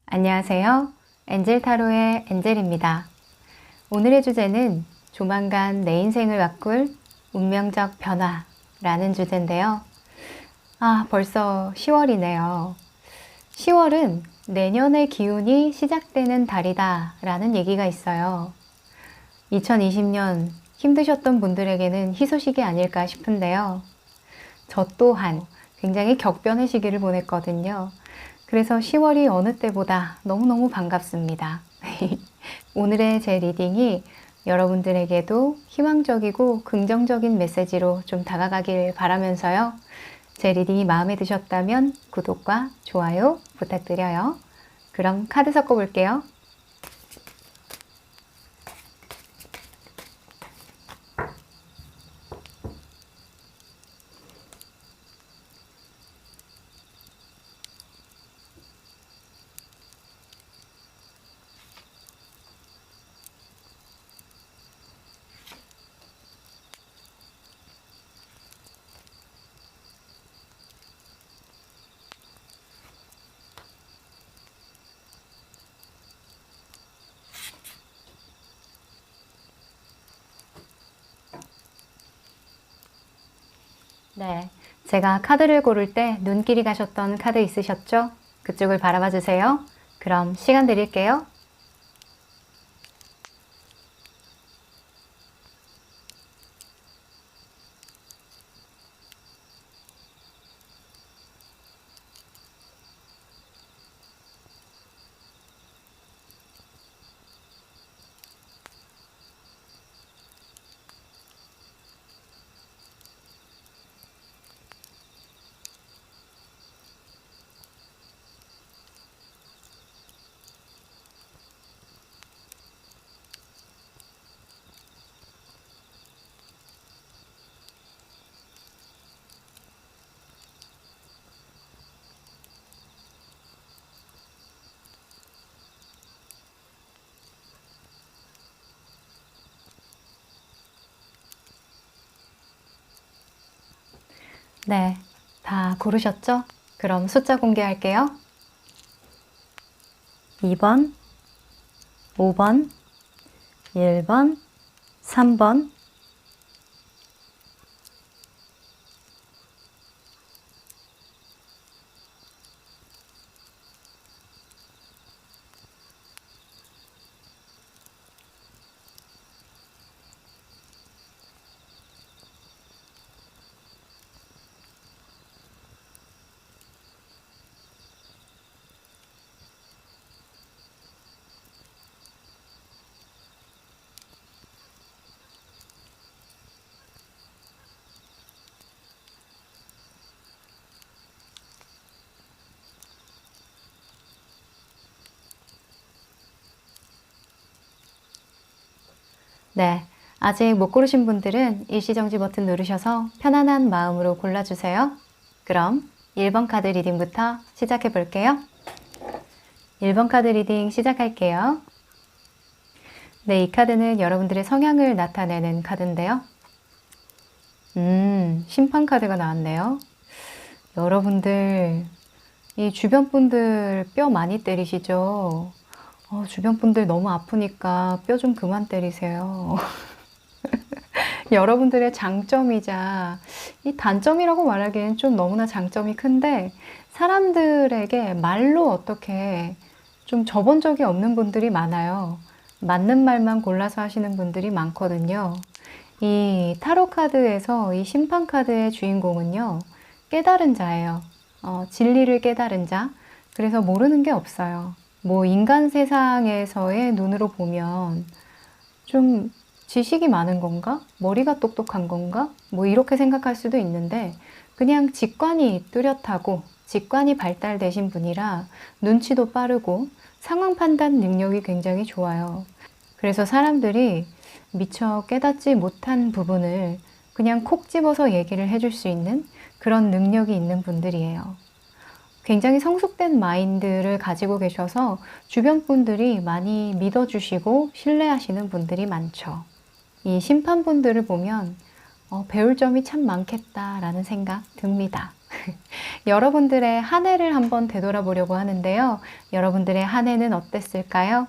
안녕하세요. 엔젤타로의 엔젤입니다. 오늘의 주제는 조만간 내 인생을 바꿀 운명적 변화라는 주제인데요. 벌써 10월이네요. 10월은 내년의 기운이 시작되는 달이다 라는 얘기가 있어요. 2020년 힘드셨던 분들에게는 희소식이 아닐까 싶은데요. 저 또한 굉장히 격변의 시기를 보냈거든요. 그래서 10월이 어느 때보다 너무너무 반갑습니다. 오늘의 제 리딩이 여러분들에게도 희망적이고 긍정적인 메시지로 좀 다가가길 바라면서요. 제 리딩이 마음에 드셨다면 구독과 좋아요 부탁드려요. 그럼 카드 섞어 볼게요. 네, 제가 카드를 고를 때 눈길이 가셨던 카드 있으셨죠? 그쪽을 바라봐 주세요. 그럼 시간 드릴게요. 네, 다 고르셨죠? 그럼 숫자 공개할게요. 2번, 5번, 1번, 3번, 네, 아직 못 고르신 분들은 일시정지 버튼 누르셔서 편안한 마음으로 골라주세요. 그럼 1번 카드 리딩부터 시작해 볼게요. 1번 카드 리딩 시작할게요. 네, 이 카드는 여러분들의 성향을 나타내는 카드인데요. 심판 카드가 나왔네요. 여러분들, 이 주변 분들 뼈 많이 때리시죠? 주변 분들 너무 아프니까 뼈 좀 그만 때리세요. 여러분들의 장점이자 이 단점이라고 말하기엔 좀 너무나 장점이 큰데 사람들에게 말로 어떻게 좀 접은 적이 없는 분들이 많아요. 맞는 말만 골라서 하시는 분들이 많거든요. 이 타로 카드에서 이 심판 카드의 주인공은요, 깨달은 자예요. 진리를 깨달은 자. 그래서 모르는 게 없어요. 뭐 인간 세상에서의 눈으로 보면 좀 지식이 많은 건가? 머리가 똑똑한 건가? 뭐 이렇게 생각할 수도 있는데 그냥 직관이 뚜렷하고 직관이 발달되신 분이라 눈치도 빠르고 상황 판단 능력이 굉장히 좋아요. 그래서 사람들이 미처 깨닫지 못한 부분을 그냥 콕 집어서 얘기를 해줄 수 있는 그런 능력이 있는 분들이에요. 굉장히 성숙된 마인드를 가지고 계셔서 주변 분들이 많이 믿어주시고 신뢰하시는 분들이 많죠. 이 심판분들을 보면 배울 점이 참 많겠다라는 생각 듭니다. 여러분들의 한 해를 한번 되돌아보려고 하는데요. 여러분들의 한 해는 어땠을까요?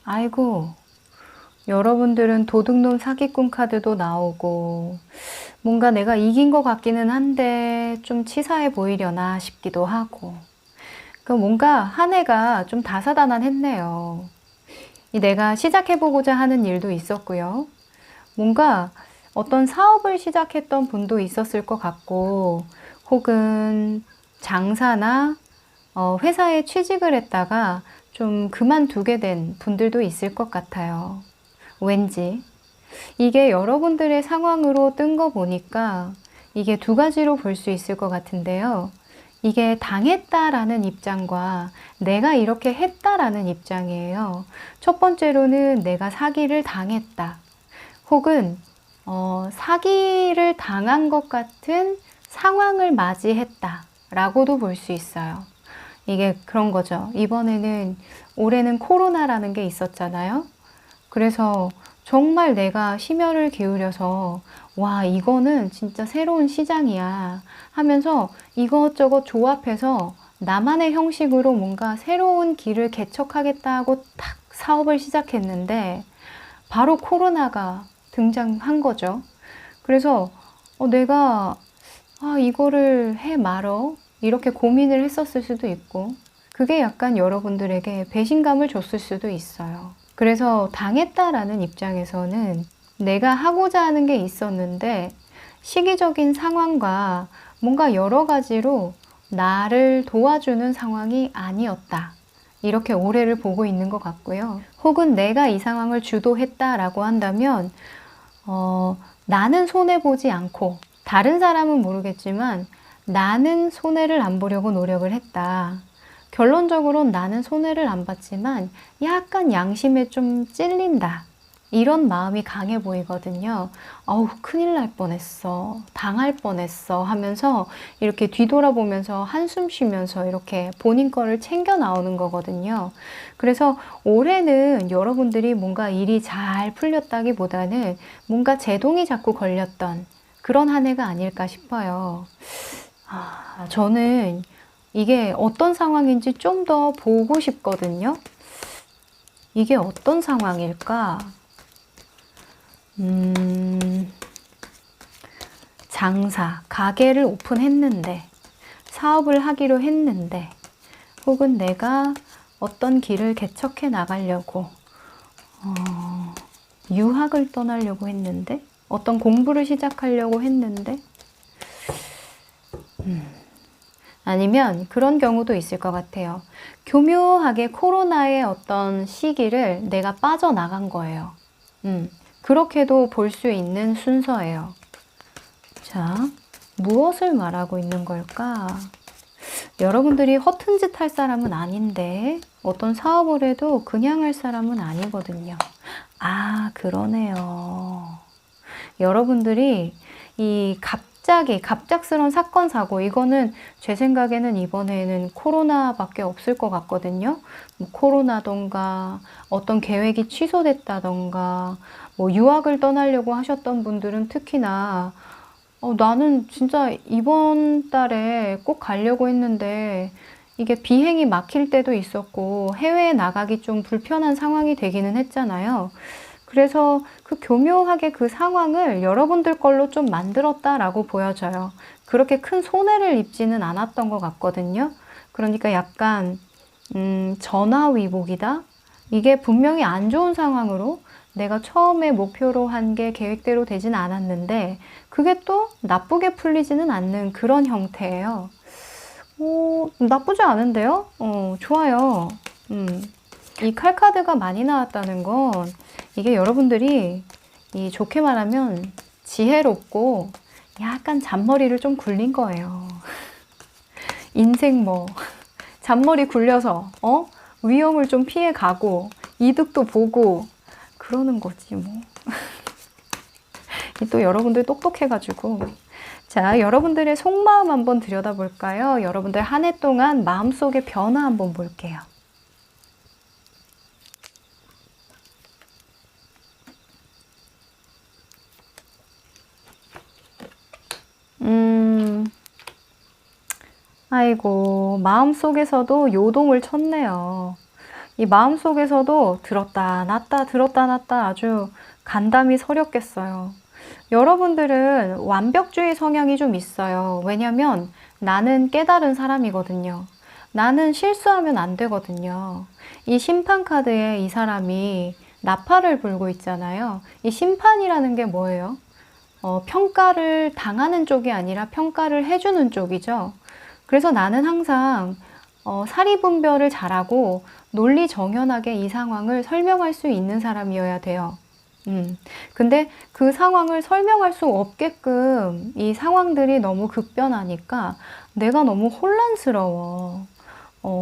아이고, 여러분들은 도둑놈 사기꾼 카드도 나오고, 뭔가 내가 이긴 것 같기는 한데, 좀 치사해 보이려나 싶기도 하고, 뭔가 한 해가 좀 다사다난했네요. 내가 시작해보고자 하는 일도 있었고요. 뭔가 어떤 사업을 시작했던 분도 있었을 것 같고, 혹은 장사나 회사에 취직을 했다가 좀 그만두게 된 분들도 있을 것 같아요. 왠지. 이게 여러분들의 상황으로 뜬 거 보니까 이게 두 가지로 볼 수 있을 것 같은데요. 이게 당했다라는 입장과 내가 이렇게 했다라는 입장이에요. 첫 번째로는 내가 사기를 당했다. 혹은 사기를 당한 것 같은 상황을 맞이했다 라고도 볼 수 있어요. 이게 그런 거죠. 이번에는 올해는 코로나라는 게 있었잖아요. 그래서 정말 내가 심혈을 기울여서 와, 이거는 진짜 새로운 시장이야 하면서 이것저것 조합해서 나만의 형식으로 뭔가 새로운 길을 개척하겠다 하고 탁 사업을 시작했는데 바로 코로나가 등장한 거죠. 그래서 내가 이거를 해 말어 이렇게 고민을 했었을 수도 있고 그게 약간 여러분들에게 배신감을 줬을 수도 있어요. 그래서 당했다라는 입장에서는 내가 하고자 하는 게 있었는데 시기적인 상황과 뭔가 여러 가지로 나를 도와주는 상황이 아니었다. 이렇게 올해를 보고 있는 것 같고요. 혹은 내가 이 상황을 주도했다라고 한다면 나는 손해보지 않고 다른 사람은 모르겠지만 나는 손해를 안 보려고 노력을 했다. 결론적으로는 나는 손해를 안 봤지만 약간 양심에 좀 찔린다. 이런 마음이 강해 보이거든요. 어우, 큰일 날 뻔했어. 당할 뻔했어. 하면서 이렇게 뒤돌아보면서 한숨 쉬면서 이렇게 본인 거를 챙겨 나오는 거거든요. 그래서 올해는 여러분들이 뭔가 일이 잘 풀렸다기보다는 뭔가 제동이 자꾸 걸렸던 그런 한 해가 아닐까 싶어요. 저는 이게 어떤 상황인지 좀 더 보고 싶거든요. 이게 어떤 상황일까? 장사, 가게를 오픈했는데, 사업을 하기로 했는데, 혹은 내가 어떤 길을 개척해 나가려고, 유학을 떠나려고 했는데, 어떤 공부를 시작하려고 했는데, 아니면 그런 경우도 있을 것 같아요. 교묘하게 코로나의 어떤 시기를 내가 빠져나간 거예요. 그렇게도 볼 수 있는 순서예요. 자, 무엇을 말하고 있는 걸까? 여러분들이 허튼 짓 할 사람은 아닌데 어떤 사업을 해도 그냥 할 사람은 아니거든요. 그러네요. 여러분들이 이 갑작스러운 사건, 사고, 이거는 제 생각에는 이번에는 코로나밖에 없을 것 같거든요. 뭐 코로나던가, 어떤 계획이 취소됐다던가, 뭐 유학을 떠나려고 하셨던 분들은 특히나, 나는 진짜 이번 달에 꼭 가려고 했는데, 이게 비행이 막힐 때도 있었고, 해외에 나가기 좀 불편한 상황이 되기는 했잖아요. 그래서 그 교묘하게 그 상황을 여러분들 걸로 좀 만들었다라고 보여져요. 그렇게 큰 손해를 입지는 않았던 것 같거든요. 그러니까 약간 전화위복이다? 이게 분명히 안 좋은 상황으로 내가 처음에 목표로 한 게 계획대로 되진 않았는데 그게 또 나쁘게 풀리지는 않는 그런 형태예요. 나쁘지 않은데요? 좋아요. 이 칼카드가 많이 나왔다는 건 이게 여러분들이 좋게 말하면 지혜롭고 약간 잔머리를 좀 굴린 거예요. 인생 잔머리 굴려서 위험을 좀 피해 가고 이득도 보고 그러는 거지 뭐. 또 여러분들 똑똑해가지고. 자, 여러분들의 속마음 한번 들여다볼까요? 여러분들 한 해 동안 마음속의 변화 한번 볼게요. 아이고, 마음속에서도 요동을 쳤네요. 이 마음속에서도 들었다 놨다 들었다 놨다 아주 간담이 서렸겠어요. 여러분들은 완벽주의 성향이 좀 있어요. 왜냐면 나는 깨달은 사람이거든요. 나는 실수하면 안 되거든요. 이 심판카드에 이 사람이 나팔을 불고 있잖아요. 이 심판이라는 게 뭐예요? 평가를 당하는 쪽이 아니라 평가를 해주는 쪽이죠. 그래서 나는 항상 사리분별을 잘하고 논리정연하게 이 상황을 설명할 수 있는 사람이어야 돼요. 근데 그 상황을 설명할 수 없게끔 이 상황들이 너무 급변하니까 내가 너무 혼란스러워.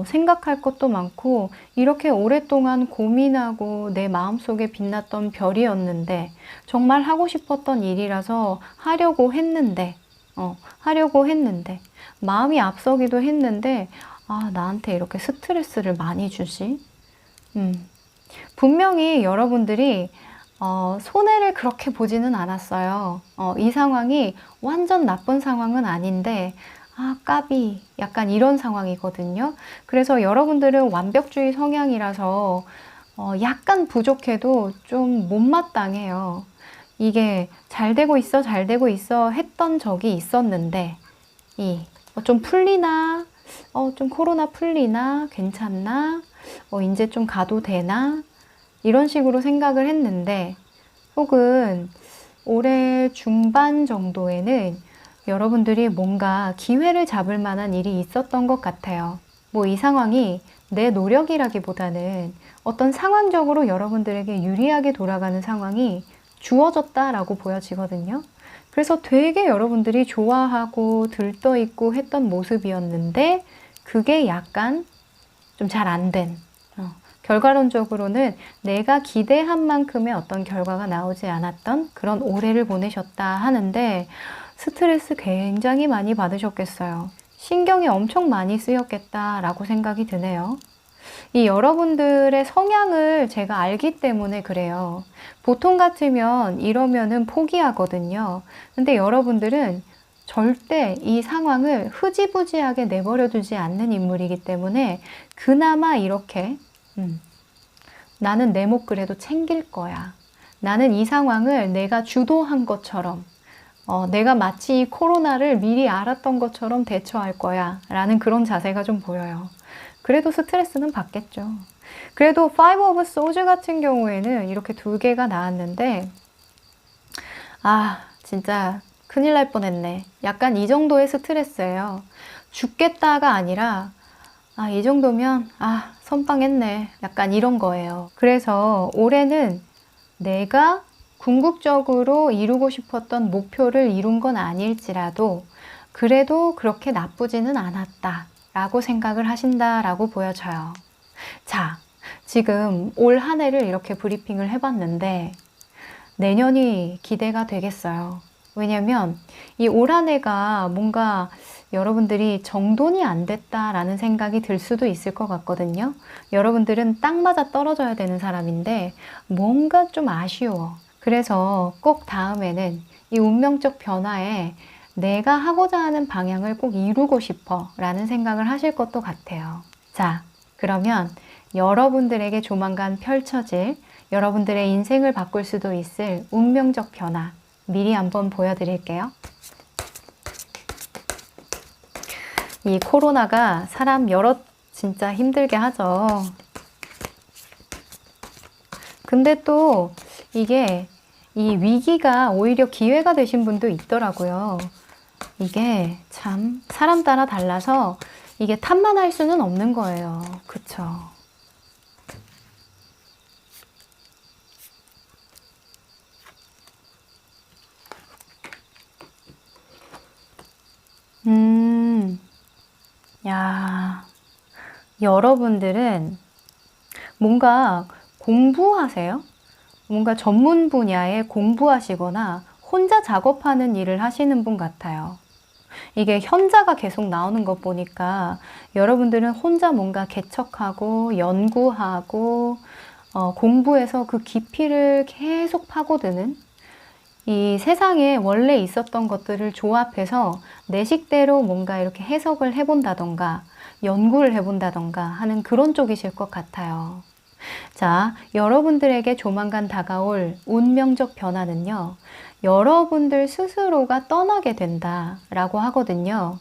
생각할 것도 많고 이렇게 오랫동안 고민하고 내 마음속에 빛났던 별이었는데 정말 하고 싶었던 일이라서 하려고 했는데 마음이 앞서기도 했는데 나한테 이렇게 스트레스를 많이 주지? 분명히 여러분들이 손해를 그렇게 보지는 않았어요. 이 상황이 완전 나쁜 상황은 아닌데 까비 약간 이런 상황이거든요. 그래서 여러분들은 완벽주의 성향이라서 약간 부족해도 좀 못마땅해요. 이게 잘 되고 있어 했던 적이 있었는데 좀 풀리나? 좀 코로나 풀리나? 괜찮나? 이제 좀 가도 되나? 이런 식으로 생각을 했는데 혹은 올해 중반 정도에는 여러분들이 뭔가 기회를 잡을 만한 일이 있었던 것 같아요. 뭐 이 상황이 내 노력이라기보다는 어떤 상황적으로 여러분들에게 유리하게 돌아가는 상황이 주어졌다라고 보여지거든요. 그래서 되게 여러분들이 좋아하고 들떠있고 했던 모습이었는데 그게 약간 좀 잘 안 된, 결과론적으로는 내가 기대한 만큼의 어떤 결과가 나오지 않았던 그런 올해를 보내셨다 하는데 스트레스 굉장히 많이 받으셨겠어요. 신경이 엄청 많이 쓰였겠다라고 생각이 드네요. 이 여러분들의 성향을 제가 알기 때문에 그래요. 보통 같으면 이러면은 포기하거든요. 근데 여러분들은 절대 이 상황을 흐지부지하게 내버려 두지 않는 인물이기 때문에 그나마 이렇게 나는 내 목 그래도 챙길 거야. 나는 이 상황을 내가 주도한 것처럼 내가 마치 이 코로나를 미리 알았던 것처럼 대처할 거야 라는 그런 자세가 좀 보여요. 그래도 스트레스는 받겠죠. 그래도 Five of Swords 같은 경우에는 이렇게 2개가 나왔는데 진짜 큰일 날 뻔했네. 약간 이 정도의 스트레스예요. 죽겠다가 아니라 이 정도면 선빵했네. 약간 이런 거예요. 그래서 올해는 내가 궁극적으로 이루고 싶었던 목표를 이룬 건 아닐지라도 그래도 그렇게 나쁘지는 않았다 라고 생각을 하신다라고 보여져요. 자, 지금 올 한 해를 이렇게 브리핑을 해봤는데 내년이 기대가 되겠어요. 왜냐면 이 올 한 해가 뭔가 여러분들이 정돈이 안 됐다라는 생각이 들 수도 있을 것 같거든요. 여러분들은 딱 맞아 떨어져야 되는 사람인데 뭔가 좀 아쉬워. 그래서 꼭 다음에는 이 운명적 변화에 내가 하고자 하는 방향을 꼭 이루고 싶어 라는 생각을 하실 것도 같아요. 자, 그러면 여러분들에게 조만간 펼쳐질 여러분들의 인생을 바꿀 수도 있을 운명적 변화 미리 한번 보여드릴게요. 이 코로나가 사람 여럿 진짜 힘들게 하죠. 근데 또 이게 이 위기가 오히려 기회가 되신 분도 있더라고요. 이게 참 사람 따라 달라서 이게 탓만 할 수는 없는 거예요. 그쵸? 야, 여러분들은 뭔가 공부하세요? 뭔가 전문 분야에 공부하시거나 혼자 작업하는 일을 하시는 분 같아요. 이게 현자가 계속 나오는 것 보니까 여러분들은 혼자 뭔가 개척하고 연구하고 공부해서 그 깊이를 계속 파고드는, 이 세상에 원래 있었던 것들을 조합해서 내 식대로 뭔가 이렇게 해석을 해본다던가 연구를 해본다던가 하는 그런 쪽이실 것 같아요. 자, 여러분들에게 조만간 다가올 운명적 변화는요, 여러분들 스스로가 떠나게 된다라고 하거든요.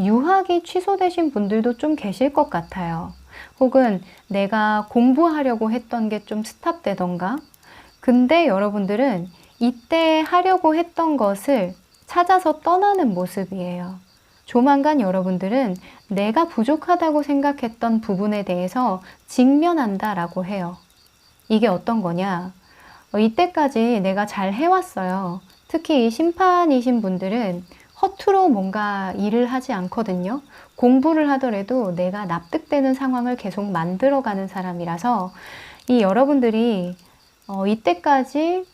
유학이 취소되신 분들도 좀 계실 것 같아요. 혹은 내가 공부하려고 했던 게 좀 스탑되던가. 근데 여러분들은 이때 하려고 했던 것을 찾아서 떠나는 모습이에요. 조만간 여러분들은 내가 부족하다고 생각했던 부분에 대해서 직면한다라고 해요. 이게 어떤 거냐? 이때까지 내가 잘 해왔어요. 특히 이 심판이신 분들은 허투루 뭔가 일을 하지 않거든요. 공부를 하더라도 내가 납득되는 상황을 계속 만들어가는 사람이라서 이 여러분들이 이때까지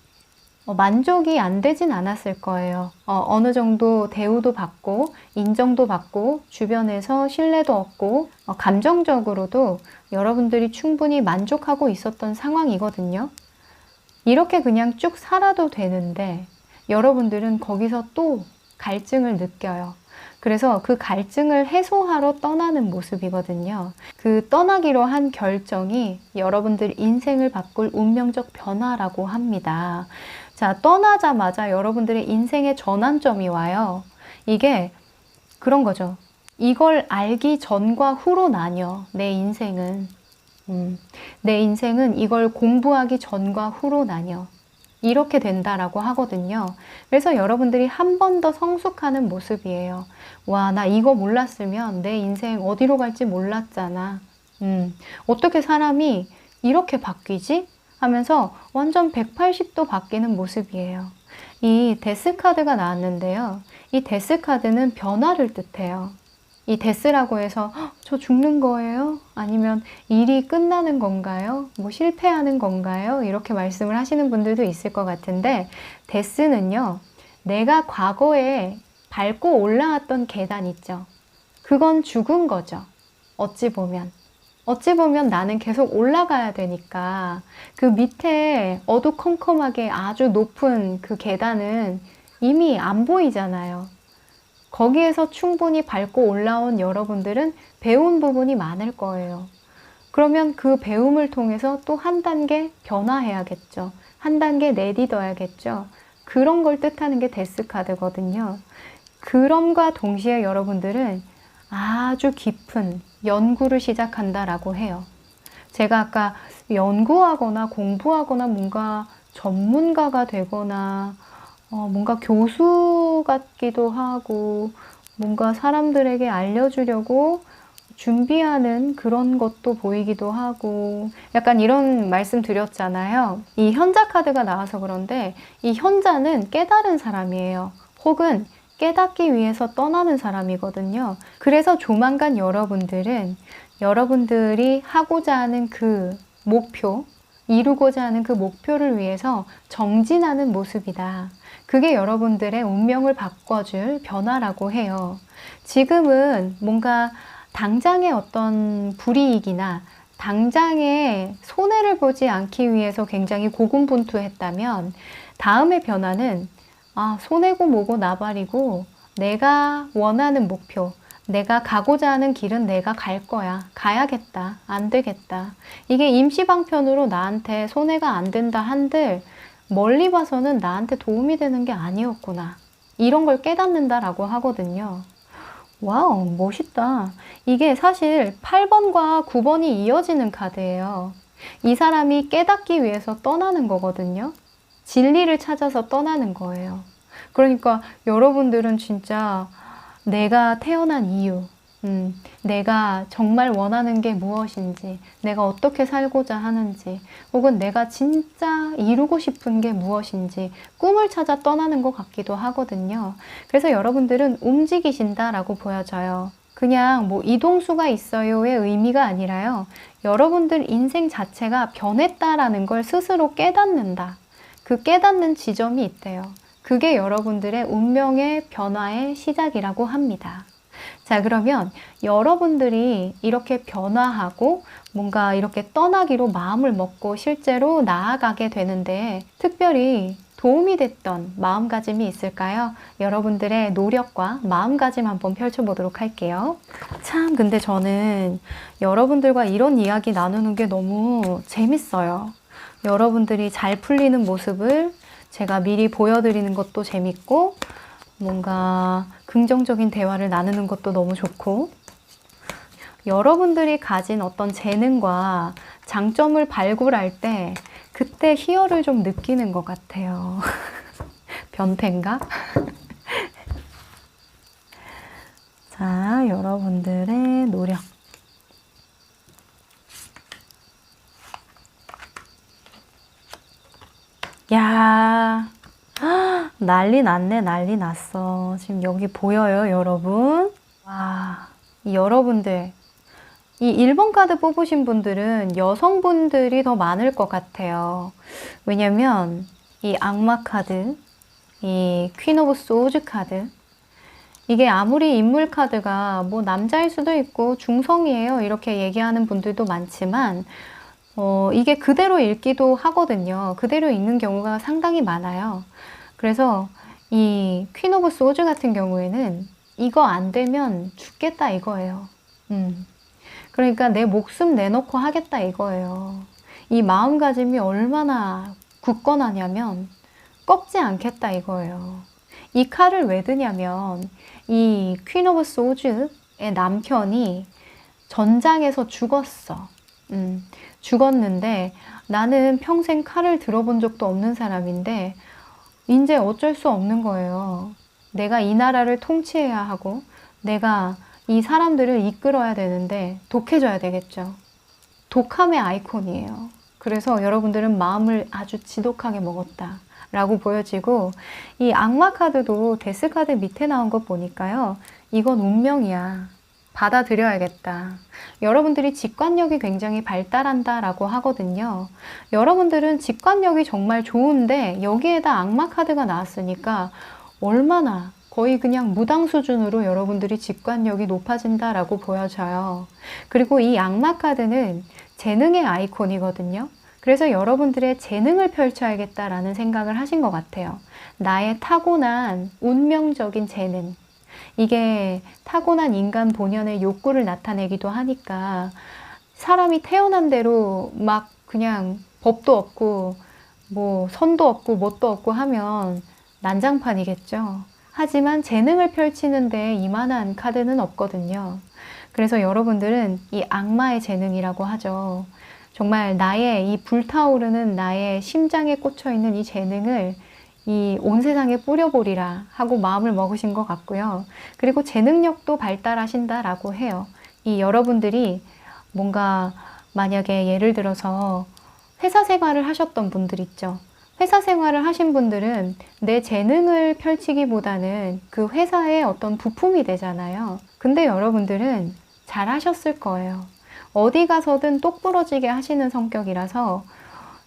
만족이 안 되진 않았을 거예요. 어느 정도 대우도 받고 인정도 받고 주변에서 신뢰도 얻고 감정적으로도 여러분들이 충분히 만족하고 있었던 상황이거든요. 이렇게 그냥 쭉 살아도 되는데 여러분들은 거기서 또 갈증을 느껴요. 그래서 그 갈증을 해소하러 떠나는 모습이거든요. 그 떠나기로 한 결정이 여러분들 인생을 바꿀 운명적 변화라고 합니다. 자, 떠나자마자 여러분들의 인생의 전환점이 와요. 이게 그런 거죠. 이걸 알기 전과 후로 나뉘어, 내 인생은. 내 인생은 이걸 공부하기 전과 후로 나뉘어. 이렇게 된다라고 하거든요. 그래서 여러분들이 한 번 더 성숙하는 모습이에요. 와, 나 이거 몰랐으면 내 인생 어디로 갈지 몰랐잖아. 어떻게 사람이 이렇게 바뀌지? 하면서 완전 180도 바뀌는 모습이에요. 이 데스카드가 나왔는데요. 이 데스카드는 변화를 뜻해요. 이 데스라고 해서 저 죽는 거예요? 아니면 일이 끝나는 건가요? 뭐 실패하는 건가요? 이렇게 말씀을 하시는 분들도 있을 것 같은데, 데스는요, 내가 과거에 밟고 올라왔던 계단 있죠. 그건 죽은 거죠. 어찌 보면 나는 계속 올라가야 되니까 그 밑에 어두컴컴하게 아주 높은 그 계단은 이미 안 보이잖아요. 거기에서 충분히 밟고 올라온 여러분들은 배운 부분이 많을 거예요. 그러면 그 배움을 통해서 또 한 단계 변화해야겠죠. 한 단계 내딛어야겠죠. 그런 걸 뜻하는 게 데스카드거든요. 그럼과 동시에 여러분들은 아주 깊은 연구를 시작한다라고 해요. 제가 아까 연구하거나 공부하거나 뭔가 전문가가 되거나 뭔가 교수 같기도 하고 뭔가 사람들에게 알려주려고 준비하는 그런 것도 보이기도 하고 약간 이런 말씀 드렸잖아요. 이 현자 카드가 나와서 그런데 이 현자는 깨달은 사람이에요. 혹은 깨닫기 위해서 떠나는 사람이거든요. 그래서 조만간 여러분들은 여러분들이 하고자 하는 그 목표, 이루고자 하는 그 목표를 위해서 정진하는 모습이다. 그게 여러분들의 운명을 바꿔줄 변화라고 해요. 지금은 뭔가 당장의 어떤 불이익이나 당장의 손해를 보지 않기 위해서 굉장히 고군분투했다면 다음의 변화는 손해고 뭐고 나발이고 내가 원하는 목표, 내가 가고자 하는 길은 내가 갈 거야. 가야겠다. 안 되겠다. 이게 임시방편으로 나한테 손해가 안 된다 한들 멀리 봐서는 나한테 도움이 되는 게 아니었구나. 이런 걸 깨닫는다라고 하거든요. 와우, 멋있다. 이게 사실 8번과 9번이 이어지는 카드예요. 이 사람이 깨닫기 위해서 떠나는 거거든요. 진리를 찾아서 떠나는 거예요. 그러니까 여러분들은 진짜 내가 태어난 이유, 내가 정말 원하는 게 무엇인지, 내가 어떻게 살고자 하는지, 혹은 내가 진짜 이루고 싶은 게 무엇인지 꿈을 찾아 떠나는 것 같기도 하거든요. 그래서 여러분들은 움직이신다라고 보여져요. 그냥 뭐 이동수가 있어요의 의미가 아니라요. 여러분들 인생 자체가 변했다라는 걸 스스로 깨닫는다. 그 깨닫는 지점이 있대요. 그게 여러분들의 운명의 변화의 시작이라고 합니다. 자, 그러면 여러분들이 이렇게 변화하고 뭔가 이렇게 떠나기로 마음을 먹고 실제로 나아가게 되는데 특별히 도움이 됐던 마음가짐이 있을까요? 여러분들의 노력과 마음가짐 한번 펼쳐보도록 할게요. 참, 근데 저는 여러분들과 이런 이야기 나누는 게 너무 재밌어요. 여러분들이 잘 풀리는 모습을 제가 미리 보여드리는 것도 재밌고 뭔가 긍정적인 대화를 나누는 것도 너무 좋고 여러분들이 가진 어떤 재능과 장점을 발굴할 때 그때 희열을 좀 느끼는 것 같아요. 변태인가? 자, 여러분들의 노력. 야, 난리 났네, 난리 났어. 지금 여기 보여요, 여러분? 와, 여러분들. 이 1번 카드 뽑으신 분들은 여성분들이 더 많을 것 같아요. 왜냐면 이 악마 카드, 이 퀸 오브 소즈 카드, 이게 아무리 인물 카드가 뭐 남자일 수도 있고 중성이에요 이렇게 얘기하는 분들도 많지만 이게 그대로 읽기도 하거든요. 그대로 읽는 경우가 상당히 많아요. 그래서 이 퀸 오브 소즈 같은 경우에는 이거 안 되면 죽겠다 이거예요. 그러니까 내 목숨 내놓고 하겠다 이거예요. 이 마음가짐이 얼마나 굳건하냐면 꺾지 않겠다 이거예요. 이 칼을 왜 드냐면 이 퀸 오브 소즈의 남편이 전장에서 죽었어. 죽었는데 나는 평생 칼을 들어본 적도 없는 사람인데 이제 어쩔 수 없는 거예요. 내가 이 나라를 통치해야 하고 내가 이 사람들을 이끌어야 되는데 독해져야 되겠죠. 독함의 아이콘이에요. 그래서 여러분들은 마음을 아주 지독하게 먹었다 라고 보여지고 이 악마 카드도 데스 카드 밑에 나온 거 보니까요. 이건 운명이야. 받아들여야겠다. 여러분들이 직관력이 굉장히 발달한다 라고 하거든요. 여러분들은 직관력이 정말 좋은데 여기에다 악마 카드가 나왔으니까 얼마나 거의 그냥 무당 수준으로 여러분들이 직관력이 높아진다라고 보여져요. 그리고 이 악마 카드는 재능의 아이콘이거든요. 그래서 여러분들의 재능을 펼쳐야겠다라는 생각을 하신 것 같아요. 나의 타고난 운명적인 재능. 이게 타고난 인간 본연의 욕구를 나타내기도 하니까 사람이 태어난 대로 막 그냥 법도 없고 뭐 선도 없고 뭣도 없고 하면 난장판이겠죠. 하지만 재능을 펼치는데 이만한 카드는 없거든요. 그래서 여러분들은 이 악마의 재능이라고 하죠. 정말 나의 이 불타오르는 나의 심장에 꽂혀 있는 이 재능을 이 온 세상에 뿌려보리라 하고 마음을 먹으신 것 같고요. 그리고 재능력도 발달하신다라고 해요. 이 여러분들이 뭔가 만약에 예를 들어서 회사 생활을 하셨던 분들 있죠. 회사 생활을 하신 분들은 내 재능을 펼치기보다는 그 회사의 어떤 부품이 되잖아요. 근데 여러분들은 잘 하셨을 거예요. 어디 가서든 똑부러지게 하시는 성격이라서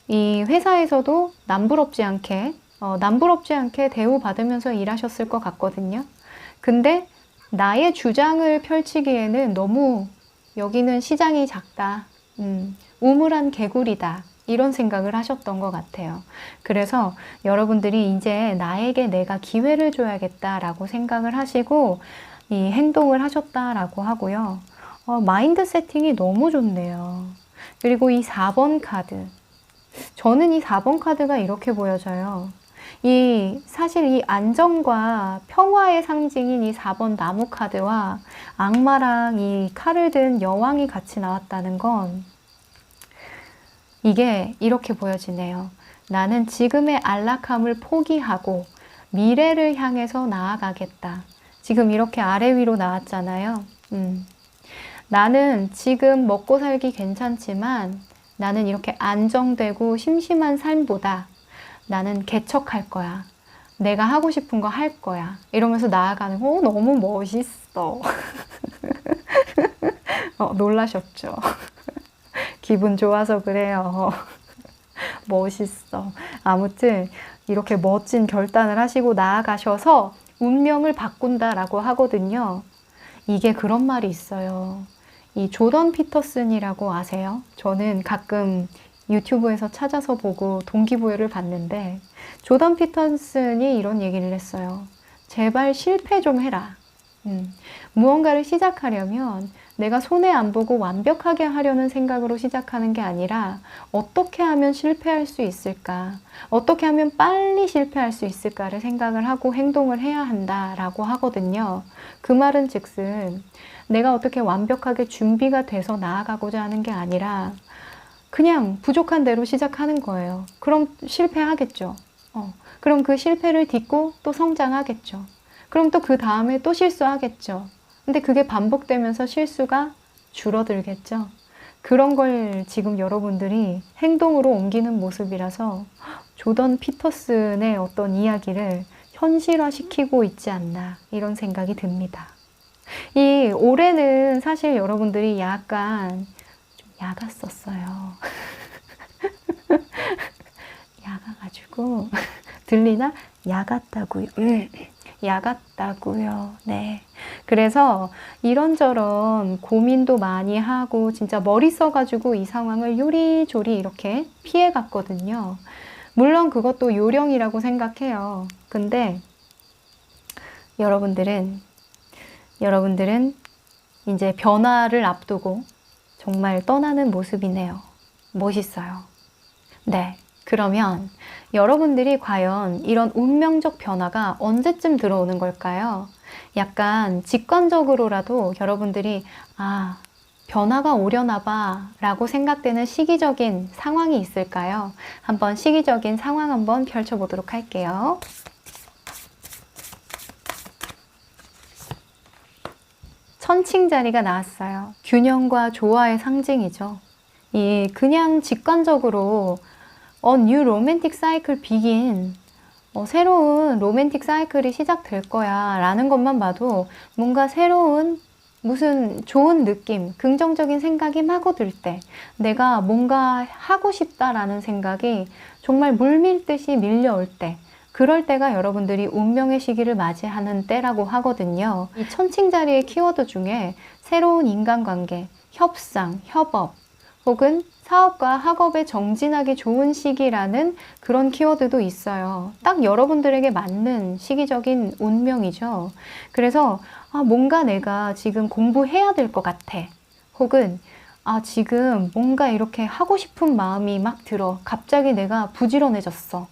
이 회사에서도 남부럽지 않게 대우받으면서 일하셨을 것 같거든요. 근데 나의 주장을 펼치기에는 너무 여기는 시장이 작다. 우물한 개구리다. 이런 생각을 하셨던 것 같아요. 그래서 여러분들이 이제 나에게 내가 기회를 줘야겠다라고 생각을 하시고 이 행동을 하셨다라고 하고요. 마인드 세팅이 너무 좋네요. 그리고 이 4번 카드. 저는 이 4번 카드가 이렇게 보여져요. 사실 이 안정과 평화의 상징인 이 4번 나무 카드와 악마랑 이 칼을 든 여왕이 같이 나왔다는 건 이게 이렇게 보여지네요. 나는 지금의 안락함을 포기하고 미래를 향해서 나아가겠다. 지금 이렇게 아래 위로 나왔잖아요. 나는 지금 먹고 살기 괜찮지만 나는 이렇게 안정되고 심심한 삶보다 나는 개척할 거야. 내가 하고 싶은 거 할 거야. 이러면서 나아가는 거 너무 멋있어. 놀라셨죠? 기분 좋아서 그래요. 멋있어. 아무튼 이렇게 멋진 결단을 하시고 나아가셔서 운명을 바꾼다라고 하거든요. 이게 그런 말이 있어요. 이 조던 피터슨이라고 아세요? 저는 가끔 유튜브에서 찾아서 보고 동기부여를 받는데 조던 피터슨이 이런 얘기를 했어요. 제발 실패 좀 해라. 무언가를 시작하려면 내가 손해 안 보고 완벽하게 하려는 생각으로 시작하는 게 아니라 어떻게 하면 실패할 수 있을까? 어떻게 하면 빨리 실패할 수 있을까를 생각을 하고 행동을 해야 한다라고 하거든요. 그 말은 즉슨 내가 어떻게 완벽하게 준비가 돼서 나아가고자 하는 게 아니라 그냥 부족한 대로 시작하는 거예요. 그럼 실패하겠죠. 그럼 그 실패를 딛고 또 성장하겠죠. 그럼 또 그 다음에 또 실수하겠죠. 근데 그게 반복되면서 실수가 줄어들겠죠. 그런 걸 지금 여러분들이 행동으로 옮기는 모습이라서 조던 피터슨의 어떤 이야기를 현실화시키고 있지 않나 이런 생각이 듭니다. 이 올해는 사실 여러분들이 약간 좀 야갔었어요. 야가가지고 들리나? 야갔다고요. 야갔다고요. 네. 그래서 이런저런 고민도 많이 하고 진짜 머리 써가지고 이 상황을 요리조리 이렇게 피해갔거든요. 물론 그것도 요령이라고 생각해요. 근데 여러분들은 이제 변화를 앞두고 정말 떠나는 모습이네요. 멋있어요. 네. 그러면 여러분들이 과연 이런 운명적 변화가 언제쯤 들어오는 걸까요? 약간 직관적으로라도 여러분들이 변화가 오려나 봐 라고 생각되는 시기적인 상황이 있을까요? 한번 시기적인 상황 한번 펼쳐보도록 할게요. 천칭자리가 나왔어요. 균형과 조화의 상징이죠. 그냥 직관적으로 new romantic cycle begin. 새로운 로맨틱 사이클이 시작될 거야 라는 것만 봐도 뭔가 새로운 무슨 좋은 느낌, 긍정적인 생각이 마구 들 때 내가 뭔가 하고 싶다라는 생각이 정말 물밀듯이 밀려올 때 그럴 때가 여러분들이 운명의 시기를 맞이하는 때라고 하거든요. 이 천칭자리의 키워드 중에 새로운 인간관계, 협상, 협업 혹은 사업과 학업에 정진하기 좋은 시기라는 그런 키워드도 있어요. 딱 여러분들에게 맞는 시기적인 운명이죠. 그래서 뭔가 내가 지금 공부해야 될 것 같아. 혹은 지금 뭔가 이렇게 하고 싶은 마음이 막 들어. 갑자기 내가 부지런해졌어.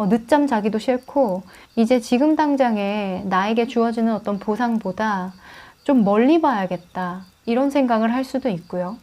늦잠 자기도 싫고 이제 지금 당장에 나에게 주어지는 어떤 보상보다 좀 멀리 봐야겠다. 이런 생각을 할 수도 있고요.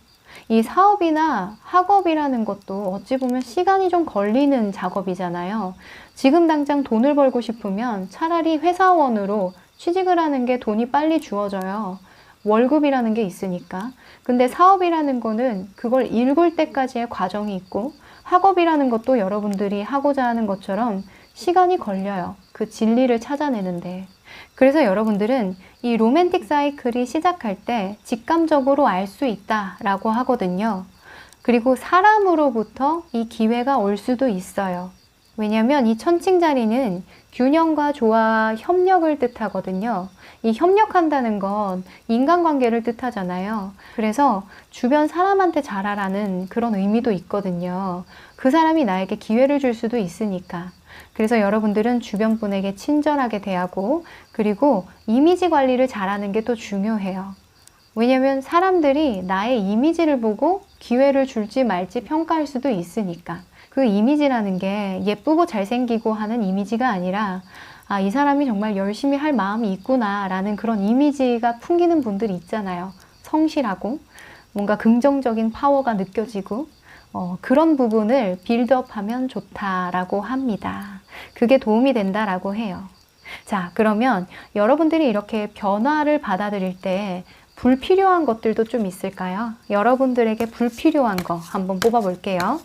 이 사업이나 학업이라는 것도 어찌 보면 시간이 좀 걸리는 작업이잖아요. 지금 당장 돈을 벌고 싶으면 차라리 회사원으로 취직을 하는 게 돈이 빨리 주어져요. 월급이라는 게 있으니까. 근데 사업이라는 거는 그걸 일굴 때까지의 과정이 있고 학업이라는 것도 여러분들이 하고자 하는 것처럼 시간이 걸려요. 그 진리를 찾아내는데. 그래서 여러분들은 이 로맨틱 사이클이 시작할 때 직감적으로 알 수 있다라고 하거든요. 그리고 사람으로부터 이 기회가 올 수도 있어요. 왜냐하면 이 천칭자리는 균형과 조화, 협력을 뜻하거든요. 이 협력한다는 건 인간관계를 뜻하잖아요. 그래서 주변 사람한테 잘하라는 그런 의미도 있거든요. 그 사람이 나에게 기회를 줄 수도 있으니까. 그래서 여러분들은 주변 분에게 친절하게 대하고 그리고 이미지 관리를 잘하는 게 또 중요해요. 왜냐면 사람들이 나의 이미지를 보고 기회를 줄지 말지 평가할 수도 있으니까. 그 이미지라는 게 예쁘고 잘생기고 하는 이미지가 아니라 이 사람이 정말 열심히 할 마음이 있구나 라는 그런 이미지가 풍기는 분들이 있잖아요. 성실하고 뭔가 긍정적인 파워가 느껴지고 그런 부분을 빌드업하면 좋다라고 합니다. 그게 도움이 된다라고 해요. 자, 그러면 여러분들이 이렇게 변화를 받아들일 때 불필요한 것들도 좀 있을까요? 여러분들에게 불필요한 거 한번 뽑아볼게요.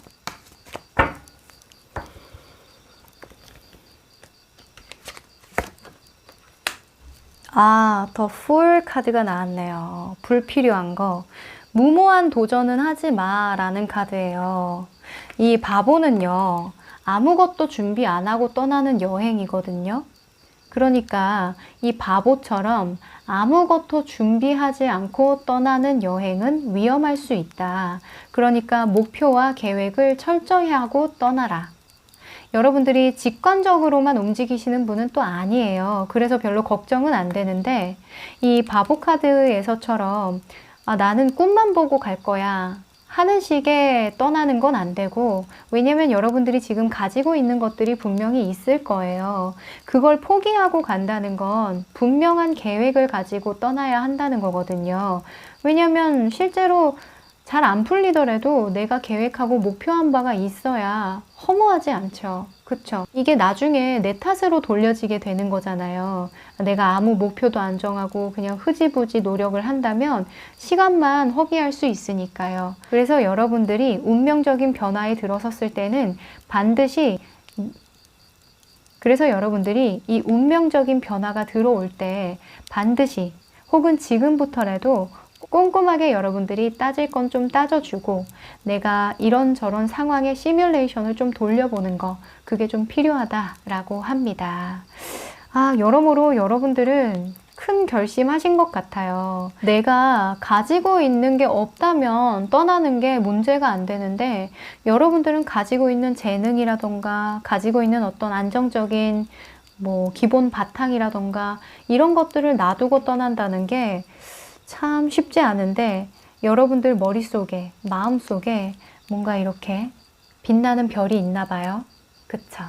더 풀 카드가 나왔네요. 불필요한 거. 무모한 도전은 하지 마 라는 카드예요. 이 바보는요, 아무것도 준비 안 하고 떠나는 여행이거든요. 그러니까 이 바보처럼 아무것도 준비하지 않고 떠나는 여행은 위험할 수 있다. 그러니까 목표와 계획을 철저히 하고 떠나라. 여러분들이 직관적으로만 움직이시는 분은 또 아니에요. 그래서 별로 걱정은 안 되는데 이 바보 카드에서처럼 나는 꿈만 보고 갈 거야 하는 식의 떠나는 건 안 되고, 왜냐면 여러분들이 지금 가지고 있는 것들이 분명히 있을 거예요. 그걸 포기하고 간다는 건 분명한 계획을 가지고 떠나야 한다는 거거든요. 왜냐면 실제로 잘 안 풀리더라도 내가 계획하고 목표한 바가 있어야 허무하지 않죠. 그쵸? 이게 나중에 내 탓으로 돌려지게 되는 거잖아요. 내가 아무 목표도 안 정하고 그냥 흐지부지 노력을 한다면 시간만 허비할 수 있으니까요. 그래서 여러분들이 운명적인 변화에 들어섰을 때는 반드시 이 운명적인 변화가 들어올 때 반드시 혹은 지금부터라도 꼼꼼하게 여러분들이 따질 건 좀 따져주고 내가 이런저런 상황의 시뮬레이션을 좀 돌려보는 거, 그게 좀 필요하다라고 합니다. 여러모로 여러분들은 큰 결심하신 것 같아요. 내가 가지고 있는 게 없다면 떠나는 게 문제가 안 되는데 여러분들은 가지고 있는 재능이라던가 가지고 있는 어떤 안정적인 기본 바탕이라던가 이런 것들을 놔두고 떠난다는 게 참 쉽지 않은데 여러분들 머릿속에, 마음속에 뭔가 이렇게 빛나는 별이 있나 봐요. 그쵸?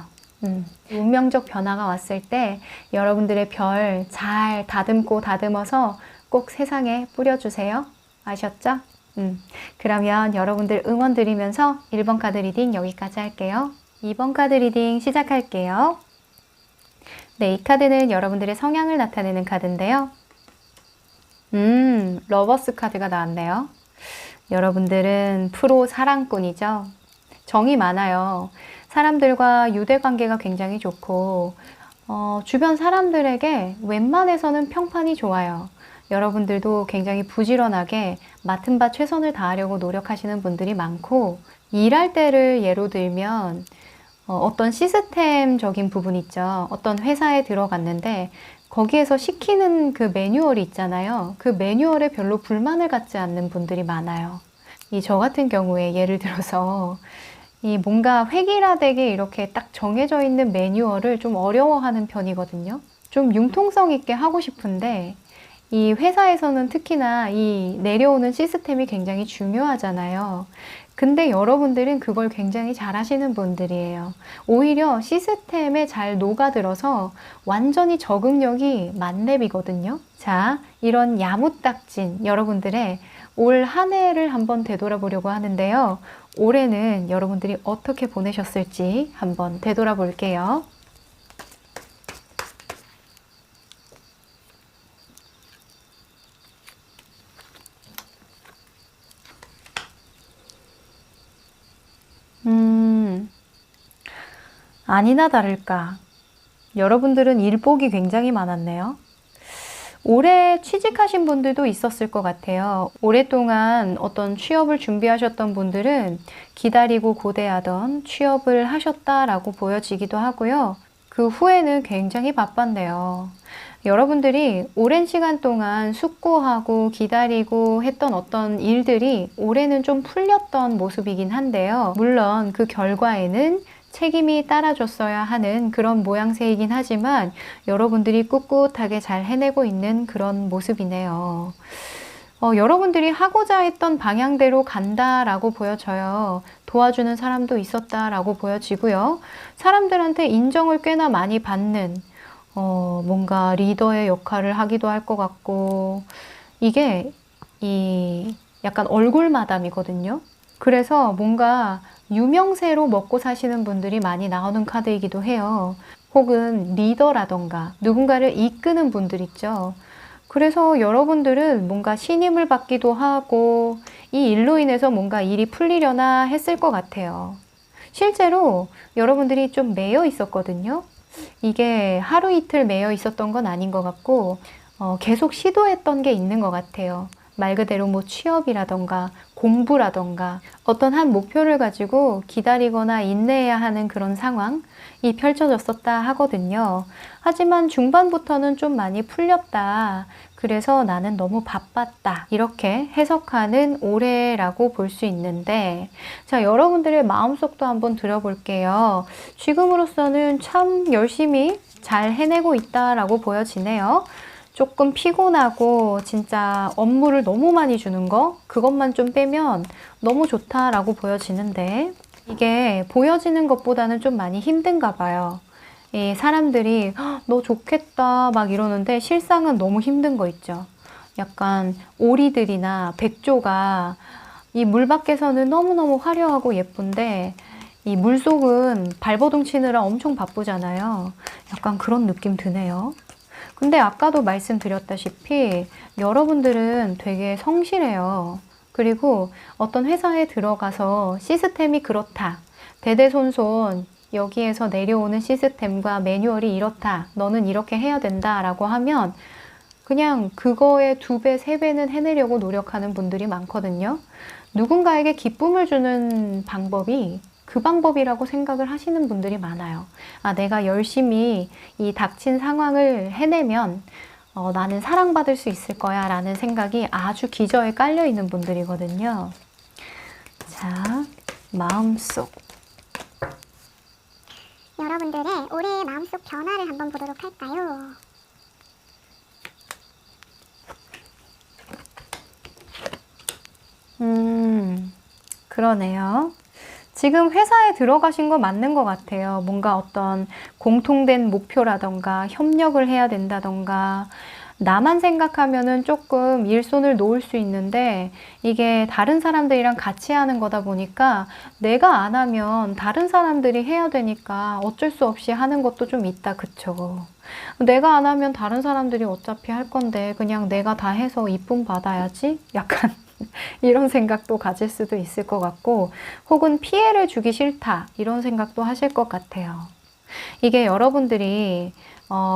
운명적 변화가 왔을 때 여러분들의 별 잘 다듬어서 꼭 세상에 뿌려주세요. 아셨죠? 그러면 여러분들 응원 드리면서 1번 카드 리딩 여기까지 할게요. 2번 카드 리딩 시작할게요. 네, 이 카드는 여러분들의 성향을 나타내는 카드인데요. 러버스 카드가 나왔네요. 여러분들은 프로 사랑꾼이죠. 정이 많아요. 사람들과 유대관계가 굉장히 좋고 주변 사람들에게 웬만해서는 평판이 좋아요. 여러분들도 굉장히 부지런하게 맡은 바 최선을 다하려고 노력하시는 분들이 많고, 일할 때를 예로 들면 어떤 시스템적인 부분 있죠. 어떤 회사에 들어갔는데 거기에서 시키는 그 매뉴얼이 있잖아요. 그 매뉴얼에 별로 불만을 갖지 않는 분들이 많아요. 저 같은 경우에 예를 들어서 뭔가 획일화되게 이렇게 딱 정해져 있는 매뉴얼을 좀 어려워하는 편이거든요. 좀 융통성 있게 하고 싶은데 이 회사에서는 특히나 이 내려오는 시스템이 굉장히 중요하잖아요. 근데 여러분들은 그걸 굉장히 잘 하시는 분들이에요. 오히려 시스템에 잘 녹아들어서 완전히 적응력이 만렙이거든요. 자, 이런 야무딱진 여러분들의 올 한 해를 한번 되돌아보려고 하는데요. 올해는 여러분들이 어떻게 보내셨을지 한번 되돌아볼게요. 아니나 다를까 여러분들은 일복이 굉장히 많았네요. 올해 취직하신 분들도 있었을 것 같아요. 오랫동안 어떤 취업을 준비하셨던 분들은 기다리고 고대하던 취업을 하셨다라고 보여지기도 하고요. 그 후에는 굉장히 바빴네요. 여러분들이 오랜 시간 동안 숙고하고 기다리고 했던 어떤 일들이 올해는 좀 풀렸던 모습이긴 한데요. 물론 그 결과에는 책임이 따라줬어야 하는 그런 모양새이긴 하지만 여러분들이 꿋꿋하게 잘 해내고 있는 그런 모습이네요. 여러분들이 하고자 했던 방향대로 간다라고 보여져요. 도와주는 사람도 있었다라고 보여지고요. 사람들한테 인정을 꽤나 많이 받는 뭔가 리더의 역할을 하기도 할 것 같고, 이게 약간 얼굴 마담이거든요. 그래서 뭔가 유명세로 먹고 사시는 분들이 많이 나오는 카드이기도 해요. 혹은 리더라던가 누군가를 이끄는 분들 있죠. 그래서 여러분들은 뭔가 신임을 받기도 하고 이 일로 인해서 뭔가 일이 풀리려나 했을 것 같아요. 실제로 여러분들이 좀 매여 있었거든요. 이게 하루 이틀 매여 있었던 건 아닌 것 같고 계속 시도했던 게 있는 것 같아요. 말 그대로 뭐 취업이라던가 공부라던가 어떤 한 목표를 가지고 기다리거나 인내해야 하는 그런 상황이 펼쳐졌었다 하거든요. 하지만 중반부터는 좀 많이 풀렸다. 그래서 나는 너무 바빴다. 이렇게 해석하는 올해라고 볼 수 있는데, 자, 여러분들의 마음속도 한번 들어볼게요. 지금으로서는 참 열심히 잘 해내고 있다라고 보여지네요. 조금 피곤하고 진짜 업무를 너무 많이 주는 거, 그것만 좀 빼면 너무 좋다라고 보여지는데, 이게 보여지는 것보다는 좀 많이 힘든가 봐요. 이 사람들이 너 좋겠다 막 이러는데 실상은 너무 힘든 거 있죠. 약간 오리들이나 백조가 이 물 밖에서는 너무너무 화려하고 예쁜데 이 물속은 발버둥 치느라 엄청 바쁘잖아요. 약간 그런 느낌 드네요. 근데 아까도 말씀드렸다시피 여러분들은 되게 성실해요. 그리고 어떤 회사에 들어가서 시스템이 그렇다. 대대손손 여기에서 내려오는 시스템과 매뉴얼이 이렇다. 너는 이렇게 해야 된다. 라고 하면 그냥 그거의 2배, 3배는 해내려고 노력하는 분들이 많거든요. 누군가에게 기쁨을 주는 방법이 그 방법이라고 생각을 하시는 분들이 많아요. 아, 내가 열심히 이 닥친 상황을 해내면 나는 사랑받을 수 있을 거야 라는 생각이 아주 기저에 깔려 있는 분들이거든요. 자, 마음속. 여러분들의 올해의 마음속 변화를 한번 보도록 할까요? 그러네요. 지금 회사에 들어가신 거 맞는 것 같아요. 뭔가 어떤 공통된 목표라던가 협력을 해야 된다던가 나만 생각하면은 조금 일손을 놓을 수 있는데 이게 다른 사람들이랑 같이 하는 거다 보니까 내가 안 하면 다른 사람들이 해야 되니까 어쩔 수 없이 하는 것도 좀 있다. 그쵸? 내가 안 하면 다른 사람들이 어차피 할 건데 그냥 내가 다 해서 이쁨 받아야지? 약간 이런 생각도 가질 수도 있을 것 같고 혹은 피해를 주기 싫다 이런 생각도 하실 것 같아요. 이게 여러분들이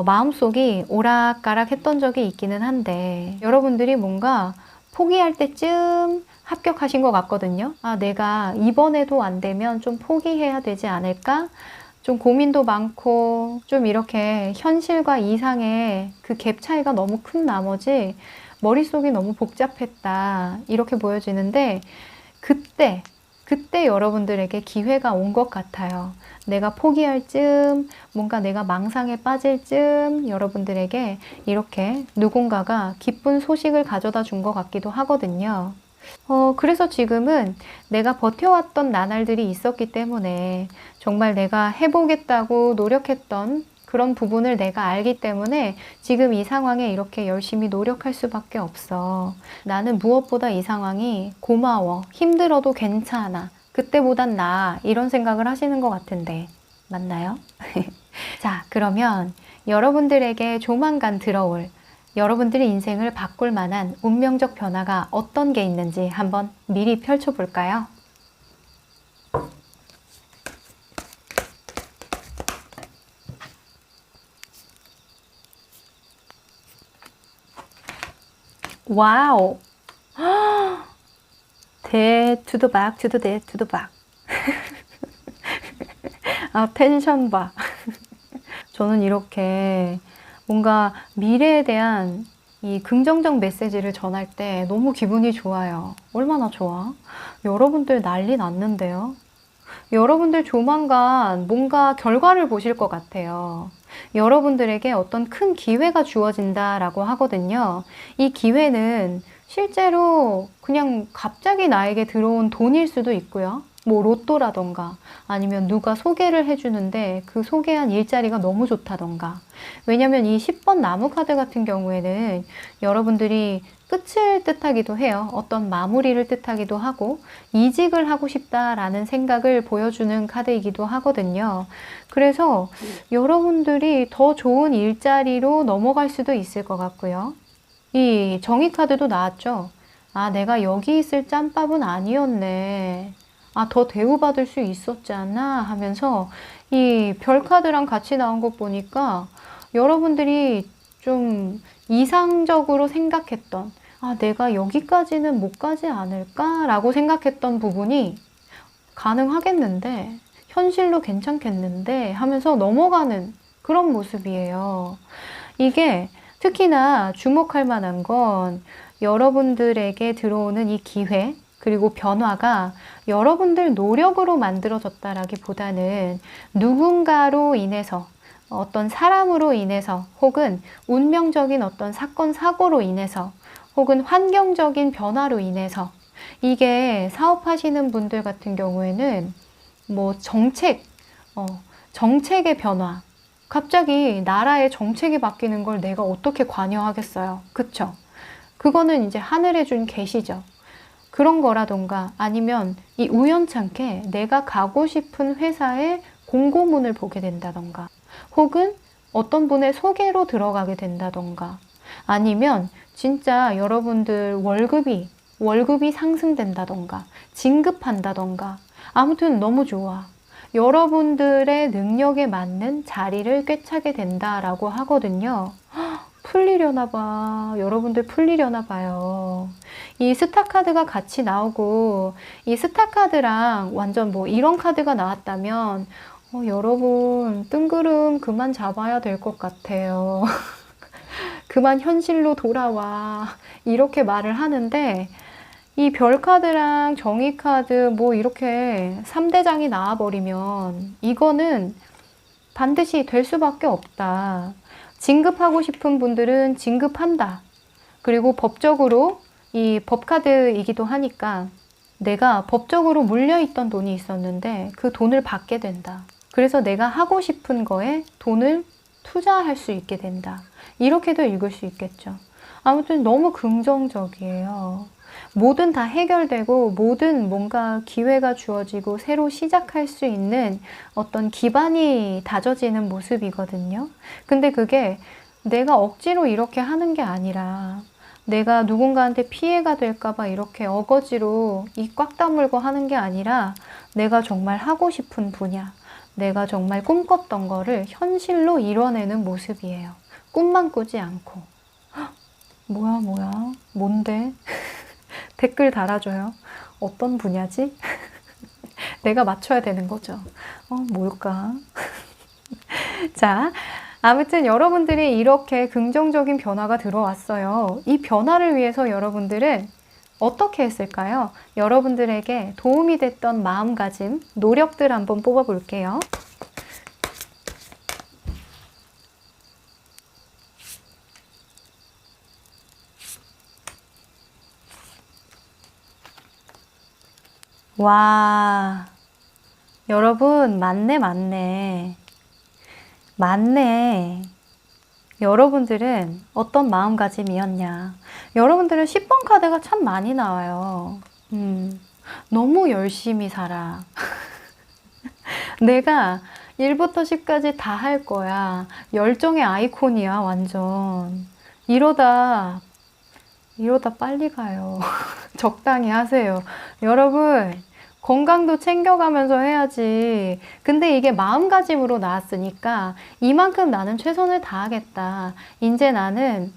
마음속이 오락가락 했던 적이 있기는 한데 여러분들이 뭔가 포기할 때쯤 합격하신 것 같거든요. 아, 내가 이번에도 안 되면 좀 포기해야 되지 않을까? 좀 고민도 많고 좀 이렇게 현실과 이상의 그 갭 차이가 너무 큰 나머지 머릿속이 너무 복잡했다 이렇게 보여지는데 그때 여러분들에게 기회가 온 것 같아요. 내가 포기할 쯤 뭔가 내가 망상에 빠질 쯤 여러분들에게 이렇게 누군가가 기쁜 소식을 가져다 준 것 같기도 하거든요. 그래서 지금은 내가 버텨왔던 나날들이 있었기 때문에 정말 내가 해보겠다고 노력했던 그런 부분을 내가 알기 때문에 지금 이 상황에 이렇게 열심히 노력할 수밖에 없어. 나는 무엇보다 이 상황이 고마워. 힘들어도 괜찮아. 그때보단 나아. 이런 생각을 하시는 것 같은데 맞나요? 자, 그러면 여러분들에게 조만간 들어올 여러분들의 인생을 바꿀 만한 운명적 변화가 어떤 게 있는지 한번 미리 펼쳐볼까요? 와우! 대 to the back, to the dead, to the back. 아, 텐션 봐. 저는 이렇게 뭔가 미래에 대한 이 긍정적 메시지를 전할 때 너무 기분이 좋아요. 얼마나 좋아? 여러분들 난리 났는데요. 여러분들 조만간 뭔가 결과를 보실 것 같아요. 여러분들에게 어떤 큰 기회가 주어진다라고 하거든요. 이 기회는 실제로 그냥 갑자기 나에게 들어온 돈일 수도 있고요. 뭐 로또라던가 아니면 누가 소개를 해주는데 그 소개한 일자리가 너무 좋다던가. 왜냐면 이 10번 나무 카드 같은 경우에는 여러분들이 끝을 뜻하기도 해요. 어떤 마무리를 뜻하기도 하고 이직을 하고 싶다라는 생각을 보여주는 카드이기도 하거든요. 그래서 여러분들이 더 좋은 일자리로 넘어갈 수도 있을 것 같고요. 이 정의 카드도 나왔죠. 아, 내가 여기 있을 짬밥은 아니었네. 아, 더 대우받을 수 있었잖아 하면서 이 별 카드랑 같이 나온 것 보니까 여러분들이 좀 이상적으로 생각했던 내가 여기까지는 못 가지 않을까라고 생각했던 부분이 가능하겠는데, 현실로 괜찮겠는데 하면서 넘어가는 그런 모습이에요. 이게 특히나 주목할 만한 건 여러분들에게 들어오는 이 기회, 그리고 변화가 여러분들 노력으로 만들어졌다라기보다는 누군가로 인해서, 어떤 사람으로 인해서, 혹은 운명적인 어떤 사건, 사고로 인해서, 혹은 환경적인 변화로 인해서, 이게 사업하시는 분들 같은 경우에는 뭐 정책의 변화, 갑자기 나라의 정책이 바뀌는 걸 내가 어떻게 관여하겠어요? 그쵸? 그거는 이제 하늘에 준 계시죠. 그런 거라던가, 아니면 이 우연찮게 내가 가고 싶은 회사의 공고문을 보게 된다던가, 혹은 어떤 분의 소개로 들어가게 된다던가, 아니면 진짜 여러분들 월급이 상승된다던가, 진급한다던가, 아무튼 너무 좋아. 여러분들의 능력에 맞는 자리를 꿰차게 된다라고 하거든요. 풀리려나 봐. 여러분들 풀리려나 봐요. 이 스타 카드가 같이 나오고, 이 스타 카드랑 완전 뭐 이런 카드가 나왔다면 여러분 뜬구름 그만 잡아야 될 것 같아요. 그만 현실로 돌아와. 이렇게 말을 하는데, 이 별 카드랑 정의 카드 뭐 이렇게 3대장이 나와버리면 이거는 반드시 될 수밖에 없다. 진급하고 싶은 분들은 진급한다. 그리고 법적으로, 이 법카드이기도 하니까 내가 법적으로 물려있던 돈이 있었는데 그 돈을 받게 된다. 그래서 내가 하고 싶은 거에 돈을 투자할 수 있게 된다. 이렇게도 읽을 수 있겠죠. 아무튼 너무 긍정적이에요. 뭐든 다 해결되고, 뭐든 뭔가 기회가 주어지고 새로 시작할 수 있는 어떤 기반이 다져지는 모습이거든요. 근데 그게 내가 억지로 이렇게 하는 게 아니라, 내가 누군가한테 피해가 될까봐 이렇게 어거지로 입 꽉 다물고 하는 게 아니라, 내가 정말 하고 싶은 분야, 내가 정말 꿈꿨던 거를 현실로 이뤄내는 모습이에요. 꿈만 꾸지 않고. 헉, 뭐야, 뭔데? 댓글 달아줘요. 어떤 분야지? 내가 맞춰야 되는 거죠. 뭘까? 자, 아무튼 여러분들이 이렇게 긍정적인 변화가 들어왔어요. 이 변화를 위해서 여러분들은 어떻게 했을까요? 여러분들에게 도움이 됐던 마음가짐, 노력들 한번 뽑아볼게요. 와, 여러분, 맞네. 여러분들은 어떤 마음가짐이었냐? 여러분들은 10번 카드가 참 많이 나와요. 너무 열심히 살아. 내가 1부터 10까지 다 할 거야. 열정의 아이콘이야, 완전. 이러다 빨리 가요. 적당히 하세요. 여러분, 건강도 챙겨가면서 해야지. 근데 이게 마음가짐으로 나왔으니까 이만큼 나는 최선을 다하겠다. 이제 나는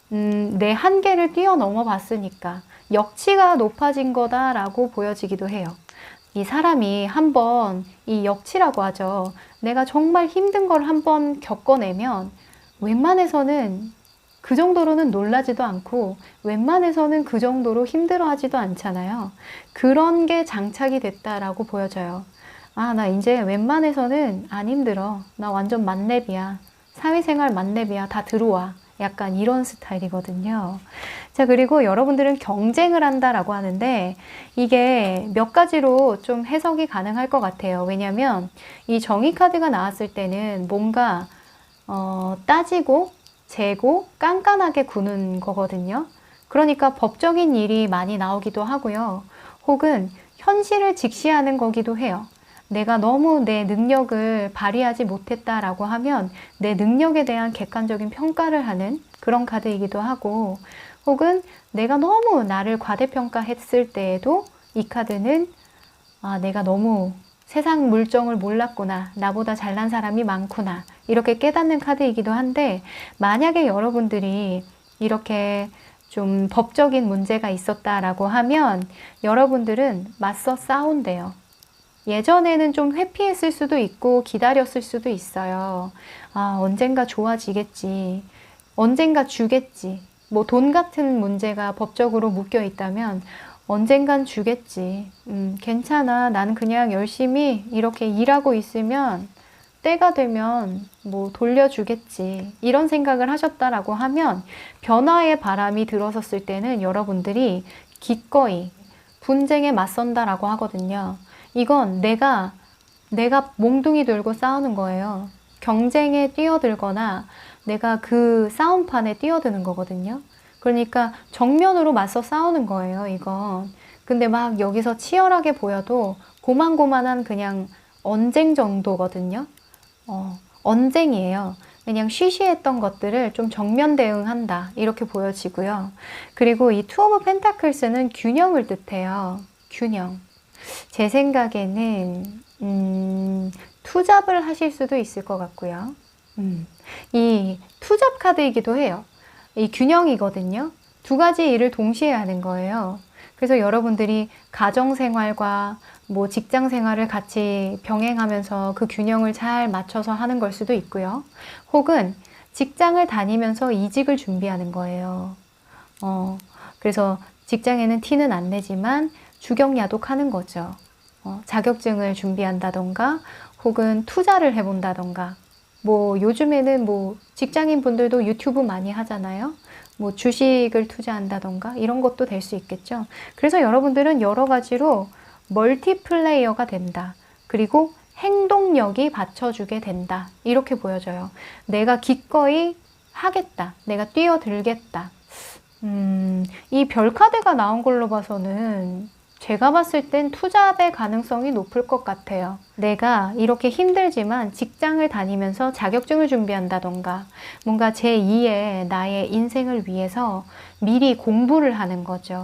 내 한계를 뛰어넘어 봤으니까 역치가 높아진 거다라고 보여지기도 해요. 이 사람이 한번, 이 역치라고 하죠. 내가 정말 힘든 걸 한번 겪어내면 웬만해서는 그 정도로는 놀라지도 않고, 웬만해서는 그 정도로 힘들어하지도 않잖아요. 그런 게 장착이 됐다라고 보여져요. 나 이제 웬만해서는 안 힘들어. 나 완전 만렙이야. 사회생활 만렙이야. 다 들어와. 약간 이런 스타일이거든요. 자, 그리고 여러분들은 경쟁을 한다라고 하는데, 이게 몇 가지로 좀 해석이 가능할 것 같아요. 왜냐면 이 정의 카드가 나왔을 때는 뭔가 따지고 재고 깐깐하게 구는 거거든요. 그러니까 법적인 일이 많이 나오기도 하고요. 혹은 현실을 직시하는 거기도 해요. 내가 너무 내 능력을 발휘하지 못했다라고 하면 내 능력에 대한 객관적인 평가를 하는 그런 카드이기도 하고, 혹은 내가 너무 나를 과대평가했을 때에도 이 카드는 내가 너무 세상 물정을 몰랐구나. 나보다 잘난 사람이 많구나. 이렇게 깨닫는 카드이기도 한데, 만약에 여러분들이 이렇게 좀 법적인 문제가 있었다라고 하면 여러분들은 맞서 싸운대요. 예전에는 좀 회피했을 수도 있고 기다렸을 수도 있어요. 아, 언젠가 좋아지겠지. 언젠가 주겠지. 뭐 돈 같은 문제가 법적으로 묶여 있다면 언젠간 주겠지. 괜찮아. 나는 그냥 열심히 이렇게 일하고 있으면 때가 되면 뭐 돌려주겠지. 이런 생각을 하셨다라고 하면 변화의 바람이 들어섰을 때는 여러분들이 기꺼이 분쟁에 맞선다라고 하거든요. 이건 내가 몽둥이 들고 싸우는 거예요. 경쟁에 뛰어들거나 내가 그 싸움판에 뛰어드는 거거든요. 그러니까 정면으로 맞서 싸우는 거예요, 이건. 근데 막 여기서 치열하게 보여도 고만고만한 그냥 언쟁 정도거든요. 언쟁이에요. 그냥 쉬쉬했던 것들을 좀 정면 대응한다. 이렇게 보여지고요. 그리고 이 투 오브 펜타클스는 균형을 뜻해요. 균형. 제 생각에는 투잡을 하실 수도 있을 것 같고요. 이 투잡 카드이기도 해요. 이 균형이거든요. 두 가지 일을 동시에 하는 거예요. 그래서 여러분들이 가정생활과 뭐 직장생활을 같이 병행하면서 그 균형을 잘 맞춰서 하는 걸 수도 있고요. 혹은 직장을 다니면서 이직을 준비하는 거예요. 그래서 직장에는 티는 안 내지만 주경야독하는 거죠. 자격증을 준비한다던가 혹은 투자를 해본다던가 뭐 요즘에는 뭐 직장인 분들도 유튜브 많이 하잖아요. 뭐 주식을 투자한다던가 이런 것도 될 수 있겠죠. 그래서 여러분들은 여러 가지로 멀티플레이어가 된다. 그리고 행동력이 받쳐주게 된다. 이렇게 보여져요. 내가 기꺼이 하겠다. 내가 뛰어들겠다. 이 별 카드가 나온 걸로 봐서는 제가 봤을 땐 투잡의 가능성이 높을 것 같아요. 내가 이렇게 힘들지만 직장을 다니면서 자격증을 준비한다던가 뭔가 제2의 나의 인생을 위해서 미리 공부를 하는 거죠.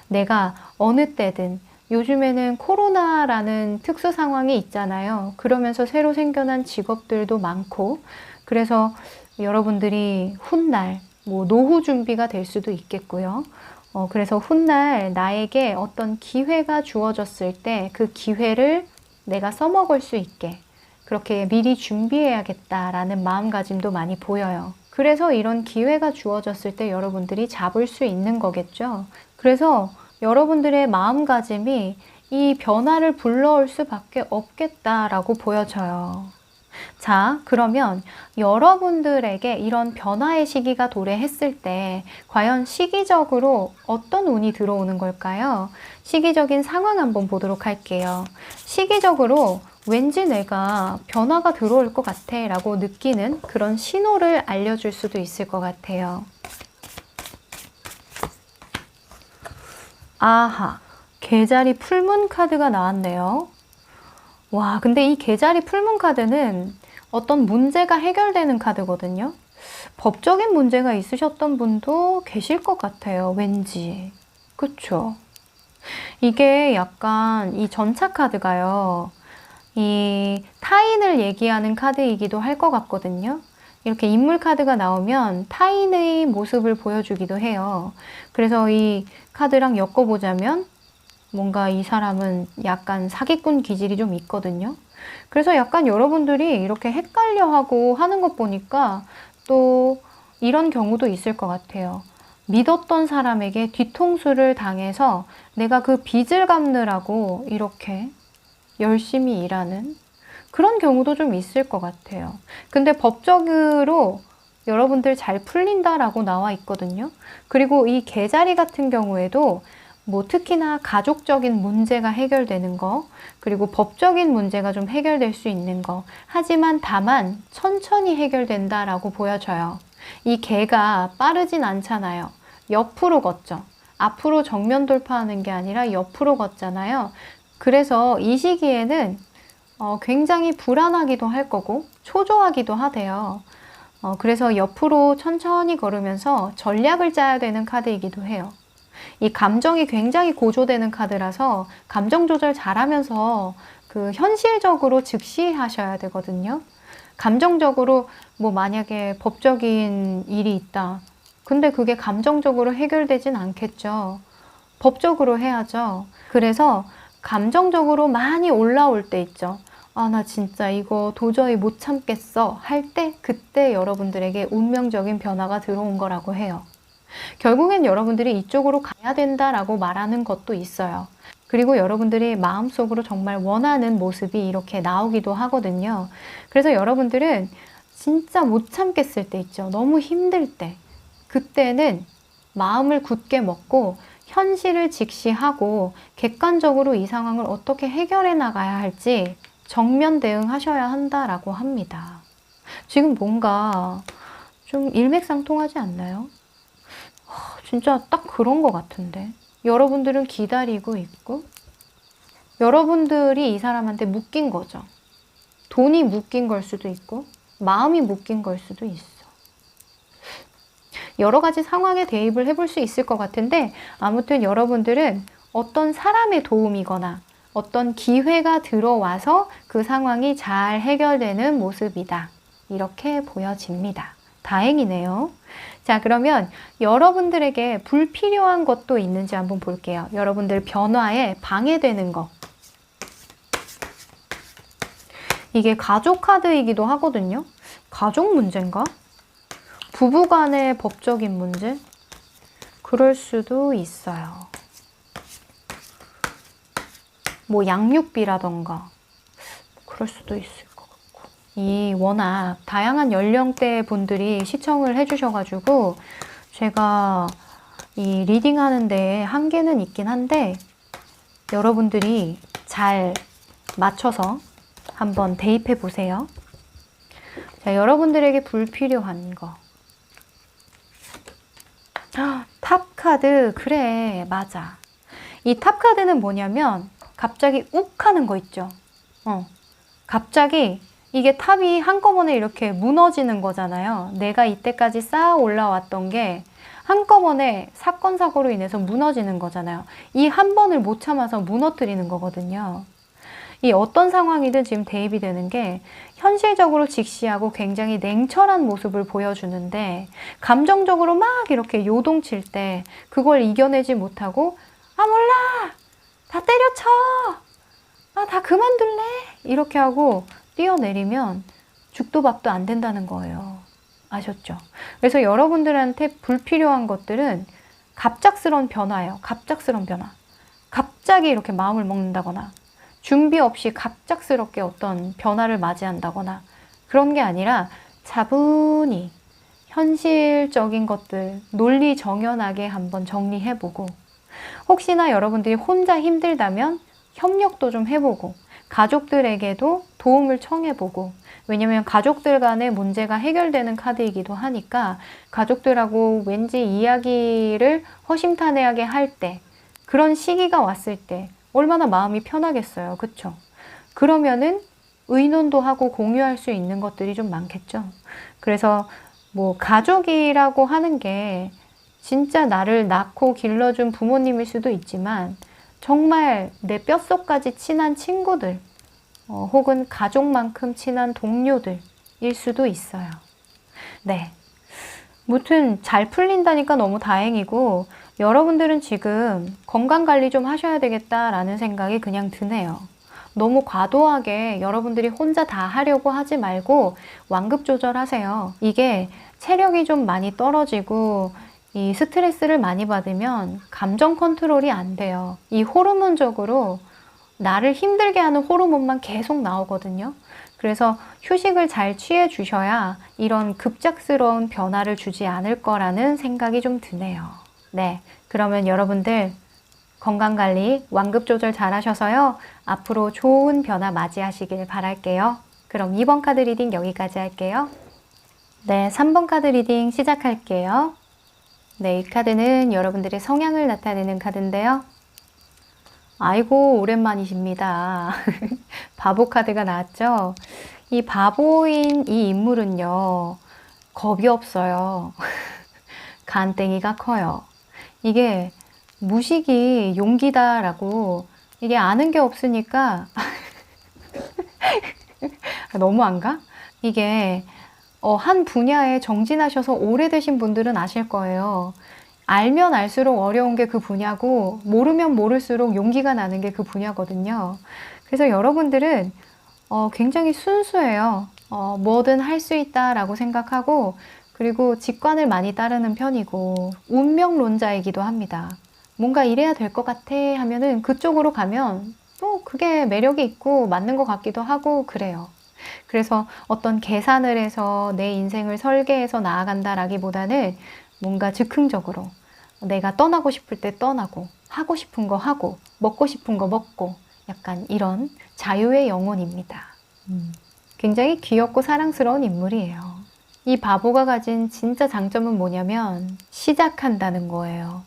내가 어느 때든 요즘에는 코로나라는 특수 상황이 있잖아요. 그러면서 새로 생겨난 직업들도 많고 그래서 여러분들이 훗날 뭐 노후 준비가 될 수도 있겠고요. 그래서 훗날 나에게 어떤 기회가 주어졌을 때 그 기회를 내가 써먹을 수 있게 그렇게 미리 준비해야겠다라는 마음가짐도 많이 보여요. 그래서 이런 기회가 주어졌을 때 여러분들이 잡을 수 있는 거겠죠. 그래서 여러분들의 마음가짐이 이 변화를 불러올 수밖에 없겠다라고 보여져요. 자, 그러면 여러분들에게 이런 변화의 시기가 도래했을 때 과연 시기적으로 어떤 운이 들어오는 걸까요? 시기적인 상황 한번 보도록 할게요. 시기적으로 왠지 내가 변화가 들어올 것 같아 라고 느끼는 그런 신호를 알려줄 수도 있을 것 같아요. 아하, 개자리 풀문 카드가 나왔네요. 와, 근데 이 개자리 풀문 카드는 어떤 문제가 해결되는 카드거든요. 법적인 문제가 있으셨던 분도 계실 것 같아요. 왠지. 그쵸? 이게 약간 이 전차 카드가요. 이 타인을 얘기하는 카드이기도 할 것 같거든요. 이렇게 인물 카드가 나오면 타인의 모습을 보여주기도 해요. 그래서 이 카드랑 엮어보자면 뭔가 이 사람은 약간 사기꾼 기질이 좀 있거든요. 그래서 약간 여러분들이 이렇게 헷갈려하고 하는 것 보니까 또 이런 경우도 있을 것 같아요. 믿었던 사람에게 뒤통수를 당해서 내가 그 빚을 갚느라고 이렇게 열심히 일하는 그런 경우도 좀 있을 것 같아요. 근데 법적으로 여러분들 잘 풀린다라고 나와 있거든요. 그리고 이 개자리 같은 경우에도 뭐 특히나 가족적인 문제가 해결되는 거, 그리고 법적인 문제가 좀 해결될 수 있는 거. 하지만 다만 천천히 해결된다라고 보여져요. 이 개가 빠르진 않잖아요. 옆으로 걷죠. 앞으로 정면 돌파하는 게 아니라 옆으로 걷잖아요. 그래서 이 시기에는 굉장히 불안하기도 할 거고 초조하기도 하대요. 그래서 옆으로 천천히 걸으면서 전략을 짜야 되는 카드이기도 해요. 이 감정이 굉장히 고조되는 카드라서 감정 조절 잘하면서 그 현실적으로 즉시하셔야 되거든요. 감정적으로 뭐 만약에 법적인 일이 있다. 근데 그게 감정적으로 해결되진 않겠죠. 법적으로 해야죠. 그래서 감정적으로 많이 올라올 때 있죠. 아, 나 진짜 이거 도저히 못 참겠어 할 때, 그때 여러분들에게 운명적인 변화가 들어온 거라고 해요. 결국엔 여러분들이 이쪽으로 가야 된다라고 말하는 것도 있어요. 그리고 여러분들이 마음속으로 정말 원하는 모습이 이렇게 나오기도 하거든요. 그래서 여러분들은 진짜 못 참겠을 때 있죠. 너무 힘들 때. 그때는 마음을 굳게 먹고 현실을 직시하고 객관적으로 이 상황을 어떻게 해결해 나가야 할지 정면 대응하셔야 한다라고 합니다. 지금 뭔가 좀 일맥상통하지 않나요? 진짜 딱 그런 것 같은데. 여러분들은 기다리고 있고, 여러분들이 이 사람한테 묶인 거죠. 돈이 묶인 걸 수도 있고, 마음이 묶인 걸 수도 있어. 여러 가지 상황에 대입을 해볼 수 있을 것 같은데, 아무튼 여러분들은 어떤 사람의 도움이거나 어떤 기회가 들어와서 그 상황이 잘 해결되는 모습이다. 이렇게 보여집니다. 다행이네요. 자, 그러면 여러분들에게 불필요한 것도 있는지 한번 볼게요. 여러분들 변화에 방해되는 거. 이게 가족 카드이기도 하거든요. 가족 문제인가? 부부 간의 법적인 문제? 그럴 수도 있어요. 뭐 양육비라던가 그럴 수도 있을 것 같고. 이 워낙 다양한 연령대 분들이 시청을 해주셔가지고 제가 이 리딩 하는데 한계는 있긴 한데 여러분들이 잘 맞춰서 한번 대입해 보세요. 자, 여러분들에게 불필요한 거. 탑 카드, 그래, 맞아. 이 탑 카드는 뭐냐면 갑자기 욱 하는 거 있죠. 갑자기 이게 탑이 한꺼번에 이렇게 무너지는 거잖아요. 내가 이때까지 쌓아 올라왔던 게 한꺼번에 사건, 사고로 인해서 무너지는 거잖아요. 이 한 번을 못 참아서 무너뜨리는 거거든요. 이 어떤 상황이든 지금 대입이 되는 게 현실적으로 직시하고 굉장히 냉철한 모습을 보여주는데 감정적으로 막 이렇게 요동칠 때 그걸 이겨내지 못하고 아 몰라! 다 때려쳐! 아 다 그만둘래? 이렇게 하고 뛰어내리면 죽도 밥도 안 된다는 거예요. 아셨죠? 그래서 여러분들한테 불필요한 것들은 갑작스러운 변화예요. 갑작스러운 변화. 갑자기 이렇게 마음을 먹는다거나 준비 없이 갑작스럽게 어떤 변화를 맞이한다거나 그런 게 아니라 차분히 현실적인 것들 논리 정연하게 한번 정리해보고 혹시나 여러분들이 혼자 힘들다면 협력도 좀 해보고 가족들에게도 도움을 청해보고 왜냐면 가족들 간의 문제가 해결되는 카드이기도 하니까 가족들하고 왠지 이야기를 허심탄회하게 할 때 그런 시기가 왔을 때 얼마나 마음이 편하겠어요. 그쵸? 그러면은 의논도 하고 공유할 수 있는 것들이 좀 많겠죠. 그래서 뭐 가족이라고 하는 게 진짜 나를 낳고 길러준 부모님일 수도 있지만 정말 내 뼛속까지 친한 친구들 혹은 가족만큼 친한 동료들일 수도 있어요. 네. 무튼 잘 풀린다니까 너무 다행이고 여러분들은 지금 건강관리 좀 하셔야 되겠다라는 생각이 그냥 드네요. 너무 과도하게 여러분들이 혼자 다 하려고 하지 말고 완급 조절하세요. 이게 체력이 좀 많이 떨어지고 이 스트레스를 많이 받으면 감정 컨트롤이 안 돼요. 이 호르몬적으로 나를 힘들게 하는 호르몬만 계속 나오거든요. 그래서 휴식을 잘 취해 주셔야 이런 급작스러운 변화를 주지 않을 거라는 생각이 좀 드네요. 네, 그러면 여러분들 건강관리 완급 조절 잘 하셔서요. 앞으로 좋은 변화 맞이하시길 바랄게요. 그럼 2번 카드 리딩 여기까지 할게요. 네, 3번 카드 리딩 시작할게요. 네, 이 카드는 여러분들의 성향을 나타내는 카드인데요. 아이고, 오랜만이십니다. 바보 카드가 나왔죠? 이 바보인 이 인물은요, 겁이 없어요. 간땡이가 커요. 이게 무식이 용기다라고 이게 아는 게 없으니까 너무 안 가? 이게 한 분야에 정진하셔서 오래되신 분들은 아실 거예요. 알면 알수록 어려운 게 그 분야고 모르면 모를수록 용기가 나는 게 그 분야거든요. 그래서 여러분들은 굉장히 순수해요. 뭐든 할 수 있다라고 생각하고 그리고 직관을 많이 따르는 편이고 운명론자이기도 합니다. 뭔가 이래야 될 것 같아 하면은 그쪽으로 가면 또 그게 매력이 있고 맞는 것 같기도 하고 그래요. 그래서 어떤 계산을 해서 내 인생을 설계해서 나아간다라기보다는 뭔가 즉흥적으로 내가 떠나고 싶을 때 떠나고 하고 싶은 거 하고 먹고 싶은 거 먹고 약간 이런 자유의 영혼입니다. 굉장히 귀엽고 사랑스러운 인물이에요. 이 바보가 가진 진짜 장점은 뭐냐면 시작한다는 거예요.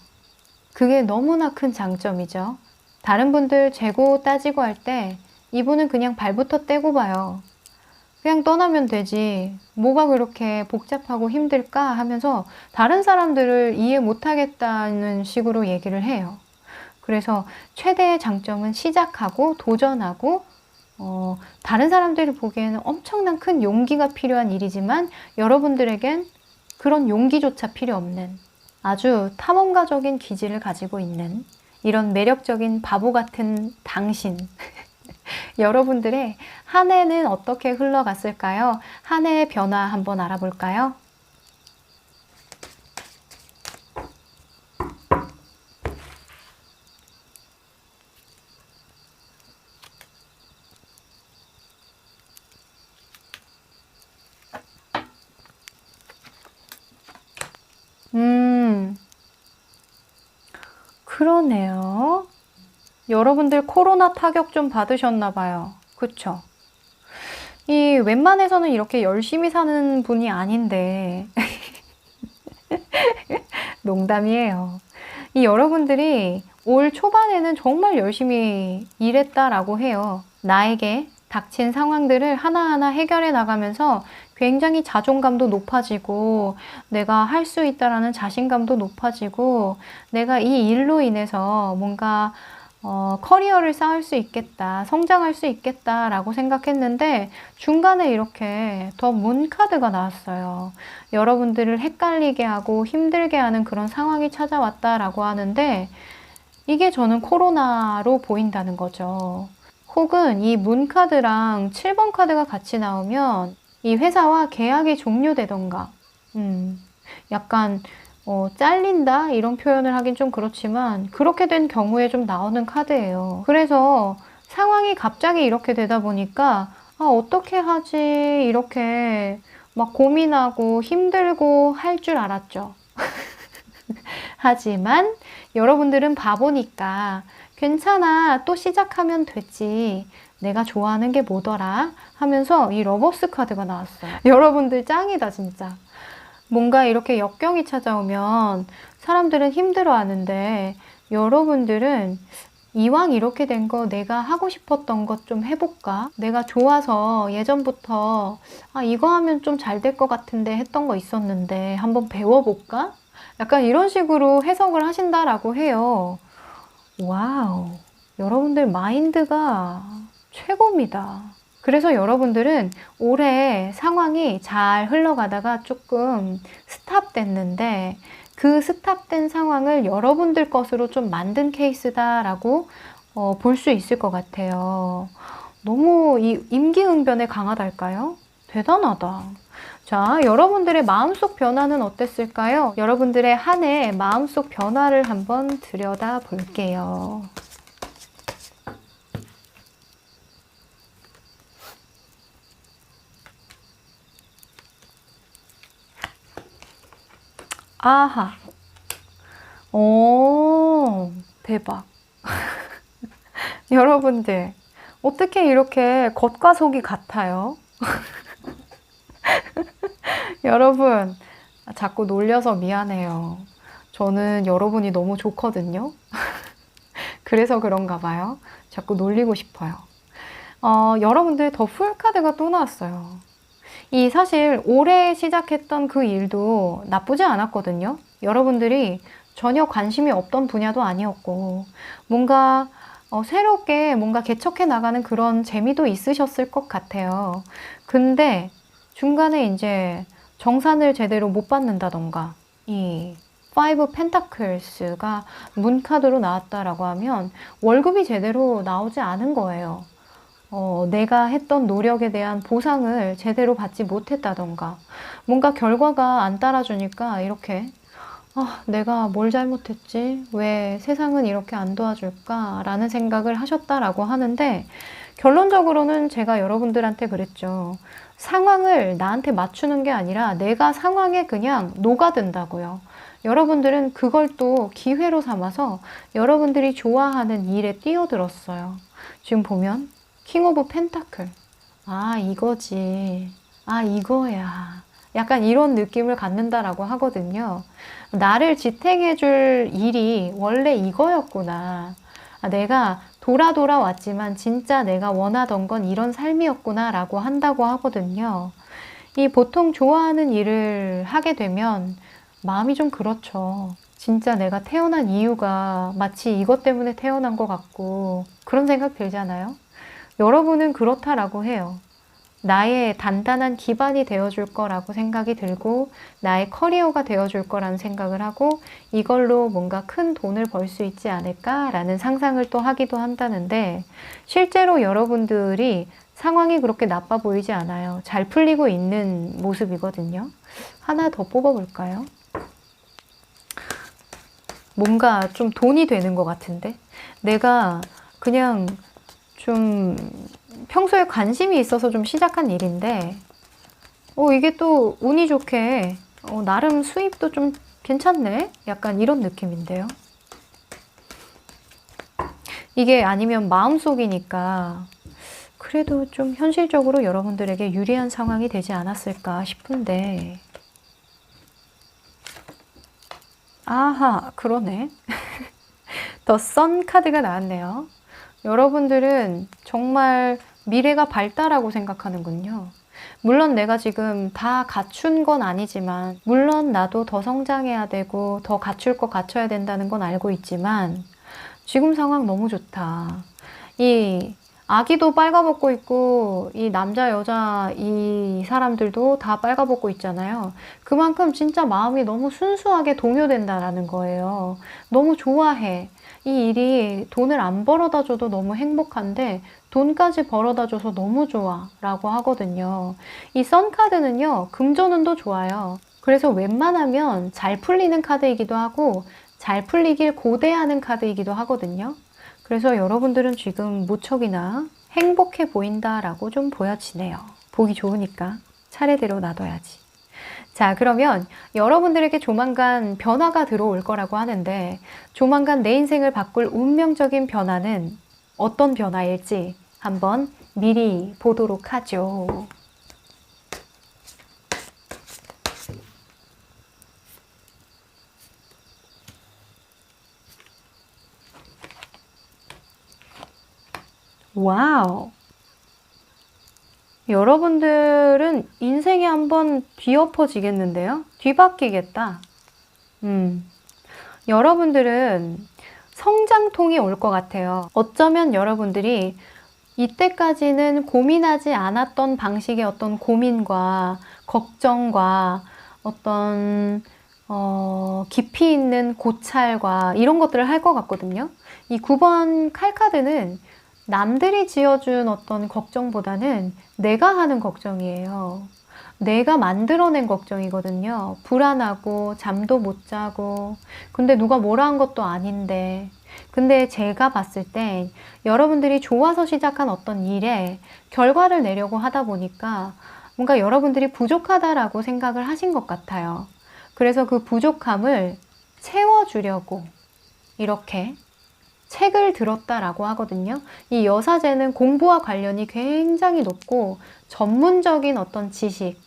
그게 너무나 큰 장점이죠. 다른 분들 재고 따지고 할 때 이분은 그냥 발부터 떼고 봐요. 그냥 떠나면 되지. 뭐가 그렇게 복잡하고 힘들까 하면서 다른 사람들을 이해 못하겠다는 식으로 얘기를 해요. 그래서 최대의 장점은 시작하고 도전하고 다른 사람들이 보기에는 엄청난 큰 용기가 필요한 일이지만 여러분들에겐 그런 용기조차 필요 없는 아주 탐험가적인 기질을 가지고 있는 이런 매력적인 바보 같은 당신. 여러분들의 한 해는 어떻게 흘러갔을까요? 한 해의 변화 한번 알아볼까요? 그러네요. 여러분들 코로나 타격 좀 받으셨나 봐요. 그쵸? 이 웬만해서는 이렇게 열심히 사는 분이 아닌데 농담이에요. 이 여러분들이 올 초반에는 정말 열심히 일했다라고 해요. 나에게 닥친 상황들을 하나하나 해결해 나가면서 굉장히 자존감도 높아지고 내가 할 수 있다라는 자신감도 높아지고 내가 이 일로 인해서 뭔가 커리어를 쌓을 수 있겠다, 성장할 수 있겠다라고 생각했는데 중간에 이렇게 더 문카드가 나왔어요. 여러분들을 헷갈리게 하고 힘들게 하는 그런 상황이 찾아왔다라고 하는데 이게 저는 코로나로 보인다는 거죠. 혹은 이 문카드랑 7번 카드가 같이 나오면 이 회사와 계약이 종료되던가 약간 잘린다 이런 표현을 하긴 좀 그렇지만 그렇게 된 경우에 좀 나오는 카드예요. 그래서 상황이 갑자기 이렇게 되다 보니까 어떻게 하지 이렇게 막 고민하고 힘들고 할 줄 알았죠. 하지만 여러분들은 바보니까 괜찮아 또 시작하면 되지 내가 좋아하는 게 뭐더라 하면서 이 러버스 카드가 나왔어요. 여러분들 짱이다 진짜. 뭔가 이렇게 역경이 찾아오면 사람들은 힘들어하는데 여러분들은 이왕 이렇게 된 거 내가 하고 싶었던 것 좀 해볼까? 내가 좋아서 예전부터 이거 하면 좀 잘 될 것 같은데 했던 거 있었는데 한번 배워볼까? 약간 이런 식으로 해석을 하신다라고 해요. 와우, 여러분들 마인드가 최고입니다. 그래서 여러분들은 올해 상황이 잘 흘러가다가 조금 스탑됐는데 그 스탑된 상황을 여러분들 것으로 좀 만든 케이스다라고 볼 수 있을 것 같아요. 너무 이 임기응변에 강하달까요? 대단하다. 자, 여러분들의 마음속 변화는 어땠을까요? 여러분들의 한 해 마음속 변화를 한번 들여다 볼게요. 아하. 오, 대박. 여러분들, 어떻게 이렇게 겉과 속이 같아요? 여러분, 자꾸 놀려서 미안해요. 저는 여러분이 너무 좋거든요. 그래서 그런가 봐요. 자꾸 놀리고 싶어요. 여러분들 더 풀카드가 또 나왔어요. 이 사실 올해 시작했던 그 일도 나쁘지 않았거든요. 여러분들이 전혀 관심이 없던 분야도 아니었고 뭔가 새롭게 뭔가 개척해 나가는 그런 재미도 있으셨을 것 같아요. 근데 중간에 이제 정산을 제대로 못 받는다던가, 이 5 펜타클스가 문카드로 나왔다라고 하면 월급이 제대로 나오지 않은 거예요. 내가 했던 노력에 대한 보상을 제대로 받지 못했다던가, 뭔가 결과가 안 따라주니까 이렇게 내가 뭘 잘못했지? 왜 세상은 이렇게 안 도와줄까? 라는 생각을 하셨다라고 하는데, 결론적으로는 제가 여러분들한테 그랬죠. 상황을 나한테 맞추는 게 아니라 내가 상황에 그냥 녹아든다고요. 여러분들은 그걸 또 기회로 삼아서 여러분들이 좋아하는 일에 뛰어들었어요. 지금 보면 킹 오브 펜타클. 아, 이거지. 아, 이거야. 약간 이런 느낌을 갖는다라고 하거든요. 나를 지탱해 줄 일이 원래 이거였구나. 내가 돌아 왔지만 진짜 내가 원하던 건 이런 삶이었구나 라고 한다고 하거든요. 이 보통 좋아하는 일을 하게 되면 마음이 좀 그렇죠. 진짜 내가 태어난 이유가 마치 이것 때문에 태어난 것 같고 그런 생각 들잖아요. 여러분은 그렇다라고 해요. 나의 단단한 기반이 되어줄 거라고 생각이 들고 나의 커리어가 되어줄 거라는 생각을 하고 이걸로 뭔가 큰 돈을 벌 수 있지 않을까라는 상상을 또 하기도 한다는데 실제로 여러분들이 상황이 그렇게 나빠 보이지 않아요. 잘 풀리고 있는 모습이거든요. 하나 더 뽑아볼까요? 뭔가 좀 돈이 되는 것 같은데 내가 그냥 좀 평소에 관심이 있어서 좀 시작한 일인데 이게 또 운이 좋게 나름 수입도 좀 괜찮네? 약간 이런 느낌인데요. 이게 아니면 마음속이니까 그래도 좀 현실적으로 여러분들에게 유리한 상황이 되지 않았을까 싶은데 아하, 그러네. 더 선 카드가 나왔네요. 여러분들은 정말 미래가 밝다라고 생각하는군요. 물론 내가 지금 다 갖춘 건 아니지만, 물론 나도 더 성장해야 되고, 더 갖출 거 갖춰야 된다는 건 알고 있지만, 지금 상황 너무 좋다. 이 아기도 빨가벗고 있고, 이 남자, 여자, 이 사람들도 다 빨가벗고 있잖아요. 그만큼 진짜 마음이 너무 순수하게 동요된다라는 거예요. 너무 좋아해. 이 일이 돈을 안 벌어다 줘도 너무 행복한데 돈까지 벌어다 줘서 너무 좋아 라고 하거든요. 이 선카드는요, 금전운도 좋아요. 그래서 웬만하면 잘 풀리는 카드이기도 하고 잘 풀리길 고대하는 카드이기도 하거든요. 그래서 여러분들은 지금 무척이나 행복해 보인다라고 좀 보여지네요. 보기 좋으니까 차례대로 놔둬야지. 자, 그러면 여러분들에게 조만간 변화가 들어올 거라고 하는데 조만간 내 인생을 바꿀 운명적인 변화는 어떤 변화일지 한번 미리 보도록 하죠. 와우! 여러분들은 인생이 한번 뒤엎어지겠는데요? 뒤바뀌겠다. 여러분들은 성장통이 올 것 같아요. 어쩌면 여러분들이 이때까지는 고민하지 않았던 방식의 어떤 고민과 걱정과 어떤 깊이 있는 고찰과 이런 것들을 할 것 같거든요. 이 9번 칼카드는 남들이 지어준 어떤 걱정보다는 내가 하는 걱정이에요. 내가 만들어낸 걱정이거든요. 불안하고 잠도 못 자고 근데 누가 뭐라 한 것도 아닌데 근데 제가 봤을 때 여러분들이 좋아서 시작한 어떤 일에 결과를 내려고 하다 보니까 뭔가 여러분들이 부족하다라고 생각을 하신 것 같아요. 그래서 그 부족함을 채워주려고 이렇게 책을 들었다라고 하거든요. 이 여사제는 공부와 관련이 굉장히 높고 전문적인 어떤 지식,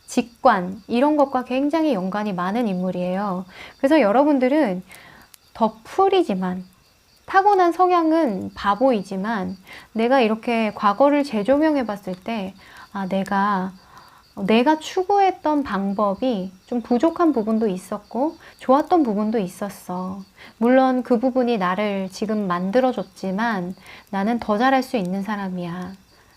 직관 이런 것과 굉장히 연관이 많은 인물이에요. 그래서 여러분들은 덧풀이지만 타고난 성향은 바보이지만 내가 이렇게 과거를 재조명해 봤을 때 내가 추구했던 방법이 좀 부족한 부분도 있었고 좋았던 부분도 있었어. 물론 그 부분이 나를 지금 만들어줬지만 나는 더 잘할 수 있는 사람이야.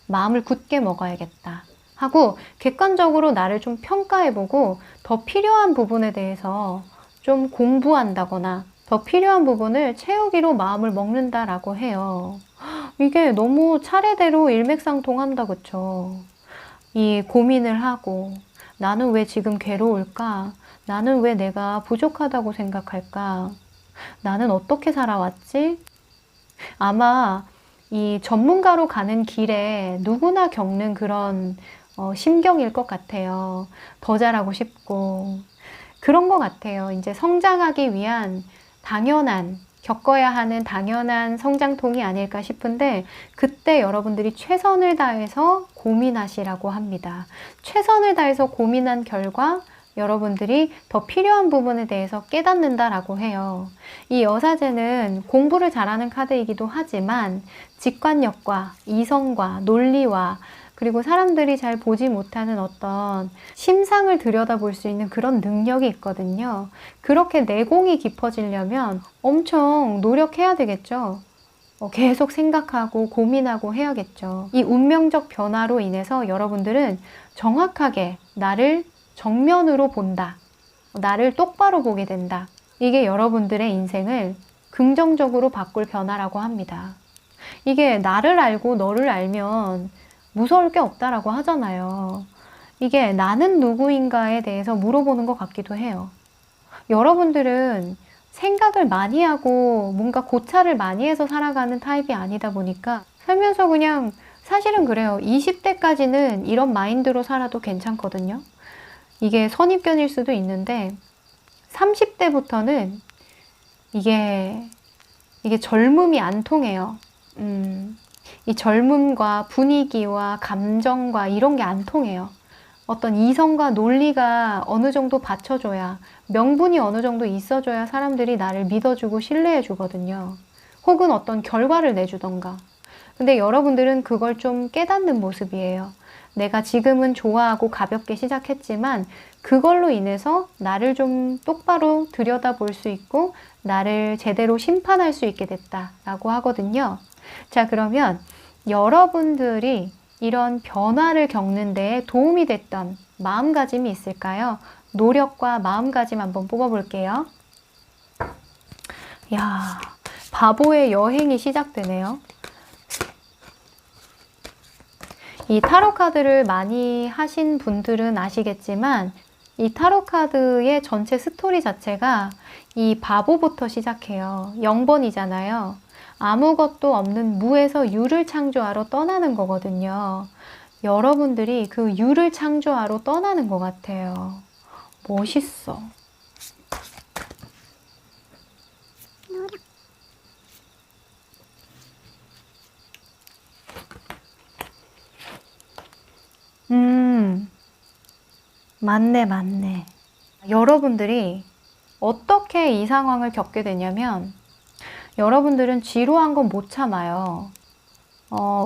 마음을 굳게 먹어야겠다 하고 객관적으로 나를 좀 평가해보고 더 필요한 부분에 대해서 좀 공부한다거나 더 필요한 부분을 채우기로 마음을 먹는다라고 해요. 이게 너무 차례대로 일맥상통한다, 그쵸? 이 고민을 하고 나는 왜 지금 괴로울까? 나는 왜 내가 부족하다고 생각할까? 나는 어떻게 살아왔지? 아마 이 전문가로 가는 길에 누구나 겪는 그런 심경일 것 같아요. 더 잘하고 싶고 그런 것 같아요. 이제 성장하기 위한 당연한 겪어야 하는 당연한 성장통이 아닐까 싶은데 그때 여러분들이 최선을 다해서 고민하시라고 합니다. 최선을 다해서 고민한 결과 여러분들이 더 필요한 부분에 대해서 깨닫는다라고 해요. 이 여사제는 공부를 잘하는 카드이기도 하지만 직관력과 이성과 논리와 그리고 사람들이 잘 보지 못하는 어떤 심상을 들여다볼 수 있는 그런 능력이 있거든요. 그렇게 내공이 깊어지려면 엄청 노력해야 되겠죠. 계속 생각하고 고민하고 해야겠죠. 이 운명적 변화로 인해서 여러분들은 정확하게 나를 정면으로 본다. 나를 똑바로 보게 된다. 이게 여러분들의 인생을 긍정적으로 바꿀 변화라고 합니다. 이게 나를 알고 너를 알면 무서울 게 없다라고 하잖아요. 이게 나는 누구인가에 대해서 물어보는 것 같기도 해요. 여러분들은 생각을 많이 하고 뭔가 고찰을 많이 해서 살아가는 타입이 아니다 보니까 살면서 그냥 사실은 그래요. 20대까지는 이런 마인드로 살아도 괜찮거든요. 이게 선입견일 수도 있는데 30대부터는 이게 젊음이 안 통해요. 이 젊음과 분위기와 감정과 이런 게 안 통해요. 어떤 이성과 논리가 어느 정도 받쳐줘야, 명분이 어느 정도 있어줘야 사람들이 나를 믿어주고 신뢰해 주거든요. 혹은 어떤 결과를 내주던가. 근데 여러분들은 그걸 좀 깨닫는 모습이에요. 내가 지금은 좋아하고 가볍게 시작했지만 그걸로 인해서 나를 좀 똑바로 들여다볼 수 있고 나를 제대로 심판할 수 있게 됐다라고 하거든요. 자, 그러면 여러분들이 이런 변화를 겪는 데에 도움이 됐던 마음가짐이 있을까요? 노력과 마음가짐 한번 뽑아볼게요. 야, 바보의 여행이 시작되네요. 이 타로 카드를 많이 하신 분들은 아시겠지만 이 타로 카드의 전체 스토리 자체가 이 바보부터 시작해요. 0번이잖아요. 아무것도 없는 무에서 유를 창조하러 떠나는 거거든요. 여러분들이 그 유를 창조하러 떠나는 것 같아요. 멋있어. 노력. 맞네. 여러분들이 어떻게 이 상황을 겪게 되냐면 여러분들은 지루한 건 못 참아요.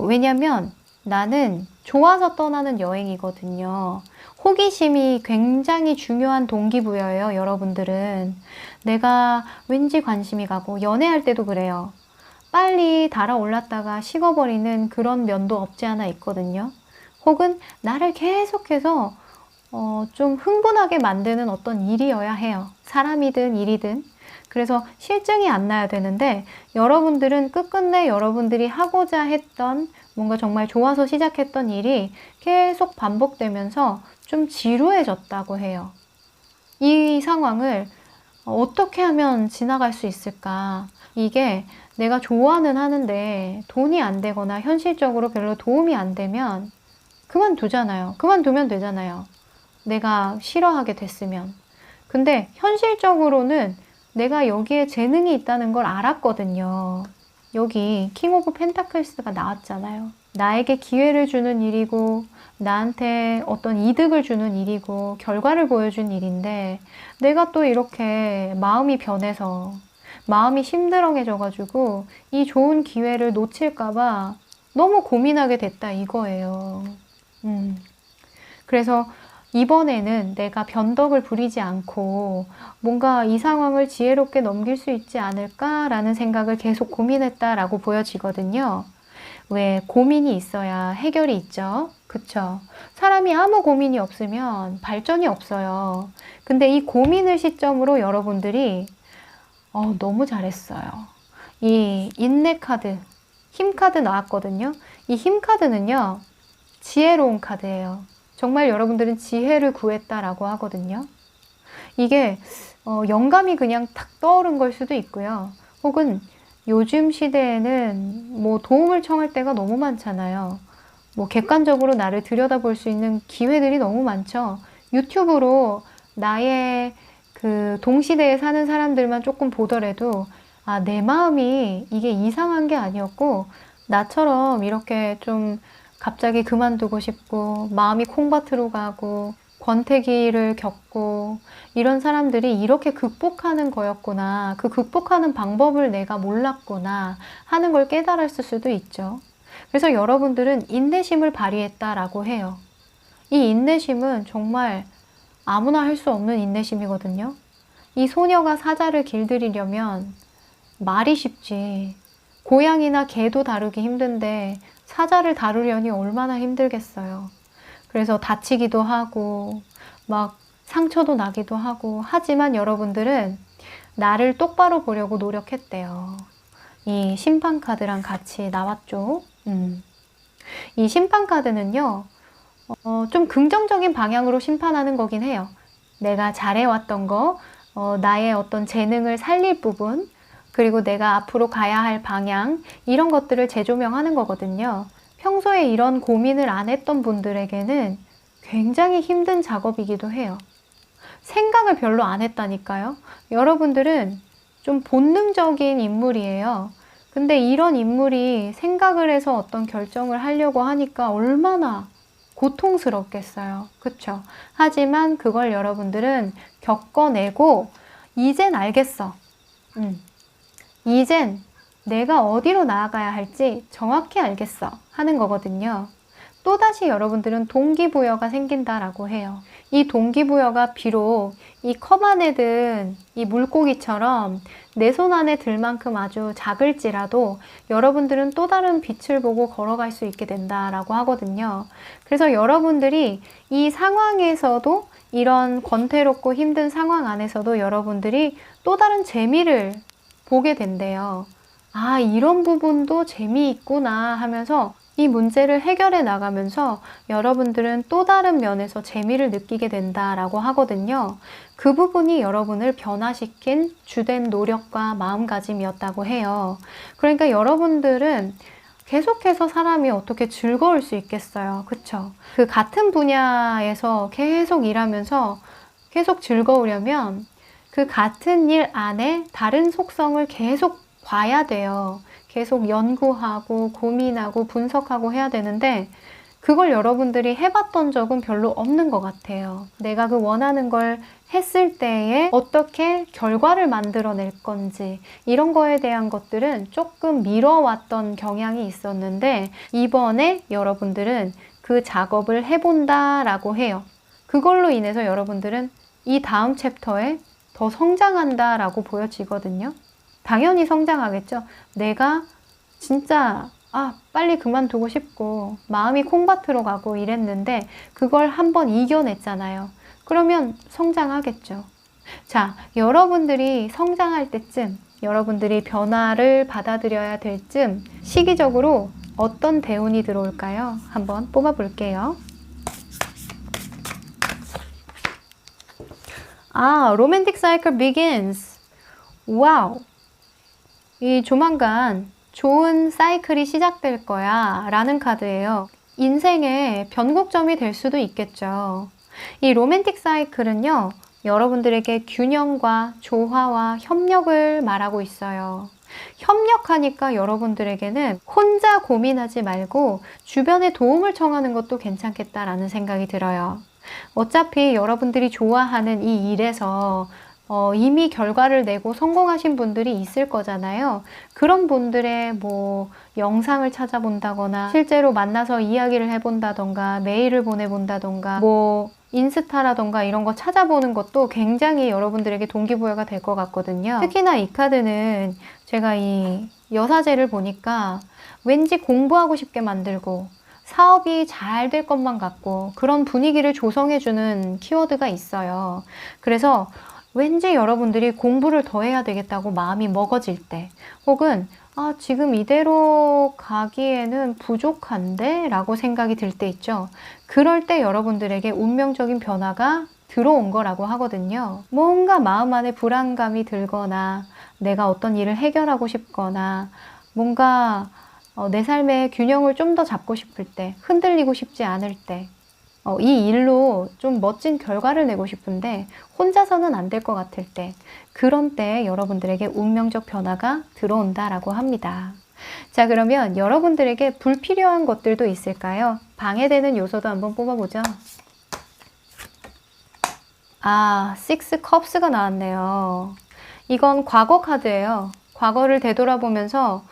왜냐면 나는 좋아서 떠나는 여행이거든요. 호기심이 굉장히 중요한 동기부여예요, 여러분들은. 내가 왠지 관심이 가고, 연애할 때도 그래요. 빨리 달아올랐다가 식어버리는 그런 면도 없지 않아 있거든요. 혹은 나를 계속해서 좀 흥분하게 만드는 어떤 일이어야 해요. 사람이든 일이든. 그래서 실증이 안 나야 되는데 여러분들은 끝끝내 여러분들이 하고자 했던 뭔가 정말 좋아서 시작했던 일이 계속 반복되면서 좀 지루해졌다고 해요. 이 상황을 어떻게 하면 지나갈 수 있을까? 이게 내가 좋아는 하는데 돈이 안 되거나 현실적으로 별로 도움이 안 되면 그만두잖아요. 그만두면 되잖아요. 내가 싫어하게 됐으면. 근데 현실적으로는 내가 여기에 재능이 있다는 걸 알았거든요. 여기 킹 오브 펜타클스가 나왔잖아요. 나에게 기회를 주는 일이고 나한테 어떤 이득을 주는 일이고 결과를 보여준 일인데 내가 또 이렇게 마음이 변해서 마음이 심드렁해져가지고 이 좋은 기회를 놓칠까봐 너무 고민하게 됐다 이거예요. 그래서 이번에는 내가 변덕을 부리지 않고 뭔가 이 상황을 지혜롭게 넘길 수 있지 않을까라는 생각을 계속 고민했다라고 보여지거든요. 왜 고민이 있어야 해결이 있죠? 그쵸? 사람이 아무 고민이 없으면 발전이 없어요. 근데 이 고민을 시점으로 여러분들이 너무 잘했어요. 이 인내 카드, 힘 카드 나왔거든요. 이 힘 카드는요, 지혜로운 카드예요. 정말 여러분들은 지혜를 구했다라고 하거든요. 이게 영감이 그냥 탁 떠오른 걸 수도 있고요. 혹은 요즘 시대에는 뭐 도움을 청할 때가 너무 많잖아요. 뭐 객관적으로 나를 들여다볼 수 있는 기회들이 너무 많죠. 유튜브로 나의 그 동시대에 사는 사람들만 조금 보더라도 아, 내 마음이 이게 이상한 게 아니었고 나처럼 이렇게 좀 갑자기 그만두고 싶고 마음이 콩밭으로 가고 권태기를 겪고 이런 사람들이 이렇게 극복하는 거였구나. 그 극복하는 방법을 내가 몰랐구나 하는 걸 깨달았을 수도 있죠. 그래서 여러분들은 인내심을 발휘했다라고 해요. 이 인내심은 정말 아무나 할 수 없는 인내심이거든요. 이 소녀가 사자를 길들이려면 말이 쉽지. 고양이나 개도 다루기 힘든데 사자를 다루려니 얼마나 힘들겠어요. 그래서 다치기도 하고 막 상처도 나기도 하고 하지만 여러분들은 나를 똑바로 보려고 노력했대요. 이 심판카드랑 같이 나왔죠. 이 심판카드는요. 좀 긍정적인 방향으로 심판하는 거긴 해요. 내가 잘해왔던 거, 나의 어떤 재능을 살릴 부분, 그리고 내가 앞으로 가야 할 방향, 이런 것들을 재조명하는 거거든요. 평소에 이런 고민을 안 했던 분들에게는 굉장히 힘든 작업이기도 해요. 생각을 별로 안 했다니까요. 여러분들은 좀 본능적인 인물이에요. 근데 이런 인물이 생각을 해서 어떤 결정을 하려고 하니까 얼마나 고통스럽겠어요. 그쵸? 하지만 그걸 여러분들은 겪어내고 이젠 알겠어. 이젠 내가 어디로 나아가야 할지 정확히 알겠어 하는 거거든요. 또다시 여러분들은 동기부여가 생긴다라고 해요. 이 동기부여가 비록 이 컵 안에 든 이 물고기처럼 내 손 안에 들 만큼 아주 작을지라도 여러분들은 또 다른 빛을 보고 걸어갈 수 있게 된다라고 하거든요. 그래서 여러분들이 이 상황에서도 이런 권태롭고 힘든 상황 안에서도 여러분들이 또 다른 재미를 보게 된대요. 아, 이런 부분도 재미있구나 하면서 이 문제를 해결해 나가면서 여러분들은 또 다른 면에서 재미를 느끼게 된다라고 하거든요. 그 부분이 여러분을 변화시킨 주된 노력과 마음가짐이었다고 해요. 그러니까 여러분들은 계속해서 사람이 어떻게 즐거울 수 있겠어요. 그쵸? 그 같은 분야에서 계속 일하면서 계속 즐거우려면 그 같은 일 안에 다른 속성을 계속 봐야 돼요. 계속 연구하고 고민하고 분석하고 해야 되는데 그걸 여러분들이 해봤던 적은 별로 없는 것 같아요. 내가 그 원하는 걸 했을 때에 어떻게 결과를 만들어낼 건지 이런 거에 대한 것들은 조금 미뤄왔던 경향이 있었는데 이번에 여러분들은 그 작업을 해본다라고 해요. 그걸로 인해서 여러분들은 이 다음 챕터에 더 성장한다라고 보여지거든요. 당연히 성장하겠죠. 내가 진짜 빨리 그만두고 싶고 마음이 콩밭으로 가고 이랬는데 그걸 한번 이겨냈잖아요. 그러면 성장하겠죠. 자, 여러분들이 성장할 때쯤, 여러분들이 변화를 받아들여야 될 쯤 시기적으로 어떤 대운이 들어올까요? 한번 뽑아볼게요. 로맨틱 사이클 begins. 와우. 이 조만간 좋은 사이클이 시작될 거야 라는 카드예요. 인생의 변곡점이 될 수도 있겠죠. 이 로맨틱 사이클은요, 여러분들에게 균형과 조화와 협력을 말하고 있어요. 협력하니까 여러분들에게는 혼자 고민하지 말고 주변에 도움을 청하는 것도 괜찮겠다라는 생각이 들어요. 어차피 여러분들이 좋아하는 이 일에서 이미 결과를 내고 성공하신 분들이 있을 거잖아요. 그런 분들의 뭐 영상을 찾아본다거나 실제로 만나서 이야기를 해본다던가 메일을 보내본다던가 뭐 인스타라던가 이런 거 찾아보는 것도 굉장히 여러분들에게 동기부여가 될 것 같거든요. 특히나 이 카드는 제가 이 여사제를 보니까 왠지 공부하고 싶게 만들고 사업이 잘 될 것만 같고 그런 분위기를 조성해주는 키워드가 있어요. 그래서 왠지 여러분들이 공부를 더 해야 되겠다고 마음이 먹어질 때, 혹은 지금 이대로 가기에는 부족한데? 라고 생각이 들 때 있죠. 그럴 때 여러분들에게 운명적인 변화가 들어온 거라고 하거든요. 뭔가 마음 안에 불안감이 들거나 내가 어떤 일을 해결하고 싶거나 뭔가 내 삶의 균형을 좀 더 잡고 싶을 때, 흔들리고 싶지 않을 때, 이 일로 좀 멋진 결과를 내고 싶은데 혼자서는 안 될 것 같을 때, 그런 때 여러분들에게 운명적 변화가 들어온다라고 합니다. 자, 그러면 여러분들에게 불필요한 것들도 있을까요? 방해되는 요소도 한번 뽑아보죠. Six Cups가 나왔네요. 이건 과거 카드예요. 과거를 되돌아보면서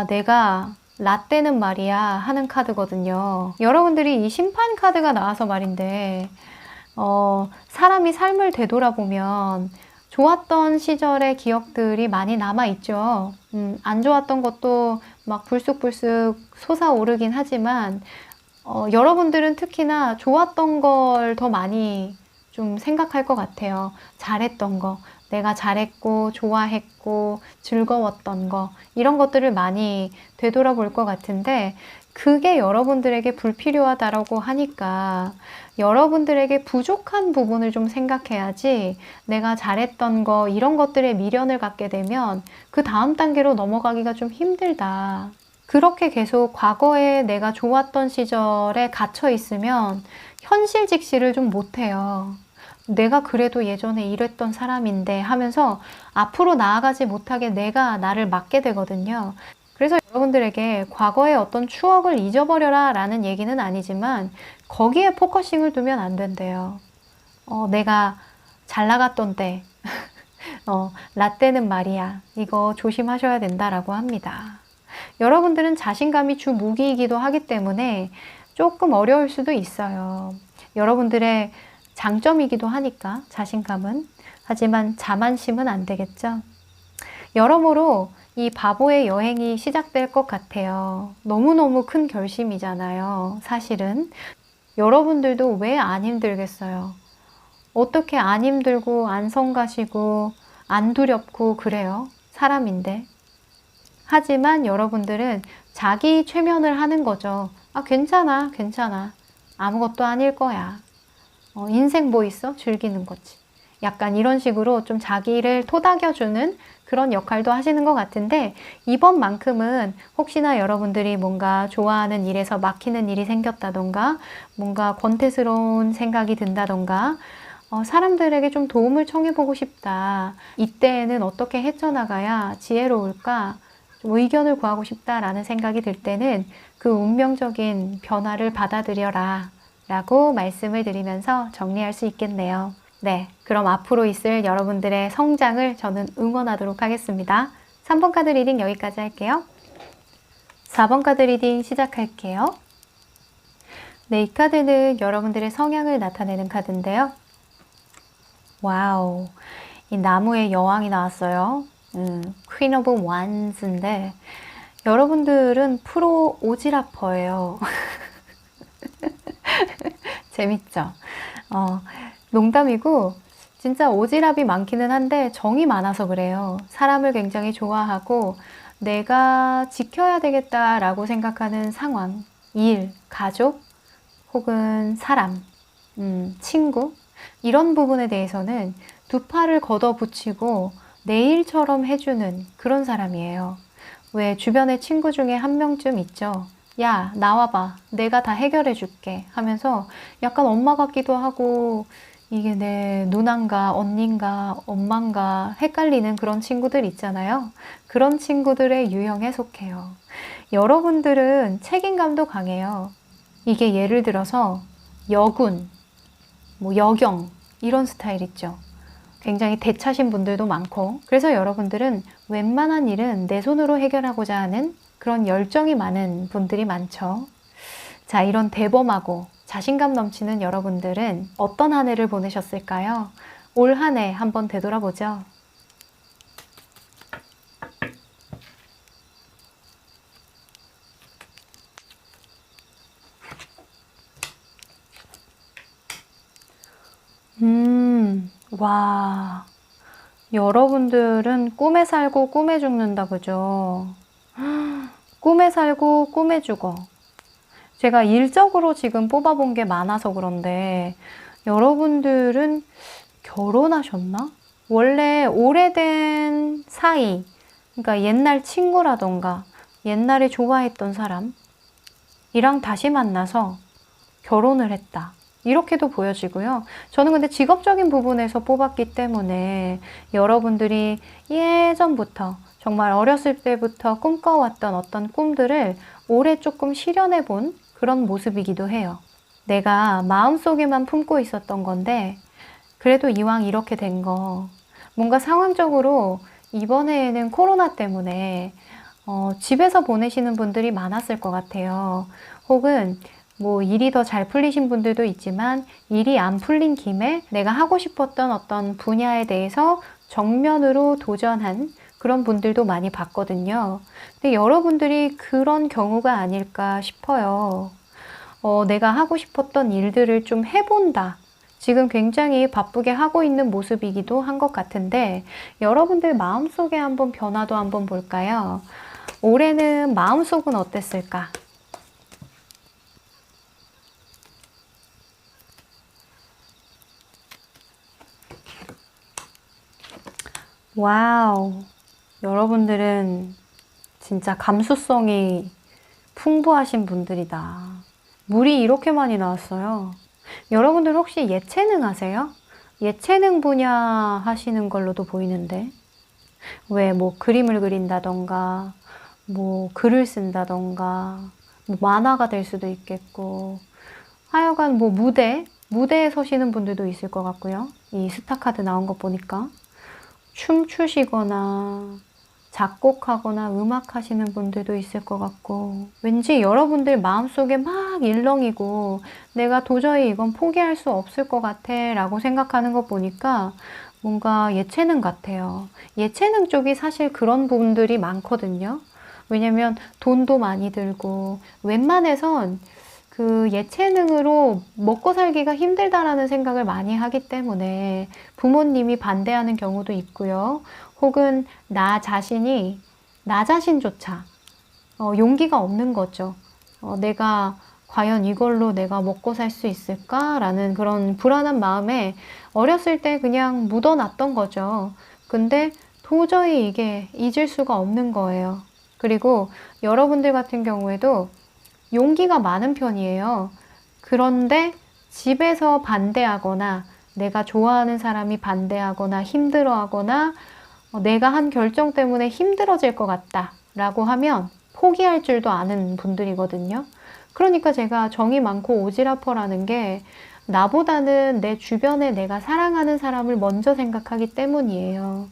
내가 라떼는 말이야 하는 카드거든요. 여러분들이 이 심판 카드가 나와서 말인데 사람이 삶을 되돌아보면 좋았던 시절의 기억들이 많이 남아있죠. 안 좋았던 것도 막 불쑥불쑥 솟아오르긴 하지만 여러분들은 특히나 좋았던 걸 더 많이 좀 생각할 것 같아요. 잘했던 거, 내가 잘했고 좋아했고 즐거웠던 거, 이런 것들을 많이 되돌아볼 것 같은데, 그게 여러분들에게 불필요하다라고 하니까 여러분들에게 부족한 부분을 좀 생각해야지, 내가 잘했던 거 이런 것들에 미련을 갖게 되면 그 다음 단계로 넘어가기가 좀 힘들다. 그렇게 계속 과거에 내가 좋았던 시절에 갇혀 있으면 현실 직시를 좀 못해요. 내가 그래도 예전에 이랬던 사람인데 하면서 앞으로 나아가지 못하게 내가 나를 막게 되거든요. 그래서 여러분들에게 과거의 어떤 추억을 잊어버려라 라는 얘기는 아니지만 거기에 포커싱을 두면 안 된대요. 내가 잘 나갔던 때 라떼는 말이야, 이거 조심하셔야 된다라고 합니다. 여러분들은 자신감이 주 무기이기도 하기 때문에 조금 어려울 수도 있어요. 여러분들의 장점이기도 하니까 자신감은. 하지만 자만심은 안 되겠죠. 여러모로 이 바보의 여행이 시작될 것 같아요. 너무너무 큰 결심이잖아요. 사실은 여러분들도 왜 안 힘들겠어요? 어떻게 안 힘들고 안 성가시고 안 두렵고 그래요? 사람인데. 하지만 여러분들은 자기 최면을 하는 거죠. 괜찮아, 괜찮아. 아무것도 아닐 거야. 인생 뭐 있어? 즐기는 거지. 약간 이런 식으로 좀 자기를 토닥여주는 그런 역할도 하시는 것 같은데, 이번만큼은 혹시나 여러분들이 뭔가 좋아하는 일에서 막히는 일이 생겼다던가, 뭔가 권태스러운 생각이 든다던가, 사람들에게 좀 도움을 청해보고 싶다. 이때에는 어떻게 헤쳐나가야 지혜로울까? 좀 의견을 구하고 싶다라는 생각이 들 때는 그 운명적인 변화를 받아들여라 라고 말씀을 드리면서 정리할 수 있겠네요. 네, 그럼 앞으로 있을 여러분들의 성장을 저는 응원하도록 하겠습니다. 3번 카드 리딩 여기까지 할게요. 4번 카드 리딩 시작할게요. 네, 이 카드는 여러분들의 성향을 나타내는 카드인데요. 와우, 이 나무의 여왕이 나왔어요. Queen of Wands인데 여러분들은 프로 오지라퍼예요. 재밌죠? 농담이고 진짜 오지랖이 많기는 한데 정이 많아서 그래요. 사람을 굉장히 좋아하고 내가 지켜야 되겠다라고 생각하는 상황, 일, 가족, 혹은 사람, 친구, 이런 부분에 대해서는 두 팔을 걷어붙이고 내 일처럼 해주는 그런 사람이에요. 왜 주변에 친구 중에 한 명쯤 있죠? 야, 나와봐. 내가 다 해결해 줄게. 하면서 약간 엄마 같기도 하고, 이게 내 누나인가 언니인가 엄마인가 헷갈리는 그런 친구들 있잖아요. 그런 친구들의 유형에 속해요. 여러분들은 책임감도 강해요. 이게 예를 들어서 여군, 여경, 이런 스타일 있죠. 굉장히 대차신 분들도 많고, 그래서 여러분들은 웬만한 일은 내 손으로 해결하고자 하는 그런 열정이 많은 분들이 많죠. 자, 이런 대범하고 자신감 넘치는 여러분들은 어떤 한 해를 보내셨을까요? 올 한 해 한번 되돌아보죠. 와, 여러분들은 꿈에 살고 꿈에 죽는다, 그죠? 꿈에 살고 꿈에 죽어. 제가 일적으로 지금 뽑아본 게 많아서 그런데 여러분들은 결혼하셨나? 원래 오래된 사이, 그러니까 옛날 친구라던가 옛날에 좋아했던 사람이랑 다시 만나서 결혼을 했다. 이렇게도 보여지고요. 저는 근데 직업적인 부분에서 뽑았기 때문에 여러분들이 예전부터 정말 어렸을 때부터 꿈꿔왔던 어떤 꿈들을 올해 조금 실현해 본 그런 모습이기도 해요. 내가 마음속에만 품고 있었던 건데 그래도 이왕 이렇게 된 거 뭔가 상황적으로 이번에는 코로나 때문에 집에서 보내시는 분들이 많았을 것 같아요. 혹은 뭐 일이 더 잘 풀리신 분들도 있지만 일이 안 풀린 김에 내가 하고 싶었던 어떤 분야에 대해서 정면으로 도전한 그런 분들도 많이 봤거든요. 근데 여러분들이 그런 경우가 아닐까 싶어요. 내가 하고 싶었던 일들을 좀 해본다. 지금 굉장히 바쁘게 하고 있는 모습이기도 한 것 같은데 여러분들 마음속에 한번 변화도 한번 볼까요? 올해는 마음속은 어땠을까? 와우, 여러분들은 진짜 감수성이 풍부하신 분들이다. 물이 이렇게 많이 나왔어요. 여러분들 혹시 예체능 하세요? 예체능 분야 하시는 걸로도 보이는데 왜 뭐 그림을 그린다던가 뭐 글을 쓴다던가 뭐 만화가 될 수도 있겠고 하여간 뭐 무대에 서시는 분들도 있을 것 같고요. 이 스타카드 나온 거 보니까 춤추시거나 작곡하거나 음악하시는 분들도 있을 것 같고 왠지 여러분들 마음속에 막 일렁이고 내가 도저히 이건 포기할 수 없을 것 같아 라고 생각하는 거 보니까 뭔가 예체능 같아요. 예체능 쪽이 사실 그런 분들이 많거든요. 왜냐면 돈도 많이 들고 웬만해선 그 예체능으로 먹고 살기가 힘들다라는 생각을 많이 하기 때문에 부모님이 반대하는 경우도 있고요. 혹은 나 자신조차 용기가 없는 거죠. 내가 과연 이걸로 내가 먹고 살 수 있을까라는 그런 불안한 마음에 어렸을 때 그냥 묻어놨던 거죠. 근데 도저히 이게 잊을 수가 없는 거예요. 그리고 여러분들 같은 경우에도 용기가 많은 편이에요. 그런데 집에서 반대하거나 내가 좋아하는 사람이 반대하거나 힘들어하거나 내가 한 결정 때문에 힘들어질 것 같다 라고 하면 포기할 줄도 아는 분들이거든요. 그러니까 제가 정이 많고 오지랖퍼라는 게 나보다는 내 주변에 내가 사랑하는 사람을 먼저 생각하기 때문이에요.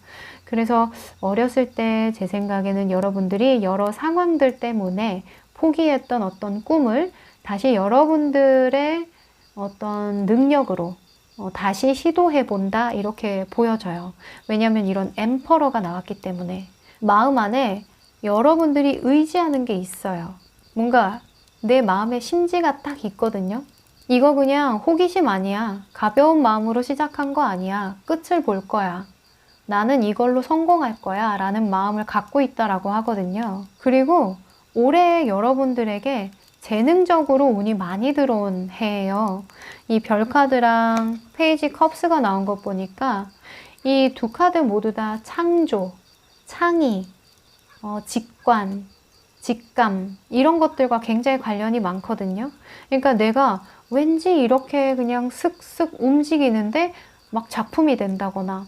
그래서 어렸을 때 제 생각에는 여러분들이 여러 상황들 때문에 포기했던 어떤 꿈을 다시 여러분들의 어떤 능력으로 다시 시도해 본다 이렇게 보여져요. 왜냐하면 이런 엠퍼러가 나왔기 때문에 마음 안에 여러분들이 의지하는 게 있어요. 뭔가 내 마음에 심지가 딱 있거든요. 이거 그냥 호기심 아니야. 가벼운 마음으로 시작한 거 아니야. 끝을 볼 거야. 나는 이걸로 성공할 거야 라는 마음을 갖고 있다라고 하거든요. 그리고 올해 여러분들에게 재능적으로 운이 많이 들어온 해예요. 이 별카드랑 페이지 컵스가 나온 것 보니까 이 두 카드 모두 다 창조, 창의, 직관, 직감 이런 것들과 굉장히 관련이 많거든요. 그러니까 내가 왠지 이렇게 그냥 슥슥 움직이는데 막 작품이 된다거나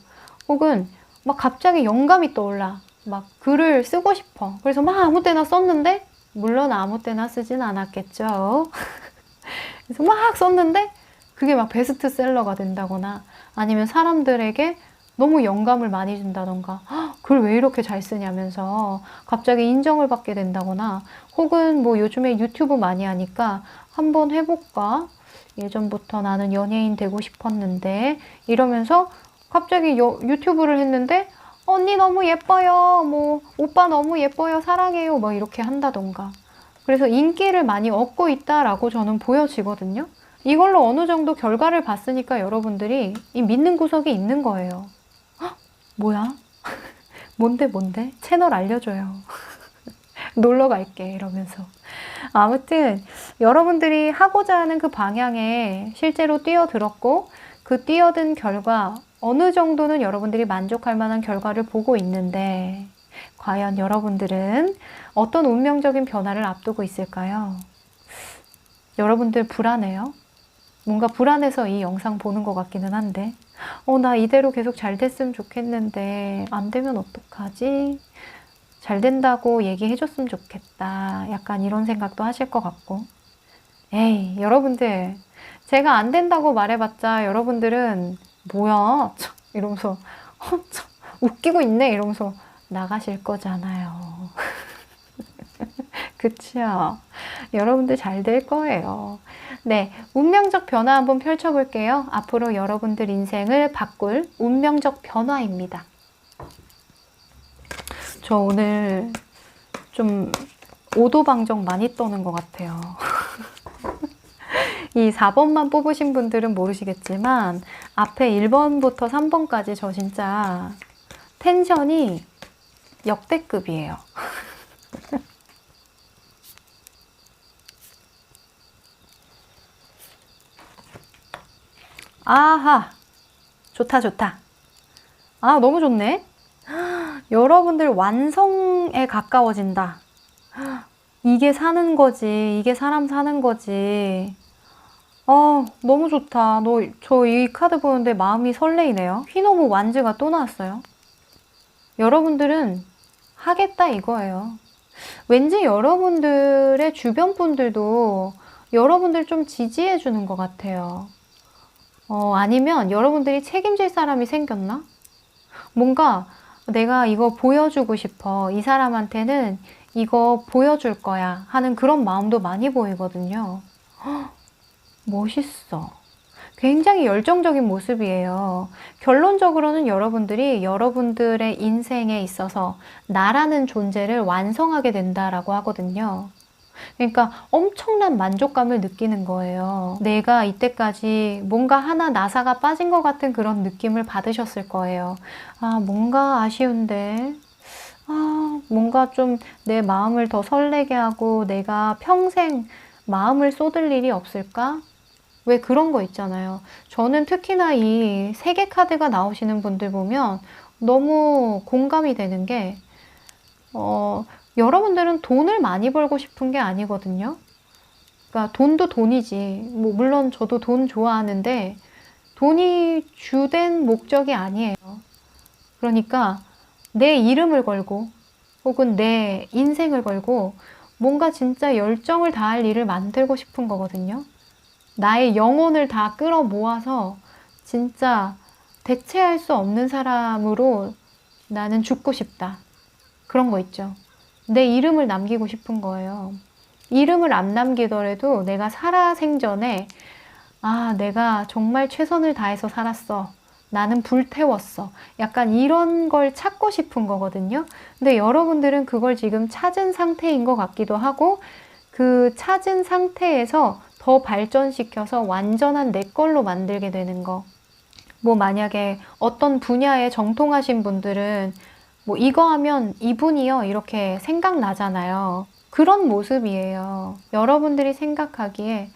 혹은 막 갑자기 영감이 떠올라. 막 글을 쓰고 싶어. 그래서 막 아무 때나 썼는데 물론 아무 때나 쓰진 않았겠죠. 그래서 막 썼는데 그게 막 베스트셀러가 된다거나 아니면 사람들에게 너무 영감을 많이 준다던가 글 왜 이렇게 잘 쓰냐면서 갑자기 인정을 받게 된다거나 혹은 뭐 요즘에 유튜브 많이 하니까 한번 해볼까? 예전부터 나는 연예인 되고 싶었는데 이러면서 갑자기 유튜브를 했는데 언니 너무 예뻐요. 뭐 오빠 너무 예뻐요. 사랑해요. 뭐 이렇게 한다던가. 그래서 인기를 많이 얻고 있다라고 저는 보여지거든요. 이걸로 어느 정도 결과를 봤으니까 여러분들이 이 믿는 구석이 있는 거예요. 헉, 뭐야? 뭔데? 채널 알려줘요. 놀러 갈게 이러면서. 아무튼 여러분들이 하고자 하는 그 방향에 실제로 뛰어들었고 그 뛰어든 결과 어느 정도는 여러분들이 만족할 만한 결과를 보고 있는데 과연 여러분들은 어떤 운명적인 변화를 앞두고 있을까요? 여러분들 불안해요? 뭔가 불안해서 이 영상 보는 것 같기는 한데 나 이대로 계속 잘 됐으면 좋겠는데 안 되면 어떡하지? 잘 된다고 얘기해 줬으면 좋겠다. 약간 이런 생각도 하실 것 같고 에이 여러분들 제가 안 된다고 말해봤자 여러분들은 뭐야 참, 이러면서 참, 웃기고 있네 이러면서 나가실 거잖아요. 그쵸? 여러분들 잘 될 거예요. 네, 운명적 변화 한번 펼쳐볼게요. 앞으로 여러분들 인생을 바꿀 운명적 변화입니다. 저 오늘 좀 오도방정 많이 떠는 것 같아요. 이 4번만 뽑으신 분들은 모르시겠지만 앞에 1번부터 3번까지 저 진짜 텐션이 역대급이에요. 아하, 좋다. 아, 너무 좋네. 여러분들 완성에 가까워진다. 이게 사는 거지. 이게 사람 사는 거지. 너무 좋다. 저 이 카드 보는데 마음이 설레이네요. 휘노무 완즈가 또 나왔어요. 여러분들은 하겠다 이거예요. 왠지 여러분들의 주변 분들도 여러분들 좀 지지해 주는 것 같아요. 아니면 여러분들이 책임질 사람이 생겼나? 뭔가 내가 이거 보여주고 싶어. 이 사람한테는 이거 보여줄 거야. 하는 그런 마음도 많이 보이거든요. 헉, 멋있어. 굉장히 열정적인 모습이에요. 결론적으로는 여러분들이 여러분들의 인생에 있어서 나라는 존재를 완성하게 된다라고 하거든요. 그러니까 엄청난 만족감을 느끼는 거예요. 내가 이때까지 뭔가 하나 나사가 빠진 것 같은 그런 느낌을 받으셨을 거예요. 아, 뭔가 아쉬운데. 뭔가 좀 내 마음을 더 설레게 하고 내가 평생 마음을 쏟을 일이 없을까? 왜 그런 거 있잖아요. 저는 특히나 이 3개 카드가 나오시는 분들 보면 너무 공감이 되는 게 여러분들은 돈을 많이 벌고 싶은 게 아니거든요. 그러니까 돈도 돈이지. 뭐 물론 저도 돈 좋아하는데 돈이 주된 목적이 아니에요. 그러니까 내 이름을 걸고 혹은 내 인생을 걸고 뭔가 진짜 열정을 다할 일을 만들고 싶은 거거든요. 나의 영혼을 다 끌어 모아서 진짜 대체할 수 없는 사람으로 나는 죽고 싶다. 그런 거 있죠. 내 이름을 남기고 싶은 거예요. 이름을 안 남기더라도 내가 살아생전에 내가 정말 최선을 다해서 살았어. 나는 불태웠어. 약간 이런 걸 찾고 싶은 거거든요. 근데 여러분들은 그걸 지금 찾은 상태인 것 같기도 하고 그 찾은 상태에서 더 발전시켜서 완전한 내 걸로 만들게 되는 거. 뭐 만약에 어떤 분야에 정통하신 분들은 뭐 이거 하면 이분이요 이렇게 생각나잖아요. 그런 모습이에요. 여러분들이 생각하기에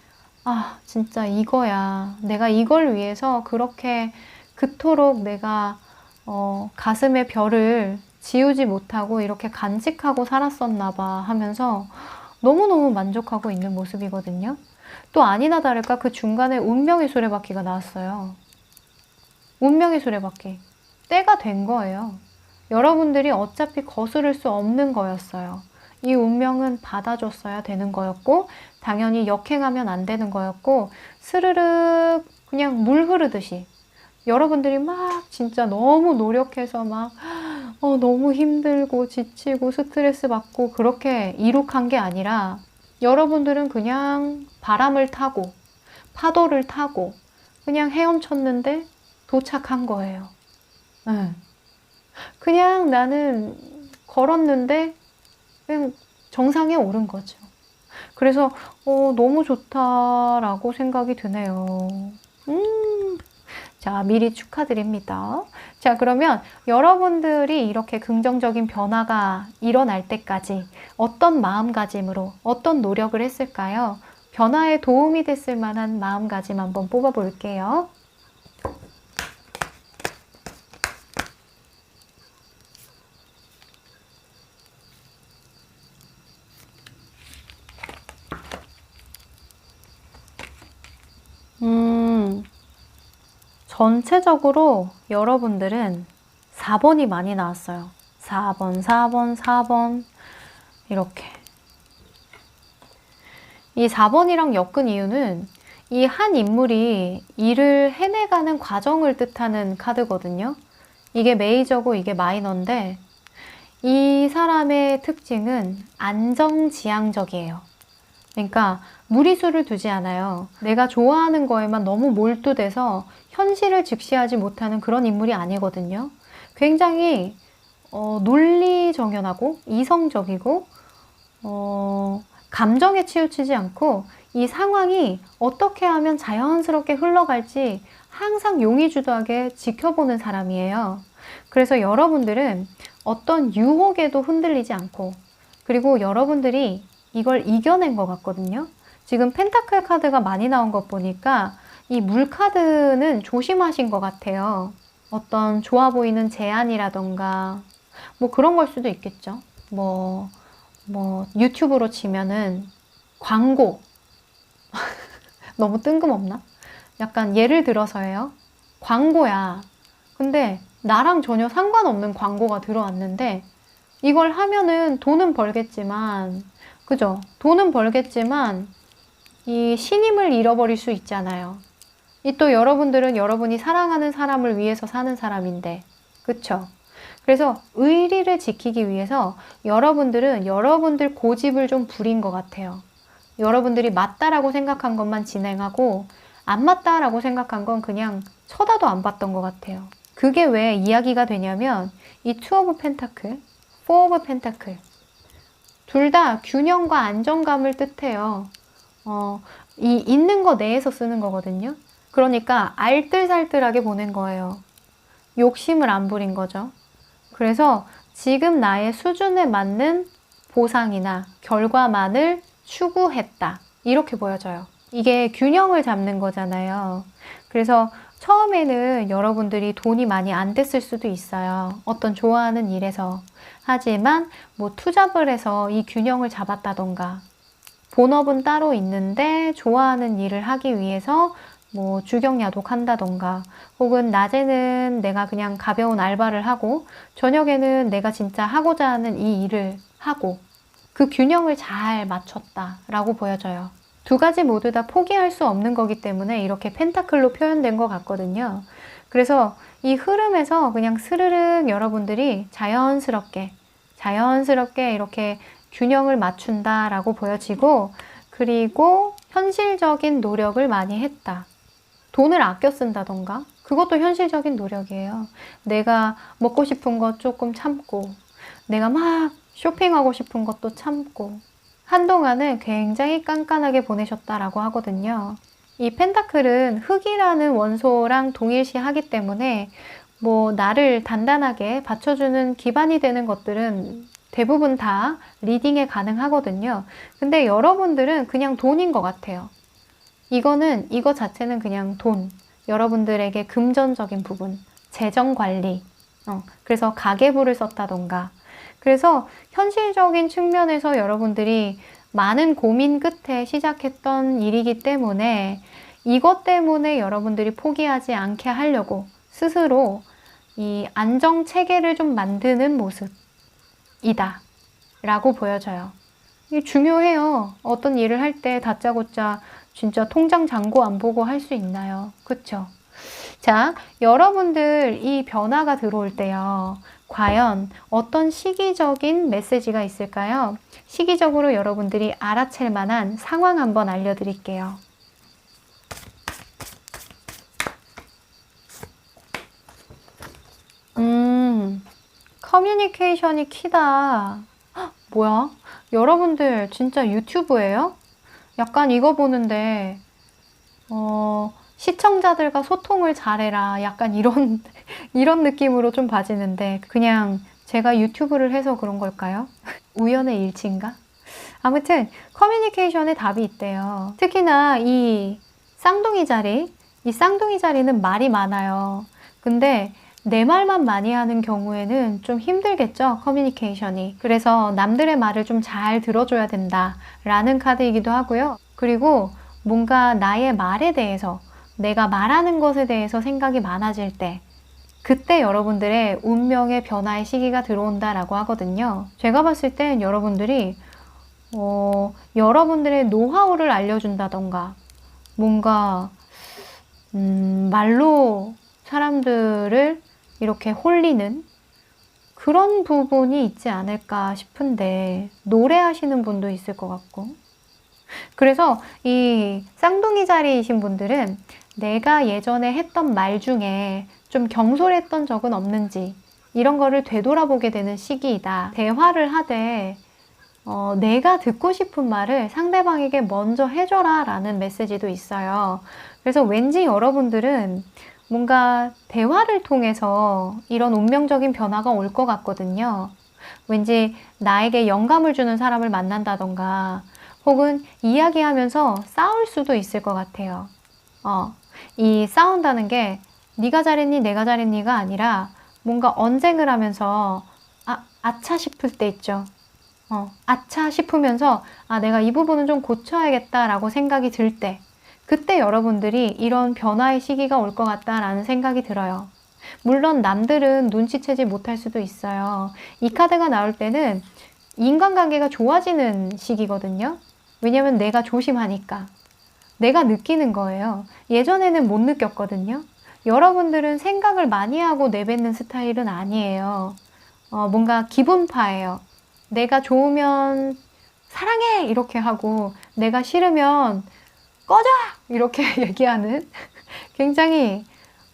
진짜 이거야. 내가 이걸 위해서 그렇게 그토록 내가 가슴에 별을 지우지 못하고 이렇게 간직하고 살았었나 봐 하면서 너무너무 만족하고 있는 모습이거든요. 또 아니나 다를까 그 중간에 운명의 수레바퀴가 나왔어요. 운명의 수레바퀴. 때가 된 거예요. 여러분들이 어차피 거스를 수 없는 거였어요. 이 운명은 받아줬어야 되는 거였고 당연히 역행하면 안 되는 거였고 스르륵 그냥 물 흐르듯이 여러분들이 막 진짜 너무 노력해서 막 너무 힘들고 지치고 스트레스 받고 그렇게 이룩한 게 아니라 여러분들은 그냥 바람을 타고 파도를 타고 그냥 헤엄쳤는데 도착한 거예요. 네. 그냥 나는 걸었는데 그냥 정상에 오른 거죠. 그래서 너무 좋다라고 생각이 드네요. 자, 미리 축하드립니다. 자, 그러면 여러분들이 이렇게 긍정적인 변화가 일어날 때까지 어떤 마음가짐으로, 어떤 노력을 했을까요? 변화에 도움이 됐을 만한 마음가짐 한번 뽑아볼게요. 전체적으로 여러분들은 4번이 많이 나왔어요. 4번, 4번, 4번 이렇게. 이 4번이랑 엮은 이유는 이 한 인물이 일을 해내가는 과정을 뜻하는 카드거든요. 이게 메이저고 이게 마이너인데 이 사람의 특징은 안정지향적이에요. 그러니까 무리수를 두지 않아요. 내가 좋아하는 거에만 너무 몰두돼서 현실을 직시하지 못하는 그런 인물이 아니거든요. 굉장히 논리정연하고 이성적이고 감정에 치우치지 않고 이 상황이 어떻게 하면 자연스럽게 흘러갈지 항상 용의주도하게 지켜보는 사람이에요. 그래서 여러분들은 어떤 유혹에도 흔들리지 않고 그리고 여러분들이 이걸 이겨낸 것 같거든요. 지금 펜타클 카드가 많이 나온 것 보니까 이 물 카드는 조심하신 것 같아요. 어떤 좋아 보이는 제안이라던가 뭐 그런 걸 수도 있겠죠. 뭐 유튜브로 치면은 광고 너무 뜬금없나? 약간 예를 들어서예요. 광고야. 근데 나랑 전혀 상관없는 광고가 들어왔는데 이걸 하면은 돈은 벌겠지만 그죠? 돈은 벌겠지만 이 신임을 잃어버릴 수 있잖아요. 이 또 여러분들은 여러분이 사랑하는 사람을 위해서 사는 사람인데 그쵸? 그래서 의리를 지키기 위해서 여러분들은 여러분들 고집을 좀 부린 것 같아요. 여러분들이 맞다라고 생각한 것만 진행하고 안 맞다라고 생각한 건 그냥 쳐다도 안 봤던 것 같아요. 그게 왜 이야기가 되냐면 이 투 오브 펜타클, 포 오브 펜타클 둘 다 균형과 안정감을 뜻해요. 이 있는 거 내에서 쓰는 거거든요. 그러니까 알뜰살뜰하게 보낸 거예요. 욕심을 안 부린 거죠. 그래서 지금 나의 수준에 맞는 보상이나 결과만을 추구했다. 이렇게 보여져요. 이게 균형을 잡는 거잖아요. 그래서 처음에는 여러분들이 돈이 많이 안 됐을 수도 있어요. 어떤 좋아하는 일에서. 하지만 뭐 투잡을 해서 이 균형을 잡았다던가 본업은 따로 있는데 좋아하는 일을 하기 위해서 뭐 주경야독 한다던가 혹은 낮에는 내가 그냥 가벼운 알바를 하고 저녁에는 내가 진짜 하고자 하는 이 일을 하고 그 균형을 잘 맞췄다라고 보여져요. 두 가지 모두 다 포기할 수 없는 거기 때문에 이렇게 펜타클로 표현된 것 같거든요. 그래서 이 흐름에서 그냥 스르륵 여러분들이 자연스럽게 이렇게 균형을 맞춘다라고 보여지고 그리고 현실적인 노력을 많이 했다. 돈을 아껴 쓴다던가 그것도 현실적인 노력이에요. 내가 먹고 싶은 거 조금 참고 내가 막 쇼핑하고 싶은 것도 참고 한동안은 굉장히 깐깐하게 보내셨다라고 하거든요. 이 펜타클은 흙이라는 원소랑 동일시하기 때문에 뭐 나를 단단하게 받쳐주는 기반이 되는 것들은 대부분 다 리딩에 가능하거든요. 근데 여러분들은 그냥 돈인 것 같아요. 이거 자체는 그냥 돈. 여러분들에게 금전적인 부분, 재정 관리. 그래서 가계부를 썼다던가. 그래서 현실적인 측면에서 여러분들이 많은 고민 끝에 시작했던 일이기 때문에 이것 때문에 여러분들이 포기하지 않게 하려고 스스로 이 안정 체계를 좀 만드는 모습이다 라고 보여져요. 이게 중요해요. 어떤 일을 할 때 다짜고짜 진짜 통장 잔고 안 보고 할 수 있나요? 그쵸? 자, 여러분들 이 변화가 들어올 때요. 과연 어떤 시기적인 메시지가 있을까요? 시기적으로 여러분들이 알아챌 만한 상황 한번 알려드릴게요. 커뮤니케이션이 키다. 헉, 뭐야? 여러분들 진짜 유튜브예요? 약간 이거 보는데 시청자들과 소통을 잘해라. 약간 이런 이런 느낌으로 좀 봐지는데 그냥 제가 유튜브를 해서 그런 걸까요? 우연의 일치인가? 아무튼 커뮤니케이션에 답이 있대요. 특히나 이 쌍둥이 자리는 말이 많아요. 근데 내 말만 많이 하는 경우에는 좀 힘들겠죠, 커뮤니케이션이. 그래서 남들의 말을 좀 잘 들어줘야 된다라는 카드이기도 하고요. 그리고 뭔가 나의 말에 대해서, 내가 말하는 것에 대해서 생각이 많아질 때, 그때 여러분들의 운명의 변화의 시기가 들어온다라고 하거든요. 제가 봤을 땐 여러분들이 여러분들의 노하우를 알려준다던가 뭔가 말로 사람들을 이렇게 홀리는 그런 부분이 있지 않을까 싶은데, 노래하시는 분도 있을 것 같고. 그래서 이 쌍둥이 자리이신 분들은 내가 예전에 했던 말 중에 좀 경솔했던 적은 없는지 이런 거를 되돌아보게 되는 시기이다. 대화를 하되 내가 듣고 싶은 말을 상대방에게 먼저 해줘라 라는 메시지도 있어요. 그래서 왠지 여러분들은 뭔가 대화를 통해서 이런 운명적인 변화가 올 것 같거든요. 왠지 나에게 영감을 주는 사람을 만난다던가 혹은 이야기하면서 싸울 수도 있을 것 같아요. 이 싸운다는 게 네가 잘했니 내가 잘했니가 아니라 뭔가 언쟁을 하면서 아차 싶을 때 있죠. 아차 싶으면서 내가 이 부분은 좀 고쳐야겠다라고 생각이 들 때, 그때 여러분들이 이런 변화의 시기가 올 것 같다라는 생각이 들어요. 물론 남들은 눈치채지 못할 수도 있어요. 이 카드가 나올 때는 인간관계가 좋아지는 시기거든요. 왜냐면 내가 조심하니까. 내가 느끼는 거예요. 예전에는 못 느꼈거든요. 여러분들은 생각을 많이 하고 내뱉는 스타일은 아니에요. 뭔가 기분파예요. 내가 좋으면 사랑해! 이렇게 하고 내가 싫으면 꺼져! 이렇게 얘기하는 굉장히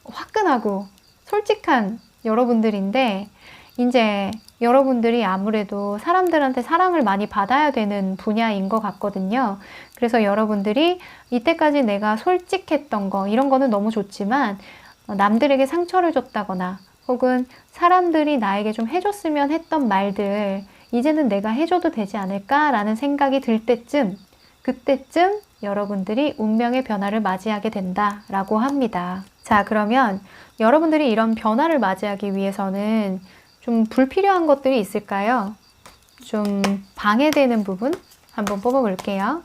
화끈하고 솔직한 여러분들인데, 이제 여러분들이 아무래도 사람들한테 사랑을 많이 받아야 되는 분야인 것 같거든요. 그래서 여러분들이 이때까지 내가 솔직했던 거, 이런 거는 너무 좋지만 남들에게 상처를 줬다거나 혹은 사람들이 나에게 좀 해줬으면 했던 말들, 이제는 내가 해줘도 되지 않을까라는 생각이 들 때쯤, 그때쯤 여러분들이 운명의 변화를 맞이하게 된다라고 합니다. 자, 그러면 여러분들이 이런 변화를 맞이하기 위해서는 좀 불필요한 것들이 있을까요? 좀 방해되는 부분 한번 뽑아볼게요.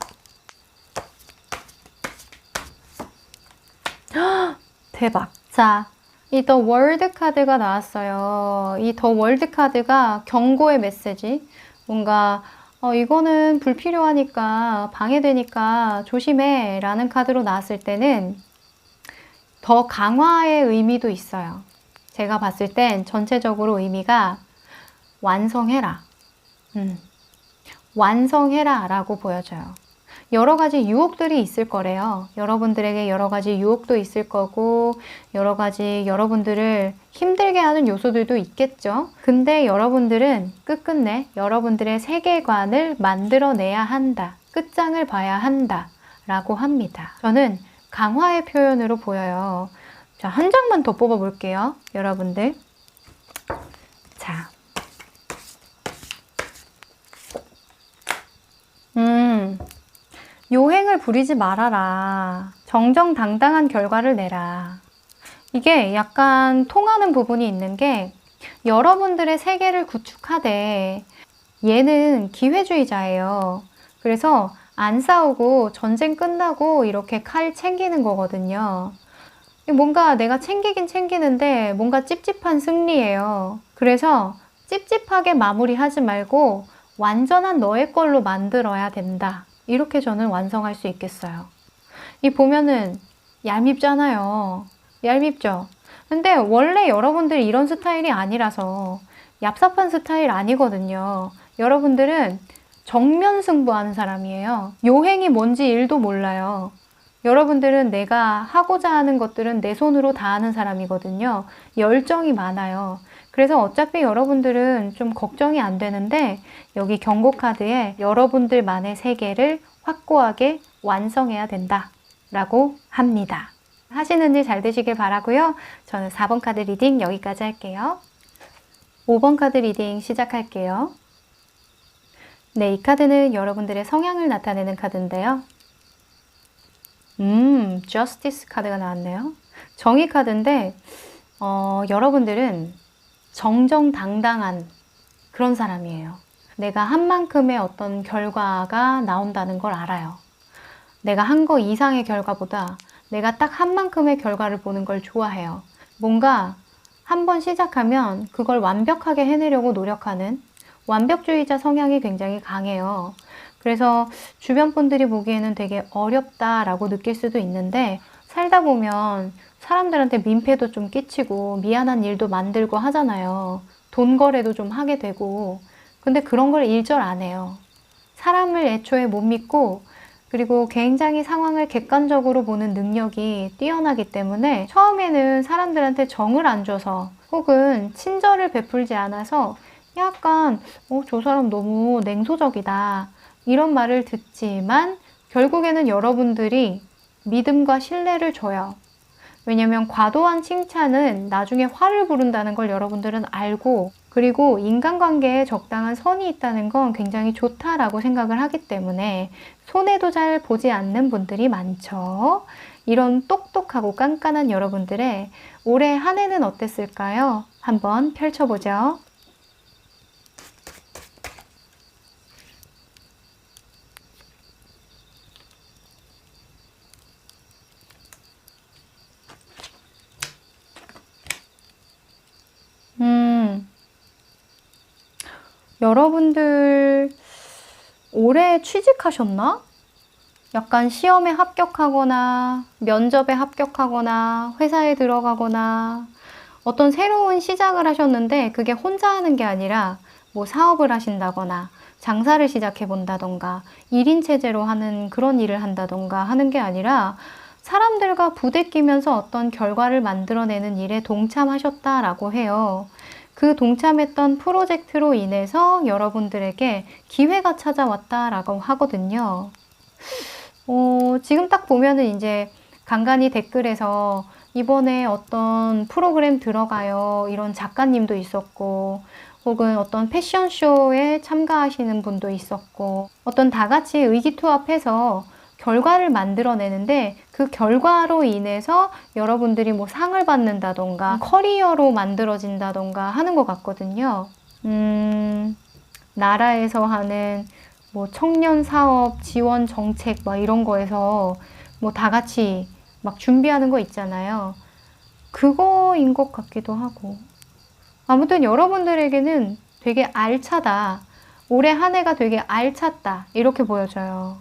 대박! 자, 이 더 월드 카드가 나왔어요. 이 더 월드 카드가 경고의 메시지. 뭔가 이거는 불필요하니까, 방해되니까 조심해 라는 카드로 나왔을 때는 더 강화의 의미도 있어요. 제가 봤을 땐 전체적으로 의미가 완성해라. 완성해라 라고 보여져요. 여러 가지 유혹들이 있을 거래요. 여러분들에게 여러 가지 유혹도 있을 거고, 여러 가지 여러분들을 힘들게 하는 요소들도 있겠죠. 근데 여러분들은 끝끝내 여러분들의 세계관을 만들어내야 한다. 끝장을 봐야 한다. 라고 합니다. 저는 강화의 표현으로 보여요. 자, 한 장만 더 뽑아볼게요. 여러분들. 자. 요행을 부리지 말아라. 정정당당한 결과를 내라. 이게 약간 통하는 부분이 있는 게, 여러분들의 세계를 구축하되 얘는 기회주의자예요. 그래서 안 싸우고 전쟁 끝나고 이렇게 칼 챙기는 거거든요. 뭔가 내가 챙기긴 챙기는데 뭔가 찝찝한 승리예요. 그래서 찝찝하게 마무리하지 말고 완전한 너의 걸로 만들어야 된다. 이렇게 저는 완성할 수 있겠어요. 이 보면은 얄밉잖아요. 얄밉죠? 근데 원래 여러분들이 이런 스타일이 아니라서, 얍삽한 스타일 아니거든요. 여러분들은 정면 승부하는 사람이에요. 요행이 뭔지 1도 몰라요. 여러분들은 내가 하고자 하는 것들은 내 손으로 다 하는 사람이거든요. 열정이 많아요. 그래서 어차피 여러분들은 좀 걱정이 안 되는데 여기 경고 카드에 여러분들만의 세계를 확고하게 완성해야 된다 라고 합니다. 하시는 일 잘 되시길 바라고요. 저는 4번 카드 리딩 여기까지 할게요. 5번 카드 리딩 시작할게요. 네, 이 카드는 여러분들의 성향을 나타내는 카드인데요. Justice 카드가 나왔네요. 정의 카드인데 여러분들은 정정당당한 그런 사람이에요. 내가 한 만큼의 어떤 결과가 나온다는 걸 알아요. 내가 한 거 이상의 결과보다 내가 딱 한 만큼의 결과를 보는 걸 좋아해요. 뭔가 한번 시작하면 그걸 완벽하게 해내려고 노력하는 완벽주의자 성향이 굉장히 강해요. 그래서 주변 분들이 보기에는 되게 어렵다라고 느낄 수도 있는데 살다 보면 사람들한테 민폐도 좀 끼치고 미안한 일도 만들고 하잖아요. 돈 거래도 좀 하게 되고. 근데 그런 걸 일절 안 해요. 사람을 애초에 못 믿고 그리고 굉장히 상황을 객관적으로 보는 능력이 뛰어나기 때문에 처음에는 사람들한테 정을 안 줘서 혹은 친절을 베풀지 않아서 약간 저 사람 너무 냉소적이다 이런 말을 듣지만 결국에는 여러분들이 믿음과 신뢰를 줘요. 왜냐면 과도한 칭찬은 나중에 화를 부른다는 걸 여러분들은 알고 그리고 인간관계에 적당한 선이 있다는 건 굉장히 좋다라고 생각을 하기 때문에 손해도 잘 보지 않는 분들이 많죠. 이런 똑똑하고 깐깐한 여러분들의 올해 한 해는 어땠을까요? 한번 펼쳐보죠. 여러분들 올해 취직하셨나? 약간 시험에 합격하거나 면접에 합격하거나 회사에 들어가거나 어떤 새로운 시작을 하셨는데 그게 혼자 하는 게 아니라 뭐 사업을 하신다거나 장사를 시작해 본다던가 1인 체제로 하는 그런 일을 한다던가 하는 게 아니라 사람들과 부대끼면서 어떤 결과를 만들어내는 일에 동참하셨다라고 해요. 그 동참했던 프로젝트로 인해서 여러분들에게 기회가 찾아왔다라고 하거든요. 지금 딱 보면은 이제 간간히 댓글에서 이번에 어떤 프로그램 들어가요. 이런 작가님도 있었고, 혹은 어떤 패션쇼에 참가하시는 분도 있었고, 어떤 다 같이 의기투합해서 결과를 만들어내는데 그 결과로 인해서 여러분들이 뭐 상을 받는다던가 커리어로 만들어진다던가 하는 것 같거든요. 나라에서 하는 뭐 청년 사업 지원 정책 막 이런 거에서 뭐 다 같이 막 준비하는 거 있잖아요. 그거인 것 같기도 하고. 아무튼 여러분들에게는 되게 알차다. 올해 한 해가 되게 알찼다. 이렇게 보여져요.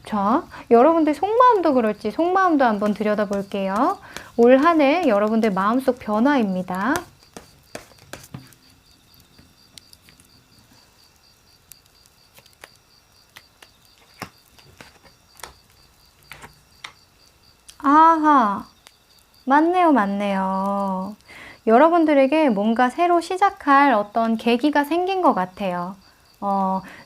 자, 여러분들 속마음도 그럴지 속마음도 한번 들여다볼게요. 올 한 해 여러분들 마음속 변화입니다. 아하, 맞네요, 맞네요. 여러분들에게 뭔가 새로 시작할 어떤 계기가 생긴 것 같아요.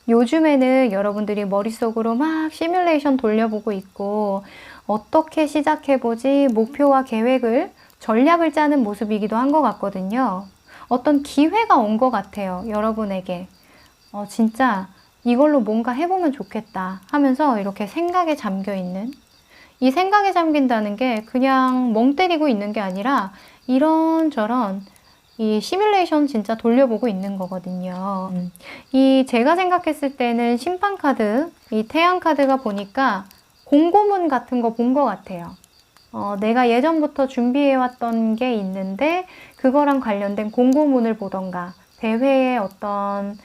요즘에는 여러분들이 머릿속으로 막 시뮬레이션 돌려보고 있고 어떻게 시작해보지 목표와 계획을 전략을 짜는 모습이기도 한 것 같거든요. 어떤 기회가 온 것 같아요. 여러분에게. 진짜 이걸로 뭔가 해보면 좋겠다 하면서 이렇게 생각에 잠겨있는 이 생각에 잠긴다는 게 그냥 멍 때리고 있는 게 아니라 이런저런 이 시뮬레이션 진짜 돌려보고 있는 거거든요. 이 제가 생각했을 때는 심판 카드, 이 태양 카드가 보니까 공고문 같은 거 본 것 같아요. 내가 예전부터 준비해왔던 게 있는데 그거랑 관련된 공고문을 보던가 대회의 어떤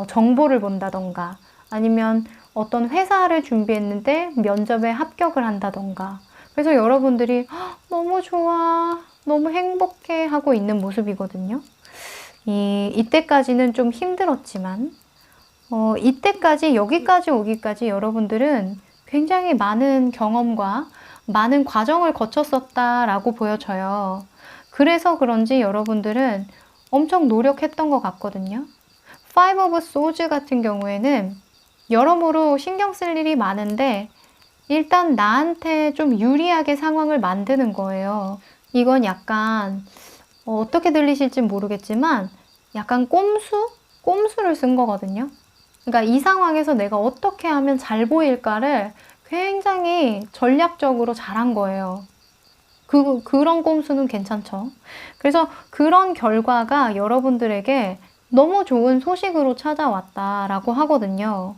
정보를 본다던가 아니면 어떤 회사를 준비했는데 면접에 합격을 한다던가 그래서 여러분들이 너무 좋아 너무 행복해 하고 있는 모습이거든요. 이때까지는 좀 힘들었지만 이때까지 여기까지 오기까지 여러분들은 굉장히 많은 경험과 많은 과정을 거쳤었다라고 보여져요. 그래서 그런지 여러분들은 엄청 노력했던 것 같거든요. Five of Swords 같은 경우에는 여러모로 신경 쓸 일이 많은데 일단 나한테 좀 유리하게 상황을 만드는 거예요. 이건 약간 어떻게 들리실지 모르겠지만 약간 꼼수를 쓴 거거든요. 그러니까 이 상황에서 내가 어떻게 하면 잘 보일까를 굉장히 전략적으로 잘한 거예요. 그런 꼼수는 괜찮죠. 그래서 그런 결과가 여러분들에게 너무 좋은 소식으로 찾아왔다라고 하거든요.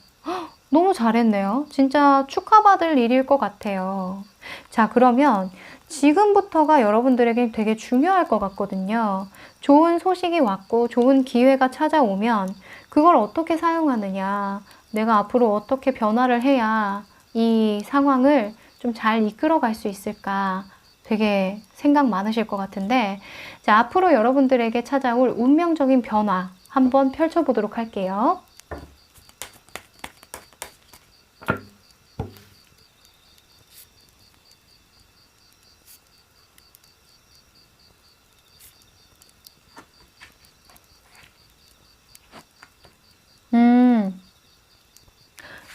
너무 잘했네요. 진짜 축하받을 일일 것 같아요. 자, 그러면 지금부터가 여러분들에게 되게 중요할 것 같거든요. 좋은 소식이 왔고 좋은 기회가 찾아오면 그걸 어떻게 사용하느냐, 내가 앞으로 어떻게 변화를 해야 이 상황을 좀 잘 이끌어갈 수 있을까 되게 생각 많으실 것 같은데, 자, 앞으로 여러분들에게 찾아올 운명적인 변화 한번 펼쳐보도록 할게요.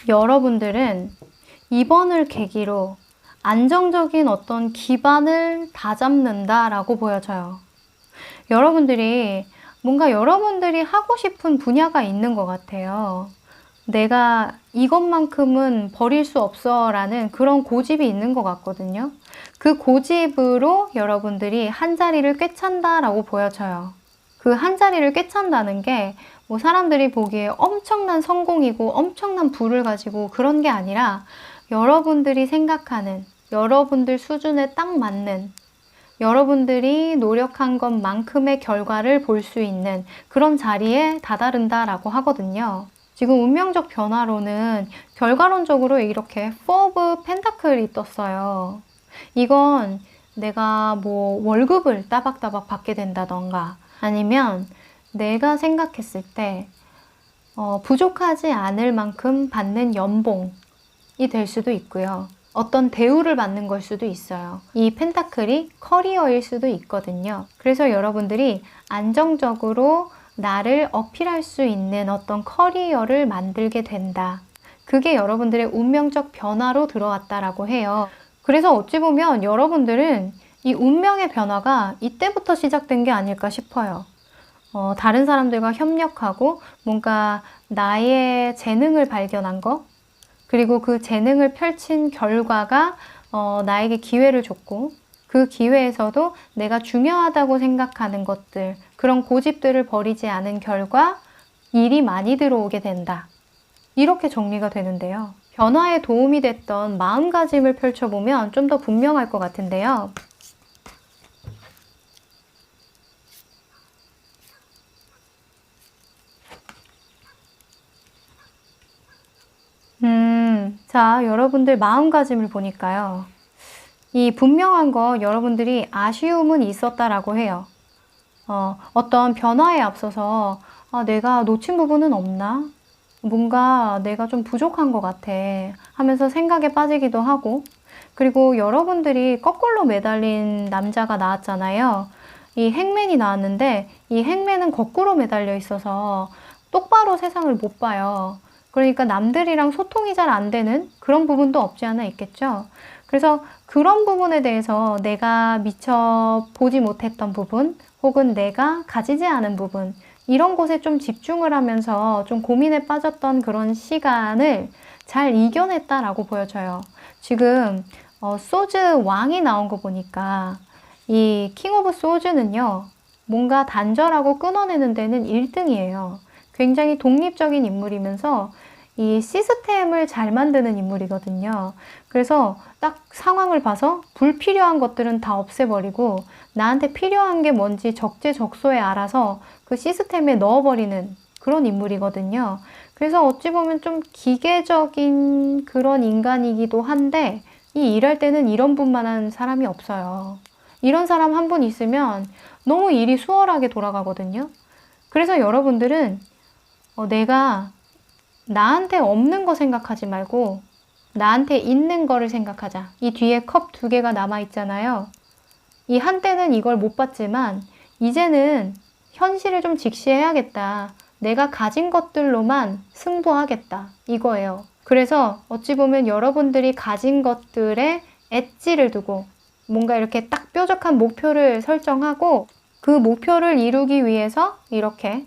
여러분들은 이번을 계기로 안정적인 어떤 기반을 다잡는다라고 보여져요. 여러분들이 뭔가 여러분들이 하고 싶은 분야가 있는 것 같아요. 내가 이것만큼은 버릴 수 없어 라는 그런 고집이 있는 것 같거든요. 그 고집으로 여러분들이 한 자리를 꿰찬다라고 보여져요. 그 한 자리를 꿰찬다는 게 뭐 사람들이 보기에 엄청난 성공이고 엄청난 부를 가지고 그런 게 아니라 여러분들이 생각하는, 여러분들 수준에 딱 맞는, 여러분들이 노력한 것만큼의 결과를 볼 수 있는 그런 자리에 다다른다라고 하거든요. 지금 운명적 변화로는 결과론적으로 이렇게 Four of Pentacle이 떴어요. 이건 내가 뭐 월급을 따박따박 받게 된다던가 아니면 내가 생각했을 때 부족하지 않을 만큼 받는 연봉이 될 수도 있고요. 어떤 대우를 받는 걸 수도 있어요. 이 펜타클이 커리어일 수도 있거든요. 그래서 여러분들이 안정적으로 나를 어필할 수 있는 어떤 커리어를 만들게 된다. 그게 여러분들의 운명적 변화로 들어왔다라고 해요. 그래서 어찌 보면 여러분들은 이 운명의 변화가 이때부터 시작된 게 아닐까 싶어요. 다른 사람들과 협력하고 뭔가 나의 재능을 발견한 거, 그리고 그 재능을 펼친 결과가 나에게 기회를 줬고, 그 기회에서도 내가 중요하다고 생각하는 것들, 그런 고집들을 버리지 않은 결과 일이 많이 들어오게 된다. 이렇게 정리가 되는데요. 변화에 도움이 됐던 마음가짐을 펼쳐보면 좀 더 분명할 것 같은데요. 자, 여러분들 마음가짐을 보니까요. 이 분명한 거 여러분들이 아쉬움은 있었다라고 해요. 어떤 변화에 앞서서 내가 놓친 부분은 없나? 뭔가 내가 좀 부족한 것 같아 하면서 생각에 빠지기도 하고, 그리고 여러분들이 거꾸로 매달린 남자가 나왔잖아요. 이 행맨이 나왔는데 이 행맨은 거꾸로 매달려 있어서 똑바로 세상을 못 봐요. 그러니까 남들이랑 소통이 잘 안 되는 그런 부분도 없지 않아 있겠죠. 그래서 그런 부분에 대해서 내가 미처 보지 못했던 부분, 혹은 내가 가지지 않은 부분, 이런 곳에 좀 집중을 하면서 좀 고민에 빠졌던 그런 시간을 잘 이겨냈다라고 보여져요. 지금 소즈 왕이 나온 거 보니까 이 킹 오브 소즈는요, 뭔가 단절하고 끊어내는 데는 1등이에요. 굉장히 독립적인 인물이면서 이 시스템을 잘 만드는 인물이거든요. 그래서 딱 상황을 봐서 불필요한 것들은 다 없애버리고 나한테 필요한 게 뭔지 적재적소에 알아서 그 시스템에 넣어버리는 그런 인물이거든요. 그래서 어찌 보면 좀 기계적인 그런 인간이기도 한데 이 일할 때는 이런 분만한 사람이 없어요. 이런 사람 한 분 있으면 너무 일이 수월하게 돌아가거든요. 그래서 여러분들은 내가 나한테 없는 거 생각하지 말고 나한테 있는 거를 생각하자. 이 뒤에 컵 2개가 남아 있잖아요. 이 한때는 이걸 못 봤지만 이제는 현실을 좀 직시해야겠다. 내가 가진 것들로만 승부하겠다. 이거예요. 그래서 어찌 보면 여러분들이 가진 것들에 엣지를 두고 뭔가 이렇게 딱 뾰족한 목표를 설정하고 그 목표를 이루기 위해서 이렇게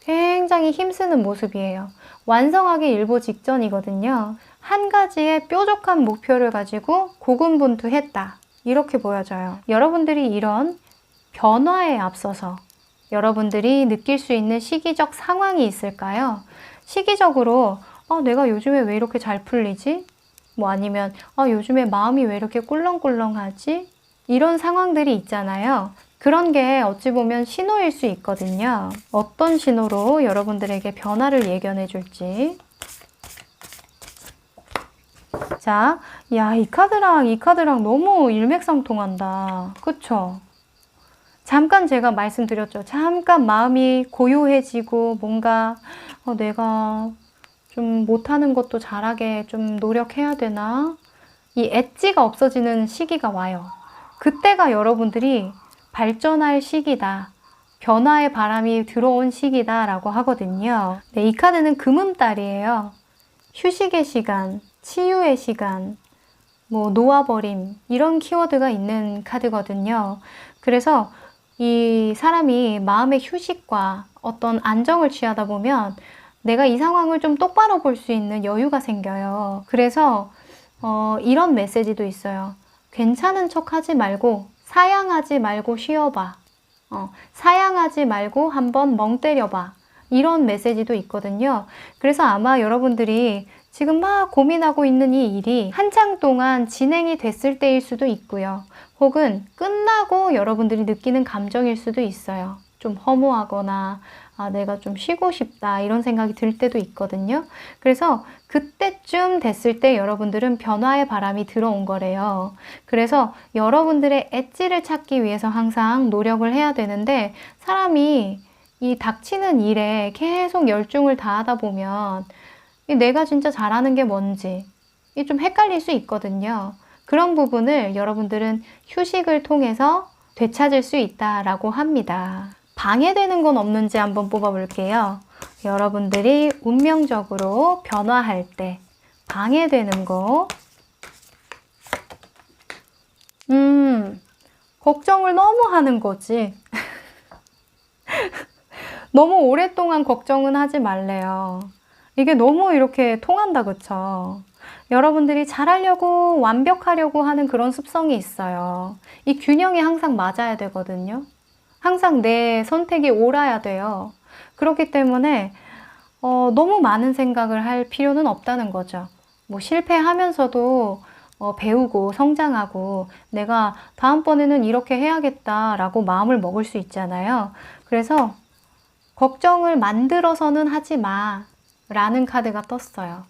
굉장히 힘쓰는 모습이에요. 완성하기 일보 직전이거든요. 한 가지의 뾰족한 목표를 가지고 고군분투했다. 이렇게 보여져요. 여러분들이 이런 변화에 앞서서 여러분들이 느낄 수 있는 시기적 상황이 있을까요? 시기적으로 내가 요즘에 왜 이렇게 잘 풀리지? 뭐 아니면 요즘에 마음이 왜 이렇게 꿀렁꿀렁하지? 이런 상황들이 있잖아요. 그런 게 어찌 보면 신호일 수 있거든요. 어떤 신호로 여러분들에게 변화를 예견해 줄지. 자, 야, 이 카드랑 너무 일맥상통한다. 그쵸? 잠깐 제가 말씀드렸죠. 잠깐 마음이 고요해지고 뭔가 내가 좀 못하는 것도 잘하게 좀 노력해야 되나? 이 엣지가 없어지는 시기가 와요. 그때가 여러분들이 발전할 시기다. 변화의 바람이 들어온 시기다 라고 하거든요. 네, 이 카드는 금음달이에요. 휴식의 시간, 치유의 시간, 뭐 놓아버림 이런 키워드가 있는 카드거든요. 그래서 이 사람이 마음의 휴식과 어떤 안정을 취하다 보면 내가 이 상황을 좀 똑바로 볼 수 있는 여유가 생겨요. 그래서 이런 메시지도 있어요. 괜찮은 척 하지 말고 사양하지 말고 쉬어봐. 사양하지 말고 한번 멍 때려봐. 이런 메시지도 있거든요. 그래서 아마 여러분들이 지금 막 고민하고 있는 이 일이 한창 동안 진행이 됐을 때일 수도 있고요. 혹은 끝나고 여러분들이 느끼는 감정일 수도 있어요. 좀 허무하거나 내가 좀 쉬고 싶다 이런 생각이 들 때도 있거든요. 그래서 그때쯤 됐을 때 여러분들은 변화의 바람이 들어온 거래요. 그래서 여러분들의 엣지를 찾기 위해서 항상 노력을 해야 되는데 사람이 이 닥치는 일에 계속 열중을 다하다 보면 내가 진짜 잘하는 게 뭔지 좀 헷갈릴 수 있거든요. 그런 부분을 여러분들은 휴식을 통해서 되찾을 수 있다라고 합니다. 방해되는 건 없는지 한번 뽑아볼게요. 여러분들이 운명적으로 변화할 때 방해되는 거 걱정을 너무 하는 거지. 너무 오랫동안 걱정은 하지 말래요. 이게 너무 이렇게 통한다, 그쵸? 여러분들이 잘하려고 완벽하려고 하는 그런 습성이 있어요. 이 균형이 항상 맞아야 되거든요. 항상 내 선택이 옳아야 돼요. 그렇기 때문에 너무 많은 생각을 할 필요는 없다는 거죠. 뭐 실패하면서도 배우고 성장하고 내가 다음번에는 이렇게 해야겠다라고 마음을 먹을 수 있잖아요. 그래서 걱정을 만들어서는 하지 마 라는 카드가 떴어요.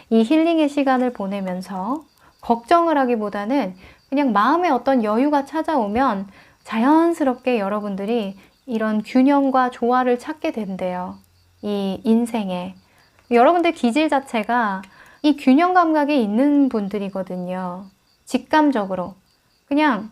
이 힐링의 시간을 보내면서 걱정을 하기보다는 그냥 마음에 어떤 여유가 찾아오면 자연스럽게 여러분들이 이런 균형과 조화를 찾게 된대요. 이 인생에. 여러분들 기질 자체가 이 균형 감각이 있는 분들이거든요. 직감적으로. 그냥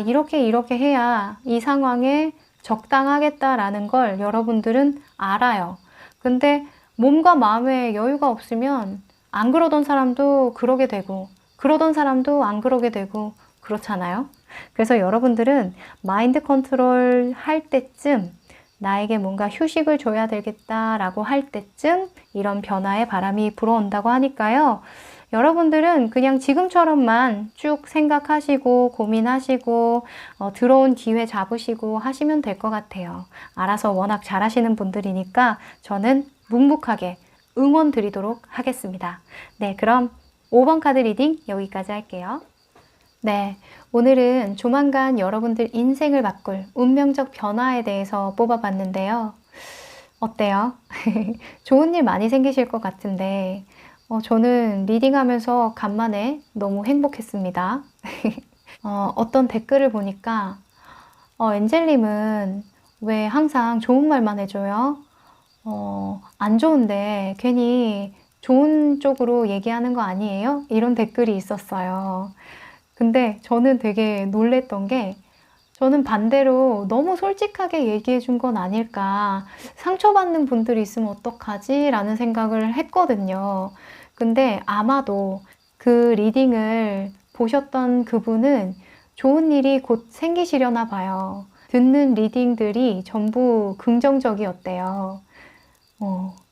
이렇게 해야 이 상황에 적당하겠다라는 걸 여러분들은 알아요. 근데 몸과 마음에 여유가 없으면 안 그러던 사람도 그러게 되고 그러던 사람도 안 그러게 되고 그렇잖아요. 그래서 여러분들은 마인드 컨트롤 할 때쯤 나에게 뭔가 휴식을 줘야 되겠다라고 할 때쯤 이런 변화의 바람이 불어온다고 하니까요. 여러분들은 그냥 지금처럼만 쭉 생각하시고 고민하시고 들어온 기회 잡으시고 하시면 될 것 같아요. 알아서 워낙 잘하시는 분들이니까 저는 묵묵하게 응원 드리도록 하겠습니다. 네, 그럼 5번 카드 리딩 여기까지 할게요. 네, 오늘은 조만간 여러분들 인생을 바꿀 운명적 변화에 대해서 뽑아봤는데요. 어때요? 좋은 일 많이 생기실 것 같은데 저는 리딩하면서 간만에 너무 행복했습니다. 어떤 댓글을 보니까 엔젤님은 왜 항상 좋은 말만 해줘요? 안 좋은데 괜히 좋은 쪽으로 얘기하는 거 아니에요? 이런 댓글이 있었어요. 근데 저는 되게 놀랬던 게 저는 반대로 너무 솔직하게 얘기해 준 건 아닐까. 상처받는 분들이 있으면 어떡하지? 라는 생각을 했거든요. 근데 아마도 그 리딩을 보셨던 그분은 좋은 일이 곧 생기시려나 봐요. 듣는 리딩들이 전부 긍정적이었대요.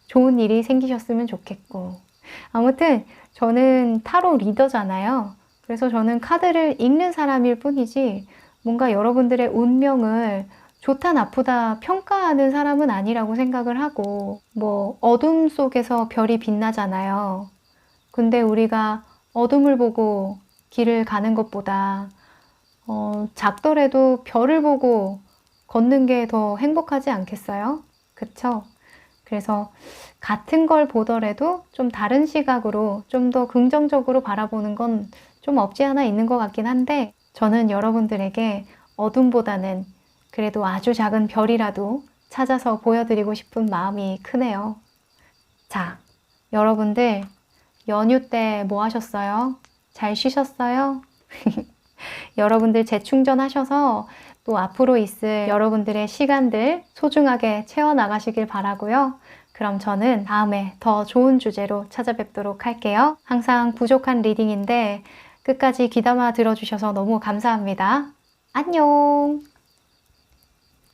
좋은 일이 생기셨으면 좋겠고. 아무튼 저는 타로 리더잖아요. 그래서 저는 카드를 읽는 사람일 뿐이지 뭔가 여러분들의 운명을 좋다 나쁘다 평가하는 사람은 아니라고 생각을 하고, 뭐 어둠 속에서 별이 빛나잖아요. 근데 우리가 어둠을 보고 길을 가는 것보다 작더라도 별을 보고 걷는 게 더 행복하지 않겠어요? 그쵸? 그래서 같은 걸 보더라도 좀 다른 시각으로 좀 더 긍정적으로 바라보는 건 좀 없지 않아 있는 것 같긴 한데, 저는 여러분들에게 어둠보다는 그래도 아주 작은 별이라도 찾아서 보여드리고 싶은 마음이 크네요. 자, 여러분들 연휴 때 뭐 하셨어요? 잘 쉬셨어요? 여러분들 재충전하셔서 또 앞으로 있을 여러분들의 시간들 소중하게 채워나가시길 바라고요. 그럼 저는 다음에 더 좋은 주제로 찾아뵙도록 할게요. 항상 부족한 리딩인데 끝까지 귀담아 들어주셔서 너무 감사합니다. 안녕!